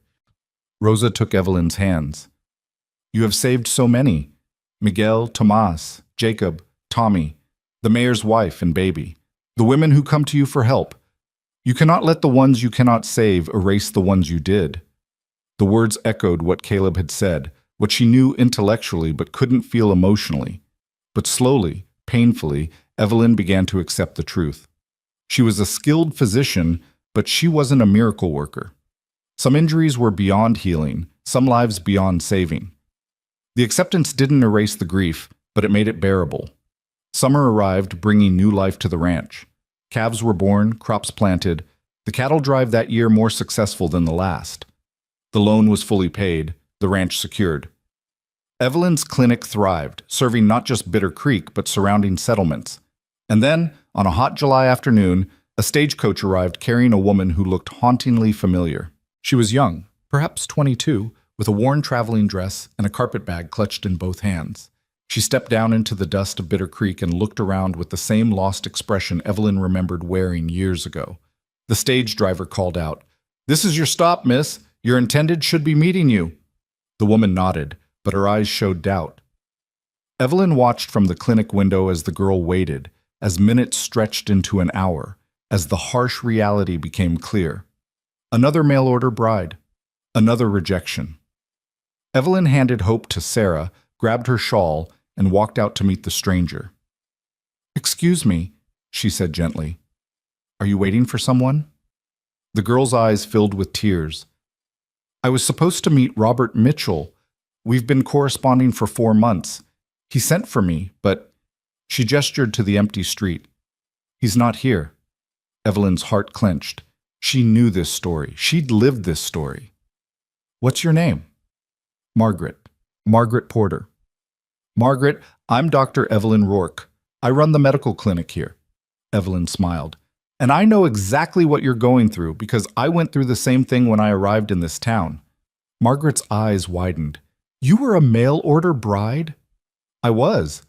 Rosa took Evelyn's hands. "You have saved so many. Miguel, Tomas, Jacob, Tommy, the mayor's wife and baby, the women who come to you for help. You cannot let the ones you cannot save erase the ones you did." The words echoed what Caleb had said, what she knew intellectually but couldn't feel emotionally. But slowly, painfully, Evelyn began to accept the truth. She was a skilled physician, but she wasn't a miracle worker. Some injuries were beyond healing, some lives beyond saving. The acceptance didn't erase the grief, but it made it bearable. Summer arrived, bringing new life to the ranch. Calves were born, crops planted, the cattle drive that year more successful than the last. The loan was fully paid, the ranch secured. Evelyn's clinic thrived, serving not just Bitter Creek but surrounding settlements. And then, on a hot July afternoon, a stagecoach arrived carrying a woman who looked hauntingly familiar. She was young, perhaps 22, with a worn traveling dress and a carpet bag clutched in both hands. She stepped down into the dust of Bitter Creek and looked around with the same lost expression Evelyn remembered wearing years ago. The stage driver called out, "This is your stop, miss. Your intended should be meeting you." The woman nodded, but her eyes showed doubt. Evelyn watched from the clinic window as the girl waited, as minutes stretched into an hour, as the harsh reality became clear. Another mail-order bride. Another rejection. Evelyn handed Hope to Sarah, grabbed her shawl, and walked out to meet the stranger. "Excuse me," she said gently. "Are you waiting for someone?" The girl's eyes filled with tears. "I was supposed to meet Robert Mitchell. We've been corresponding for 4 months. He sent for me, but—" She gestured to the empty street. "He's not here." Evelyn's heart clenched. She knew this story. She'd lived this story. "What's your name?" "Margaret. Margaret Porter." "Margaret, I'm Dr. Evelyn Rourke. I run the medical clinic here." Evelyn smiled. "And I know exactly what you're going through because I went through the same thing when I arrived in this town." Margaret's eyes widened. "You were a mail-order bride?" "I was.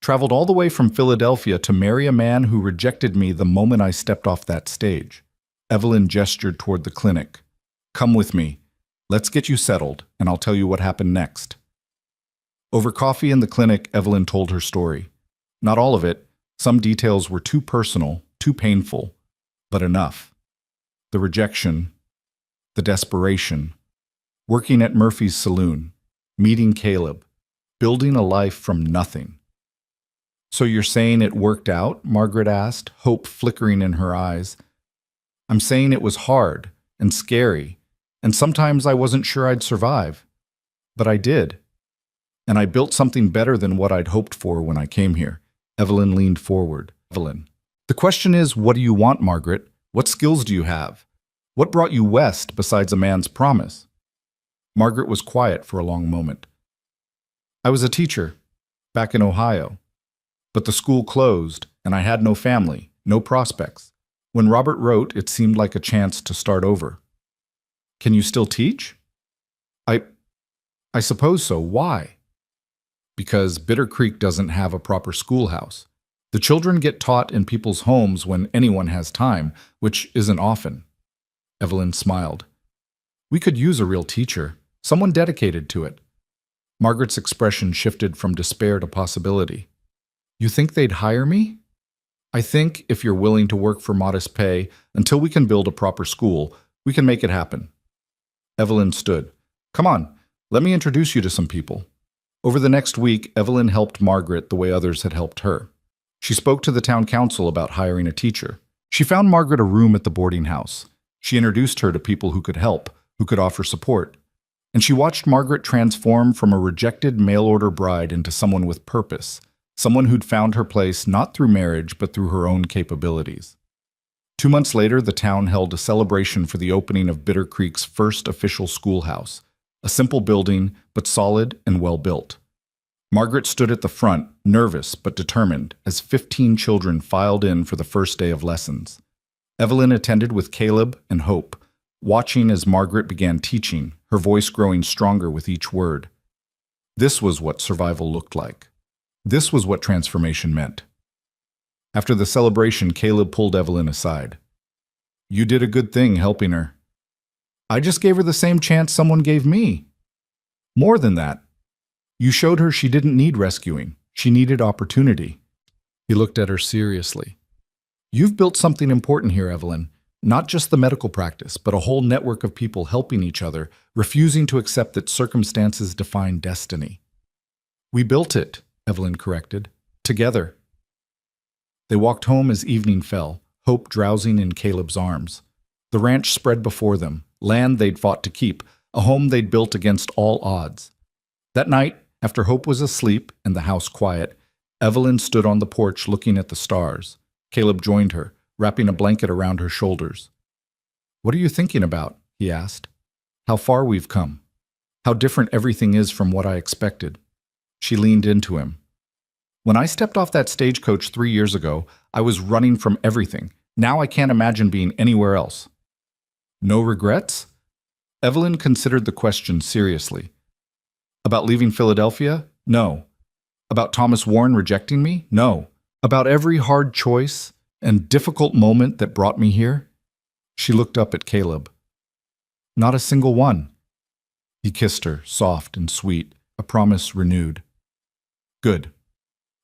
Traveled all the way from Philadelphia to marry a man who rejected me the moment I stepped off that stage." Evelyn gestured toward the clinic. "Come with me. Let's get you settled, and I'll tell you what happened next." Over coffee in the clinic, Evelyn told her story. Not all of it. Some details were too personal, too painful, but enough. The rejection, the desperation, working at Murphy's saloon, meeting Caleb, building a life from nothing. "So you're saying it worked out?" Margaret asked, hope flickering in her eyes. "I'm saying it was hard and scary, and sometimes I wasn't sure I'd survive. But I did. And I built something better than what I'd hoped for when I came here." Evelyn leaned forward. "Evelyn, the question is, what do you want, Margaret? What skills do you have? What brought you west besides a man's promise?" Margaret was quiet for a long moment. "I was a teacher, back in Ohio. But the school closed, and I had no family, no prospects. When Robert wrote, it seemed like a chance to start over." "Can you still teach?" I suppose so. Why?" "Because Bitter Creek doesn't have a proper schoolhouse. The children get taught in people's homes when anyone has time, which isn't often." Evelyn smiled. "We could use a real teacher, someone dedicated to it." Margaret's expression shifted from despair to possibility. "You think they'd hire me?" "I think, if you're willing to work for modest pay, until we can build a proper school, we can make it happen." Evelyn stood. "Come on, let me introduce you to some people." Over the next week, Evelyn helped Margaret the way others had helped her. She spoke to the town council about hiring a teacher. She found Margaret a room at the boarding house. She introduced her to people who could help, who could offer support. And she watched Margaret transform from a rejected mail-order bride into someone with purpose, someone who'd found her place not through marriage but through her own capabilities. 2 months later, the town held a celebration for the opening of Bitter Creek's first official schoolhouse, a simple building but solid and well-built. Margaret stood at the front, nervous but determined, as 15 children filed in for the first day of lessons. Evelyn attended with Caleb and Hope, watching as Margaret began teaching, her voice growing stronger with each word. This was what survival looked like. This was what transformation meant. After the celebration, Caleb pulled Evelyn aside. "You did a good thing helping her. I just gave her the same chance someone gave me. More than that, you showed her she didn't need rescuing. She needed opportunity." He looked at her seriously. "You've built something important here, Evelyn. Not just the medical practice, but a whole network of people helping each other, refusing to accept that circumstances define destiny." "We built it," Evelyn corrected. "Together." They walked home as evening fell, Hope drowsing in Caleb's arms. The ranch spread before them, land they'd fought to keep, a home they'd built against all odds. That night, after Hope was asleep and the house quiet, Evelyn stood on the porch looking at the stars. Caleb joined her, wrapping a blanket around her shoulders. "What are you thinking about?" he asked. "How far we've come. How different everything is from what I expected." She leaned into him. "When I stepped off that stagecoach 3 years ago, I was running from everything. Now I can't imagine being anywhere else." "No regrets?" Evelyn considered the question seriously. "About leaving Philadelphia? No. About Thomas Warren rejecting me? No. About every hard choice and difficult moment that brought me here?" She looked up at Caleb. "Not a single one." He kissed her, soft and sweet, a promise renewed. "Good,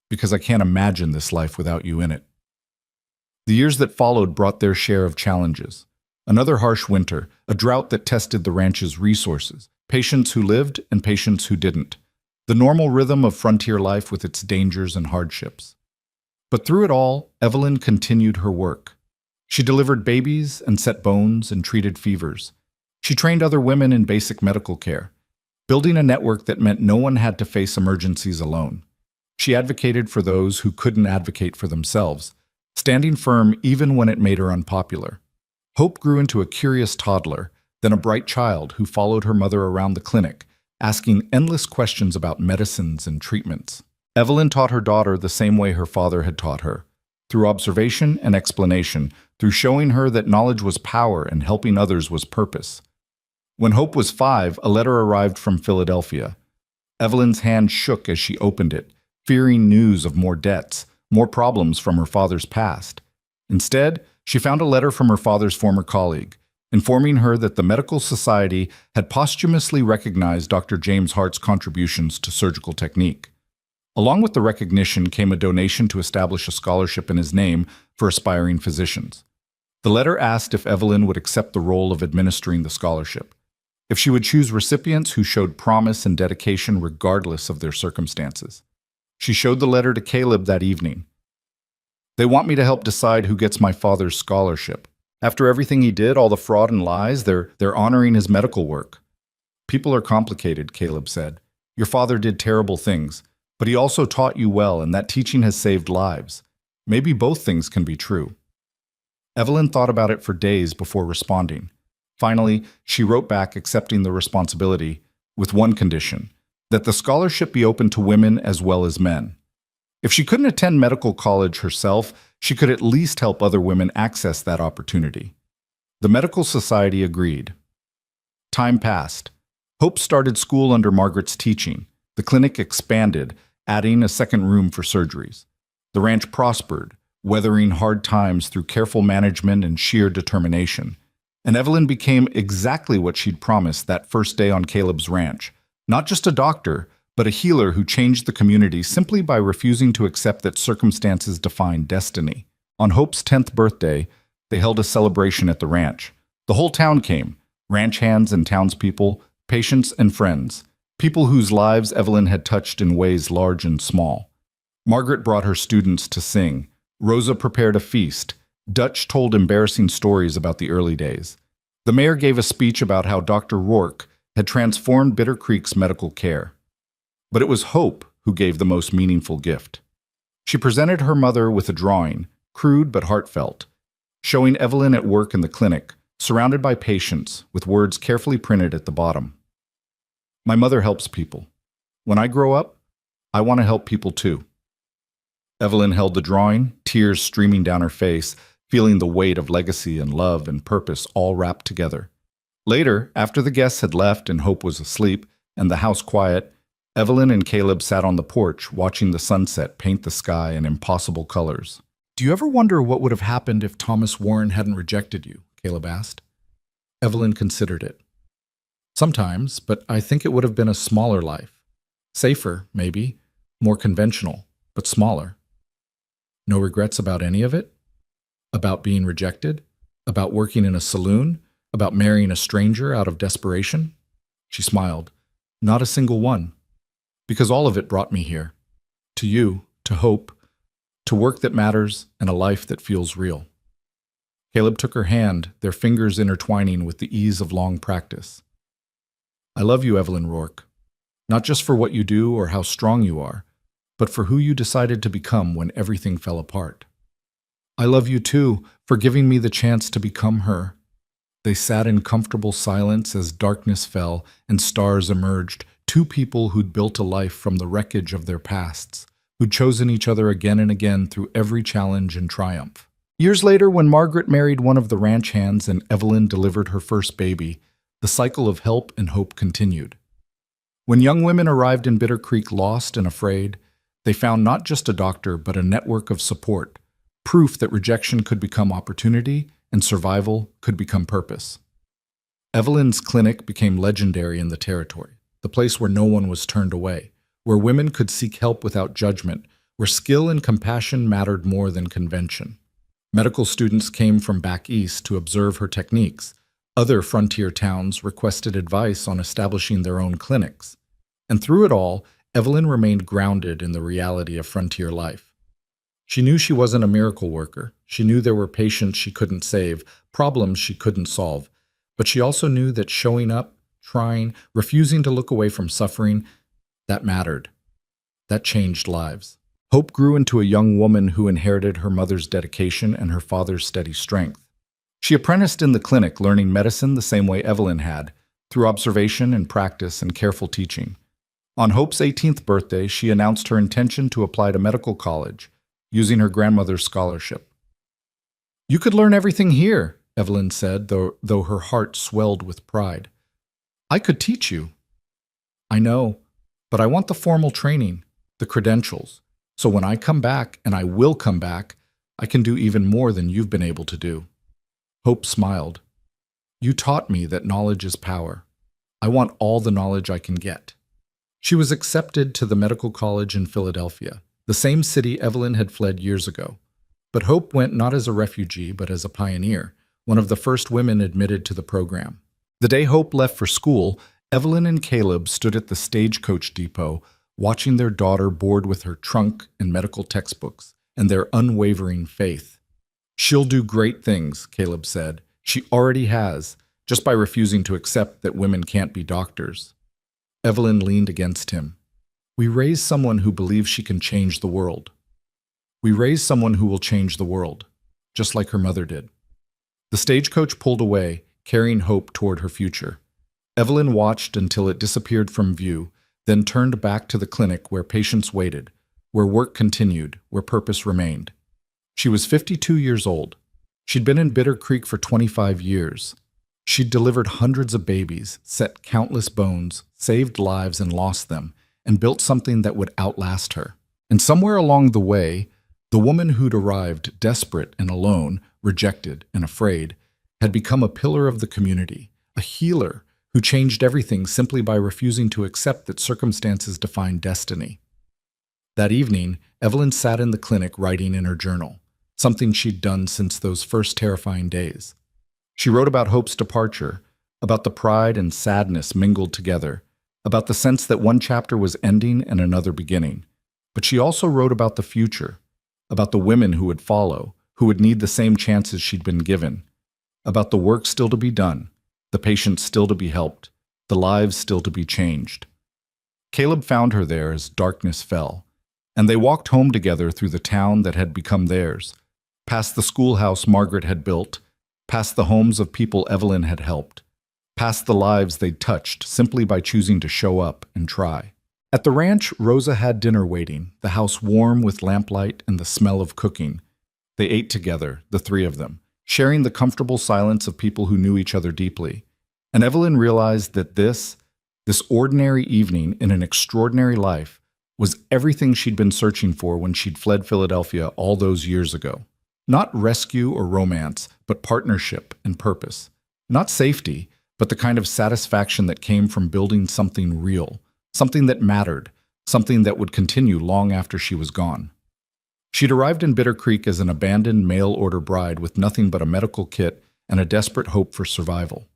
because I can't imagine this life without you in it." The years that followed brought their share of challenges. Another harsh winter, a drought that tested the ranch's resources, patients who lived and patients who didn't. The normal rhythm of frontier life with its dangers and hardships. But through it all, Evelyn continued her work. She delivered babies and set bones and treated fevers. She trained other women in basic medical care, building a network that meant no one had to face emergencies alone. She advocated for those who couldn't advocate for themselves, standing firm even when it made her unpopular. Hope grew into a curious toddler, then a bright child who followed her mother around the clinic, asking endless questions about medicines and treatments. Evelyn taught her daughter the same way her father had taught her, through observation and explanation, through showing her that knowledge was power and helping others was purpose. When Hope was 5, a letter arrived from Philadelphia. Evelyn's hand shook as she opened it, fearing news of more debts, more problems from her father's past. Instead, she found a letter from her father's former colleague, informing her that the Medical Society had posthumously recognized Dr. James Hart's contributions to surgical technique. Along with the recognition came a donation to establish a scholarship in his name for aspiring physicians. The letter asked if Evelyn would accept the role of administering the scholarship, if she would choose recipients who showed promise and dedication regardless of their circumstances. She showed the letter to Caleb that evening. "They want me to help decide who gets my father's scholarship. After everything he did, all the fraud and lies, they're honoring his medical work." "People are complicated," Caleb said. "Your father did terrible things, but he also taught you well, and that teaching has saved lives. Maybe both things can be true." Evelyn thought about it for days before responding. Finally, she wrote back accepting the responsibility, with one condition, that the scholarship be open to women as well as men. If she couldn't attend medical college herself, she could at least help other women access that opportunity. The Medical Society agreed. Time passed. Hope started school under Margaret's teaching. The clinic expanded, adding a second room for surgeries. The ranch prospered, weathering hard times through careful management and sheer determination. And Evelyn became exactly what she'd promised that first day on Caleb's ranch. Not just a doctor, but a healer who changed the community simply by refusing to accept that circumstances define destiny. On Hope's 10th birthday, they held a celebration at the ranch. The whole town came, ranch hands and townspeople, patients and friends, people whose lives Evelyn had touched in ways large and small. Margaret brought her students to sing. Rosa prepared a feast. Dutch told embarrassing stories about the early days. The mayor gave a speech about how Dr. Rourke had transformed Bitter Creek's medical care. But it was Hope who gave the most meaningful gift. She presented her mother with a drawing, crude but heartfelt, showing Evelyn at work in the clinic, surrounded by patients, with words carefully printed at the bottom. "My mother helps people. When I grow up, I want to help people too." Evelyn held the drawing, tears streaming down her face, feeling the weight of legacy and love and purpose all wrapped together. Later, after the guests had left and Hope was asleep and the house quiet, Evelyn and Caleb sat on the porch watching the sunset paint the sky in impossible colors. "Do you ever wonder what would have happened if Thomas Warren hadn't rejected you?" Caleb asked. Evelyn considered it. "Sometimes, but I think it would have been a smaller life. Safer, maybe, more conventional, but smaller." "No regrets about any of it? About being rejected? About working in a saloon? About marrying a stranger out of desperation?" She smiled. "Not a single one. Because all of it brought me here. To you, to hope, to work that matters, and a life that feels real." Caleb took her hand, their fingers intertwining with the ease of long practice. "I love you, Evelyn Rourke. Not just for what you do or how strong you are, but for who you decided to become when everything fell apart." I love you too, for giving me the chance to become her. They sat in comfortable silence as darkness fell and stars emerged, two people who'd built a life from the wreckage of their pasts, who'd chosen each other again and again through every challenge and triumph. Years later, when Margaret married one of the ranch hands and Evelyn delivered her first baby, the cycle of help and hope continued. When young women arrived in Bitter Creek lost and afraid, they found not just a doctor but a network of support, proof that rejection could become opportunity and survival could become purpose. Evelyn's clinic became legendary in the territory, the place where no one was turned away, where women could seek help without judgment, where skill and compassion mattered more than convention. Medical students came from back east to observe her techniques. Other frontier towns requested advice on establishing their own clinics. And through it all, Evelyn remained grounded in the reality of frontier life. She knew she wasn't a miracle worker. She knew there were patients she couldn't save, problems she couldn't solve. But she also knew that showing up, trying, refusing to look away from suffering, that mattered. That changed lives. Hope grew into a young woman who inherited her mother's dedication and her father's steady strength. She apprenticed in the clinic, learning medicine the same way Evelyn had, through observation and practice and careful teaching. On Hope's 18th birthday, she announced her intention to apply to medical college, using her grandmother's scholarship. "You could learn everything here," Evelyn said, though her heart swelled with pride. "I could teach you." "I know, but I want the formal training, the credentials. So when I come back, and I will come back, I can do even more than you've been able to do." Hope smiled. "You taught me that knowledge is power. I want all the knowledge I can get." She was accepted to the medical college in Philadelphia, the same city Evelyn had fled years ago. But Hope went not as a refugee, but as a pioneer, one of the first women admitted to the program. The day Hope left for school, Evelyn and Caleb stood at the stagecoach depot, watching their daughter board with her trunk and medical textbooks, and their unwavering faith. "She'll do great things," Caleb said. "She already has, just by refusing to accept that women can't be doctors." Evelyn leaned against him. "We raise someone who believes she can change the world. We raise someone who will change the world, just like her mother did." The stagecoach pulled away, carrying Hope toward her future. Evelyn watched until it disappeared from view, then turned back to the clinic where patients waited, where work continued, where purpose remained. She was 52 years old. She'd been in Bitter Creek for 25 years. She'd delivered hundreds of babies, set countless bones, saved lives and lost them, and built something that would outlast her. And somewhere along the way, the woman who'd arrived desperate and alone, rejected and afraid, had become a pillar of the community, a healer who changed everything simply by refusing to accept that circumstances define destiny. That evening, Evelyn sat in the clinic writing in her journal, something she'd done since those first terrifying days. She wrote about Hope's departure, about the pride and sadness mingled together, about the sense that one chapter was ending and another beginning. But she also wrote about the future, about the women who would follow, who would need the same chances she'd been given, about the work still to be done, the patients still to be helped, the lives still to be changed. Caleb found her there as darkness fell, and they walked home together through the town that had become theirs, past the schoolhouse Margaret had built, past the homes of people Evelyn had helped, past the lives they'd touched simply by choosing to show up and try. At the ranch, Rosa had dinner waiting, the house warm with lamplight and the smell of cooking. They ate together, the three of them, sharing the comfortable silence of people who knew each other deeply. And Evelyn realized that this ordinary evening in an extraordinary life was everything she'd been searching for when she'd fled Philadelphia all those years ago. Not rescue or romance, but partnership and purpose. Not safety, but the kind of satisfaction that came from building something real, something that mattered, something that would continue long after she was gone. She'd arrived in Bitter Creek as an abandoned mail-order bride with nothing but a medical kit and a desperate hope for survival.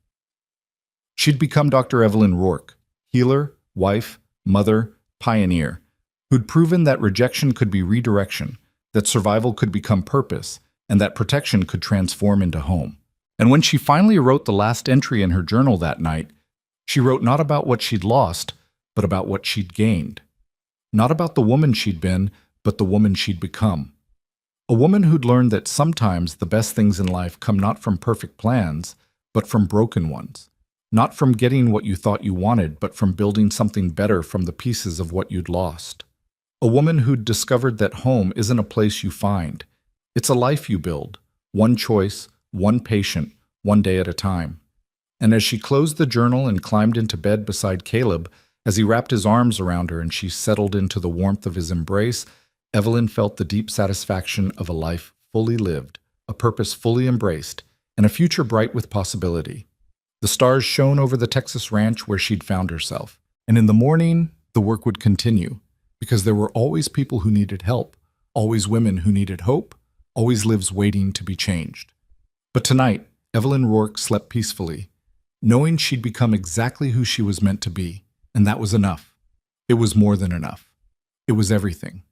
She'd become Dr. Evelyn Rourke, healer, wife, mother, pioneer, who'd proven that rejection could be redirection, that survival could become purpose, and that protection could transform into home. And when she finally wrote the last entry in her journal that night, she wrote not about what she'd lost, but about what she'd gained. Not about the woman she'd been, but the woman she'd become. A woman who'd learned that sometimes the best things in life come not from perfect plans, but from broken ones. Not from getting what you thought you wanted, but from building something better from the pieces of what you'd lost. A woman who'd discovered that home isn't a place you find. It's a life you build, one choice, one patient, one day at a time. And as she closed the journal and climbed into bed beside Caleb, as he wrapped his arms around her and she settled into the warmth of his embrace, Evelyn felt the deep satisfaction of a life fully lived, a purpose fully embraced, and a future bright with possibility. The stars shone over the Texas ranch where she'd found herself. And in the morning, the work would continue, because there were always people who needed help, always women who needed hope, always lives waiting to be changed. But tonight, Evelyn Rourke slept peacefully, knowing she'd become exactly who she was meant to be, and that was enough. It was more than enough. It was everything.